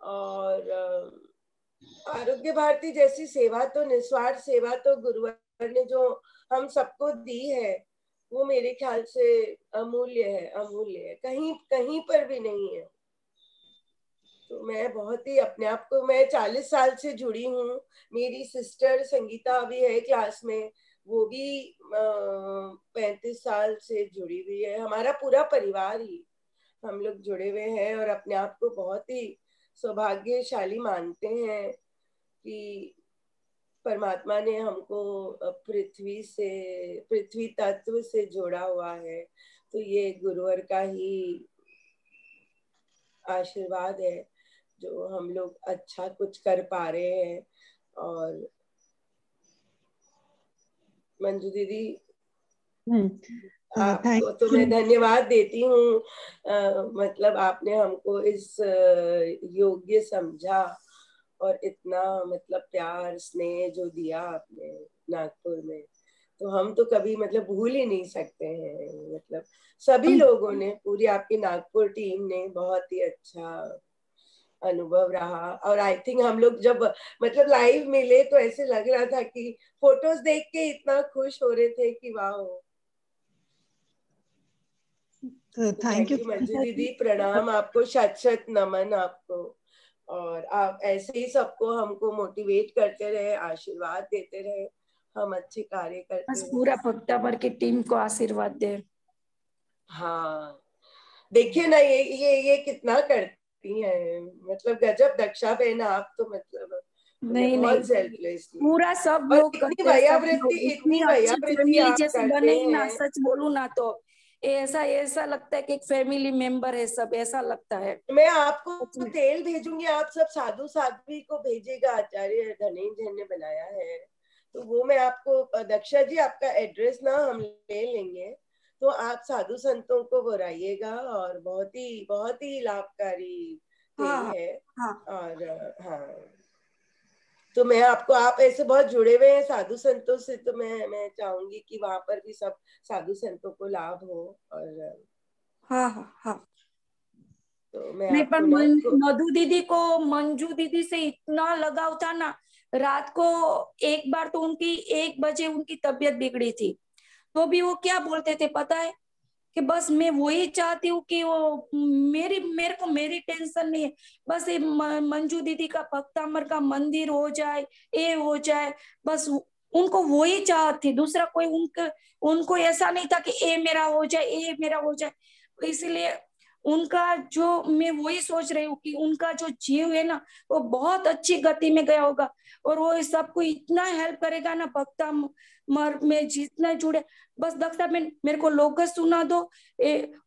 और आरोग्य भारती जैसी सेवा तो, निस्वार्थ सेवा तो गुरुवर ने जो हम सबको दी है, वो मेरे ख्याल से अमूल्य है, अमूल्य है, कहीं कहीं पर भी नहीं है। तो मैं बहुत ही अपने आप को, मैं 40 साल से जुड़ी हूँ। मेरी सिस्टर संगीता अभी है क्लास में, वो भी 35 साल से जुड़ी हुई है। हमारा पूरा परिवार ही हम लोग जुड़े हुए हैं, और अपने आप को बहुत ही सौभाग्यशाली मानते हैं कि परमात्मा ने हमको पृथ्वी तत्व से जोड़ा हुआ है। तो ये गुरुवर का ही आशीर्वाद है जो हम लोग अच्छा कुछ कर पा रहे हैं। और मंजू दीदी, आपको तो मैं धन्यवाद देती हूँ। मतलब आपने हमको इस योग्य समझा, और इतना मतलब प्यार स्नेह जो दिया आपने नागपुर में, तो हम तो कभी मतलब भूल ही नहीं सकते हैं। मतलब सभी लोगों ने, पूरी आपकी नागपुर टीम ने बहुत ही अच्छा अनुभव रहा। और आई थिंक हम लोग जब मतलब लाइव मिले तो ऐसे लग रहा था कि फोटोज देख के इतना खुश हो रहे थे कि वाह। तो थैंक यू मंजू दीदी, प्रणाम आपको, शत शत नमन आपको। और आप ऐसे ही सबको हमको मोटिवेट करते रहे, आशीर्वाद देते रहे, हम अच्छे कार्य करते बस पूरा भक्तावर की टीम को आशीर्वाद दे। हाँ, देखिए ना, ये कितना करती हैं, मतलब गजब दक्षा बहन आप तो, मतलब नहीं बहुत सेल्फलेस पूरा सब लोग इतनी वयावृत्ति, इतनी वयावृत्ति आप करते ना, हैं। सच बोलूं ना तो ऐसा लगता है कि एक फैमिली मेंबर है सब, ऐसा लगता है। मैं आपको तेल भेजूंगी, आप सब साधु साध्वी को भेजिएगा, आचार्य धनेंद्र ने बनाया है, तो वो मैं आपको, दक्षा जी आपका एड्रेस ना हम ले लेंगे, तो आप साधु संतों को बुलाइएगा, और बहुत ही लाभकारी तेल है। और हाँ, तो मैं आपको, आप ऐसे बहुत जुड़े हुए हैं साधु संतों से, तो मैं चाहूंगी कि वहां पर भी सब साधु संतों को लाभ हो। और हाँ तो मैं नहीं, पर मधु दीदी को मंजू दीदी से इतना लगाव था ना। रात को एक बार तो उनकी 1 बजे उनकी तबीयत बिगड़ी थी, तो भी वो क्या बोलते थे पता है, कि बस मैं वही चाहती हूँ कि वो मेरे को मेरी टेंशन नहीं है, बस ये मंजू दीदी का भक्तामर का मंदिर हो जाए, ये हो जाए, बस उनको वही चाहत थी, दूसरा कोई उनको ऐसा नहीं था कि ये मेरा हो जाए, ये मेरा हो जाए। इसलिए उनका जो, मैं वही सोच रही हूँ कि उनका जो जीव है ना, वो बहुत अच्छी गति में गया होगा, और वो सबको इतना हेल्प करेगा ना भक्तामर में जितना जुड़े। बस दक्षा में मेरे को लोग सुना दो।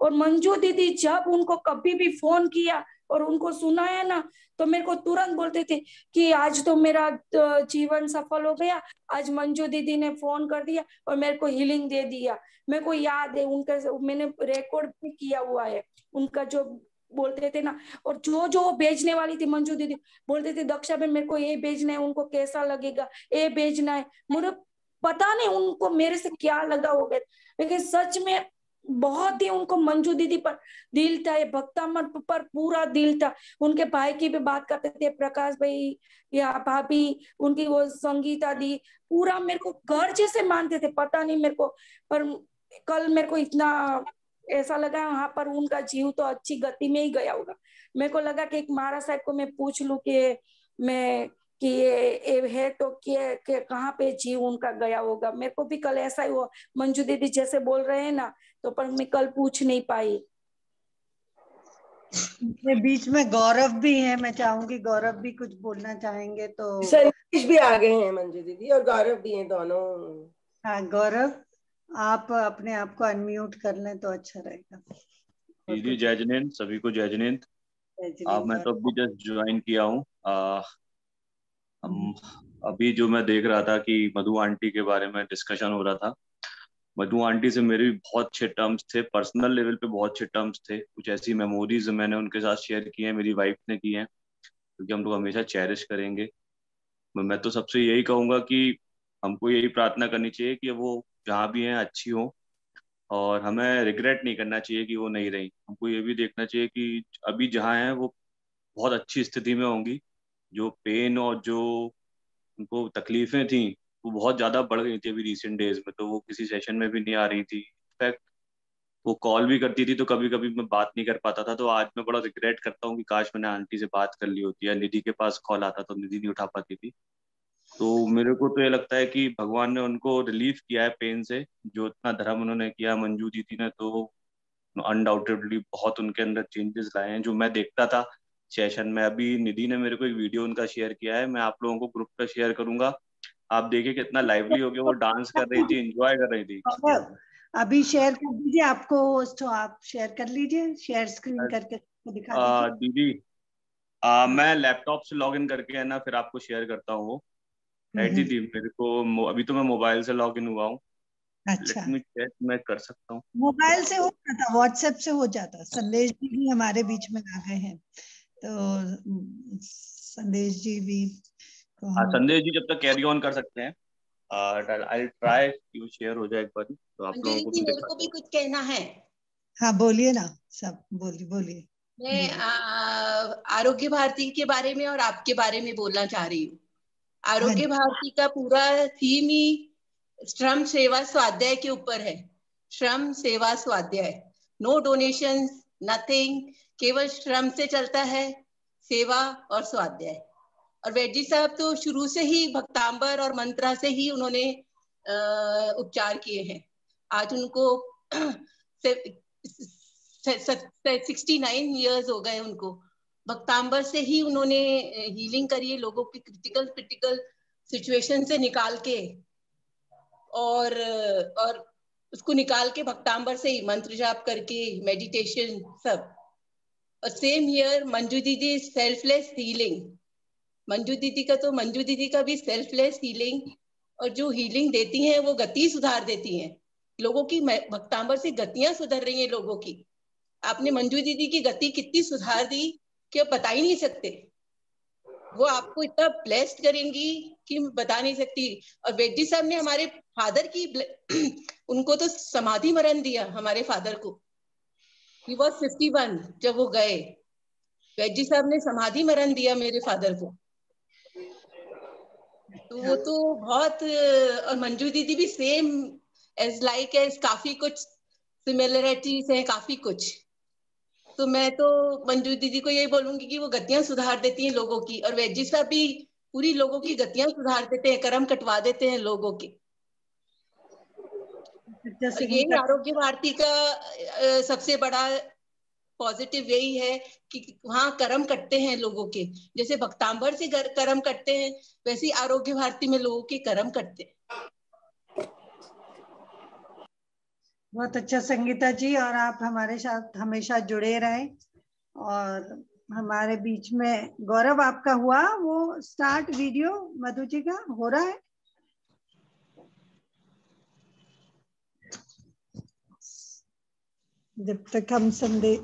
और मंजू दीदी जब उनको कभी भी फोन किया और उनको सुनाया ना, तो मेरे को तुरंत बोलते थे कि आज तो मेरा जीवन सफल हो गया, आज मंजू दीदी ने फोन कर दिया और मेरे को हीलिंग दे दिया। मेरे को याद है उनका, मैंने रिकॉर्ड भी किया हुआ है उनका, जो बोलते थे ना, और जो भेजने वाली थी मंजू दीदी, बोलते थे दक्षा बहन मेरे को ये भेजना है, उनको कैसा लगेगा, ये भेजना है। मुझे पता नहीं उनको मेरे से क्या लगा होगा, लेकिन सच में बहुत ही उनको मंजू दीदी पर दिल था, ये भक्तामर पर पूरा दिल था। उनके भाई की भी बात करते थे, प्रकाश भाई या भाभी, उनकी वो संगीता दी, पूरा मेरे को घर जैसे मानते थे, पता नहीं मेरे को। पर कल मेरे को इतना ऐसा लगा वहां पर उनका जीव तो अच्छी गति में ही गया होगा। मेरे को लगा कि एक महाराज साहब को मैं पूछ लूं कि मैं कि ये है तो कि कहाँ पे जीव उनका गया होगा। मेरे को भी कल ऐसा ही हुआ, मंजू दीदी जैसे बोल रहे हैं ना, तो पर मैं कल पूछ नहीं पाई। बीच में गौरव भी है, मैं चाहूंगी गौरव भी कुछ बोलना चाहेंगे तो। संदेश भी आ गए हैं मंजू दीदी, और गौरव भी हैं दोनों। हाँ गौरव, आप अपने आप को अनम्यूट कर लें तो अच्छा रहेगा। दीदी जय जिनेंद्र, सभी को जय जिनेंद्र। मैं तो अभी जस्ट ज्वाइन किया हूँ। अभी जो मैं देख रहा था कि मधु आंटी के बारे में डिस्कशन हो रहा था। मधु आंटी से मेरे भी बहुत अच्छे टर्म्स थे, पर्सनल लेवल पे बहुत अच्छे टर्म्स थे। कुछ ऐसी मेमोरीज मैंने उनके साथ शेयर की हैं, मेरी वाइफ ने की हैं, क्योंकि हम लोग हमेशा चेरिश करेंगे। मैं तो सबसे यही कहूँगा कि हमको यही प्रार्थना करनी चाहिए कि वो जहाँ भी हैं अच्छी हो, और हमें रिग्रेट नहीं करना चाहिए कि वो नहीं रही। हमको ये भी देखना चाहिए कि अभी जहाँ हैं वो बहुत अच्छी स्थिति में होंगी। जो पेन और जो उनको तकलीफें थी वो बहुत ज्यादा बढ़ गई थी अभी रिसेंट डेज में, तो वो किसी सेशन में भी नहीं आ रही थी। इनफैक्ट वो कॉल भी करती थी तो कभी कभी मैं बात नहीं कर पाता था। तो आज मैं बड़ा रिग्रेट करता हूँ कि काश मैंने आंटी से बात कर ली होती, या निधि के पास कॉल आता तो निधि नहीं उठा पाती थी। तो मेरे को तो ये लगता है कि भगवान ने उनको रिलीफ किया है पेन से। जो इतना धर्म उन्होंने किया मंजू दीदी ने, तो अनडाउटेडली बहुत उनके अंदर चेंजेस लाए हैं जो मैं देखता था सेशन में। अभी निधि ने मेरे को एक वीडियो उनका शेयर किया है, मैं आप लोगों को ग्रुप पे शेयर करूंगा। आप देखिए कितना लाइवली हो गया, वो डांस कर रही थी, एंजॉय कर रही थी। अभी शेयर कर दीजिए, आपको होस्ट हो आप शेयर कर लीजिए, शेयर स्क्रीन करके दिखा दीजिए। दीदी मैं लैपटॉप से लॉग इन करके है ना फिर आपको शेयर करता हूँ वो। दीदी मेरे को अभी तो मैं मोबाइल से लॉग इन हुआ हूँ। अच्छा, लेट मी चेक, मैं कर सकता हूँ। मोबाइल से हो जाता, व्हाट्सएप से हो जाता। संदेश जी भी हमारे बीच में आ गए हैं, तो संदेश जी भी संदेश जी जब तक कैरी ऑन कर सकते हैं। I'll try कि शेयर हो जाए एक बार, तो आप लोगों को भी मेरे को भी कुछ कहना है। हाँ बोलिए ना, सब बोलिए। मैं आरोग्य भारती के बारे में और आपके बारे में बोलना चाह रही हूँ। आरोग्य भारती का पूरा थीम ही श्रम सेवा स्वाध्याय के ऊपर है। श्रम सेवा स्वाध्याय, नो डोनेशन, नथिंग, केवल श्रम से चलता है, सेवा और स्वाध्याय। और वैद्य साहब तो शुरू से ही भक्तांबर और मंत्रा से ही उन्होंने उपचार किए हैं। आज उनको 69 इयर्स हो गए उनको। भक्तांबर से ही उन्होंने हीलिंग करी है लोगों की क्रिटिकल सिचुएशन से निकाल के, और उसको निकाल के भक्तांबर से ही मंत्र जाप करके मेडिटेशन सब। और सेम हियर मंजू दीदी सेल्फलेस हीलिंग। मंजू दीदी का भी सेल्फलेस हीलिंग, और जो हीलिंग देती हैं वो गति सुधार देती हैं लोगों की। भक्तांबर से गतियां सुधर रही हैं लोगों की। आपने मंजू दीदी की गति कितनी सुधार दी कि आप बता ही नहीं सकते। वो आपको इतना ब्लेस्ड करेंगी कि बता नहीं सकती। और वैद्य साहब ने हमारे फादर की उनको तो समाधि मरण दिया हमारे फादर को। He was 51 जब वो गए। वैद्य साहब ने समाधि मरण दिया मेरे फादर को। तो वो तो बहुत, और मंजू दीदी भी सेम एज लाइक एज, काफी कुछ सिमिलरिटीज है, काफी कुछ। तो मैं तो मंजू दीदी को यही बोलूंगी कि वो गतियां सुधार देती हैं लोगों की, और वैद्य साहब भी पूरी लोगों की गतियां सुधार देते हैं, कर्म कटवा देते हैं लोगों के। यही आरोग्य भारती का सबसे बड़ा पॉजिटिव यही है कि वहाँ कर्म कटते हैं लोगों के। जैसे भक्तांबर से कर्म कटते हैं, वैसे आरोग्य भारती में लोगों के कर्म कटते हैं। बहुत अच्छा संगीता जी, और आप हमारे साथ हमेशा जुड़े रहें। और हमारे बीच में गौरव, आपका हुआ वो स्टार्ट वीडियो मधु जी का हो रहा है? जब तक हम संदेश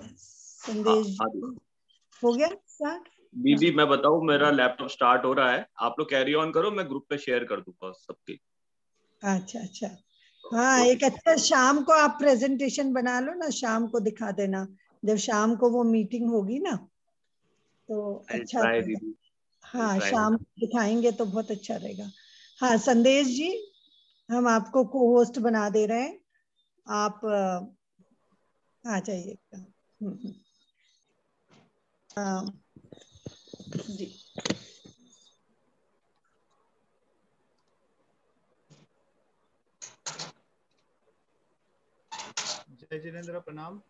हो गया स्टार्ट। दीदी मैं बताऊं, मेरा लैपटॉप स्टार्ट हो रहा है, आप लोग कैरी ऑन करो, मैं ग्रुप पे शेयर कर दूंगा सबके। अच्छा, हाँ एक अच्छा शाम को आप प्रेजेंटेशन बना लो ना, शाम को दिखा देना, जब शाम को वो मीटिंग होगी ना तो अच्छा रहेगा। हाँ शाम को दिखाएंगे तो बहुत अच्छा रहेगा। हाँ संदेश जी, हम आपको को होस्ट बना दे रहे हैं, आप आ जाइएगा। जी जय जिनेंद्र, प्रणाम।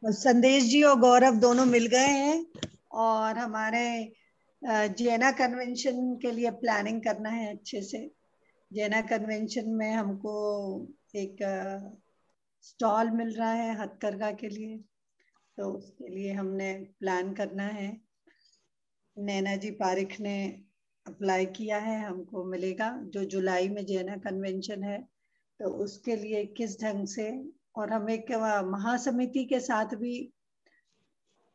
संदेश जी और गौरव दोनों मिल गए हैं, और हमारे जैना कन्वेंशन के लिए प्लानिंग करना है अच्छे से। जैना कन्वेंशन में हमको एक स्टॉल मिल रहा है हथकरघा के लिए, तो उसके लिए हमने प्लान करना है। नैना जी पारिक ने अप्लाई किया है, हमको मिलेगा। जो जुलाई में जैना कन्वेंशन है तो उसके लिए किस ढंग से, और हम एक महासमिति के साथ भी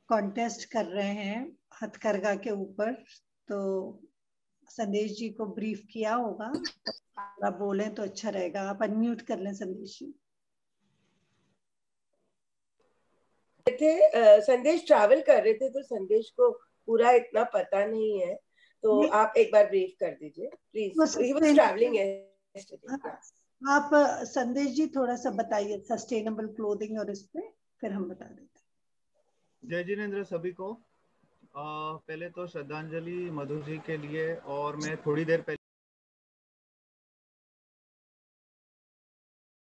कॉन्टेस्ट कर रहे हैं हथकरघा के ऊपर, तो संदेश जी को ब्रीफ किया होगा, आप बोलें तो अच्छा रहेगा। आप अनम्यूट कर लें संदेश जी। संदेश ट्रैवल कर रहे थे तो संदेश को पूरा इतना पता नहीं है, तो आप एक बार ब्रीफ कर दीजिए please. He was travelling yesterday। आप संदेश जी थोड़ा सा बताइए सस्टेनेबल क्लोथिंग और इस पे, फिर हम बता देते हैं। जय जिनेंद्र सभी को। पहले तो श्रद्धांजलि मधु जी के लिए, और मैं थोड़ी देर पहले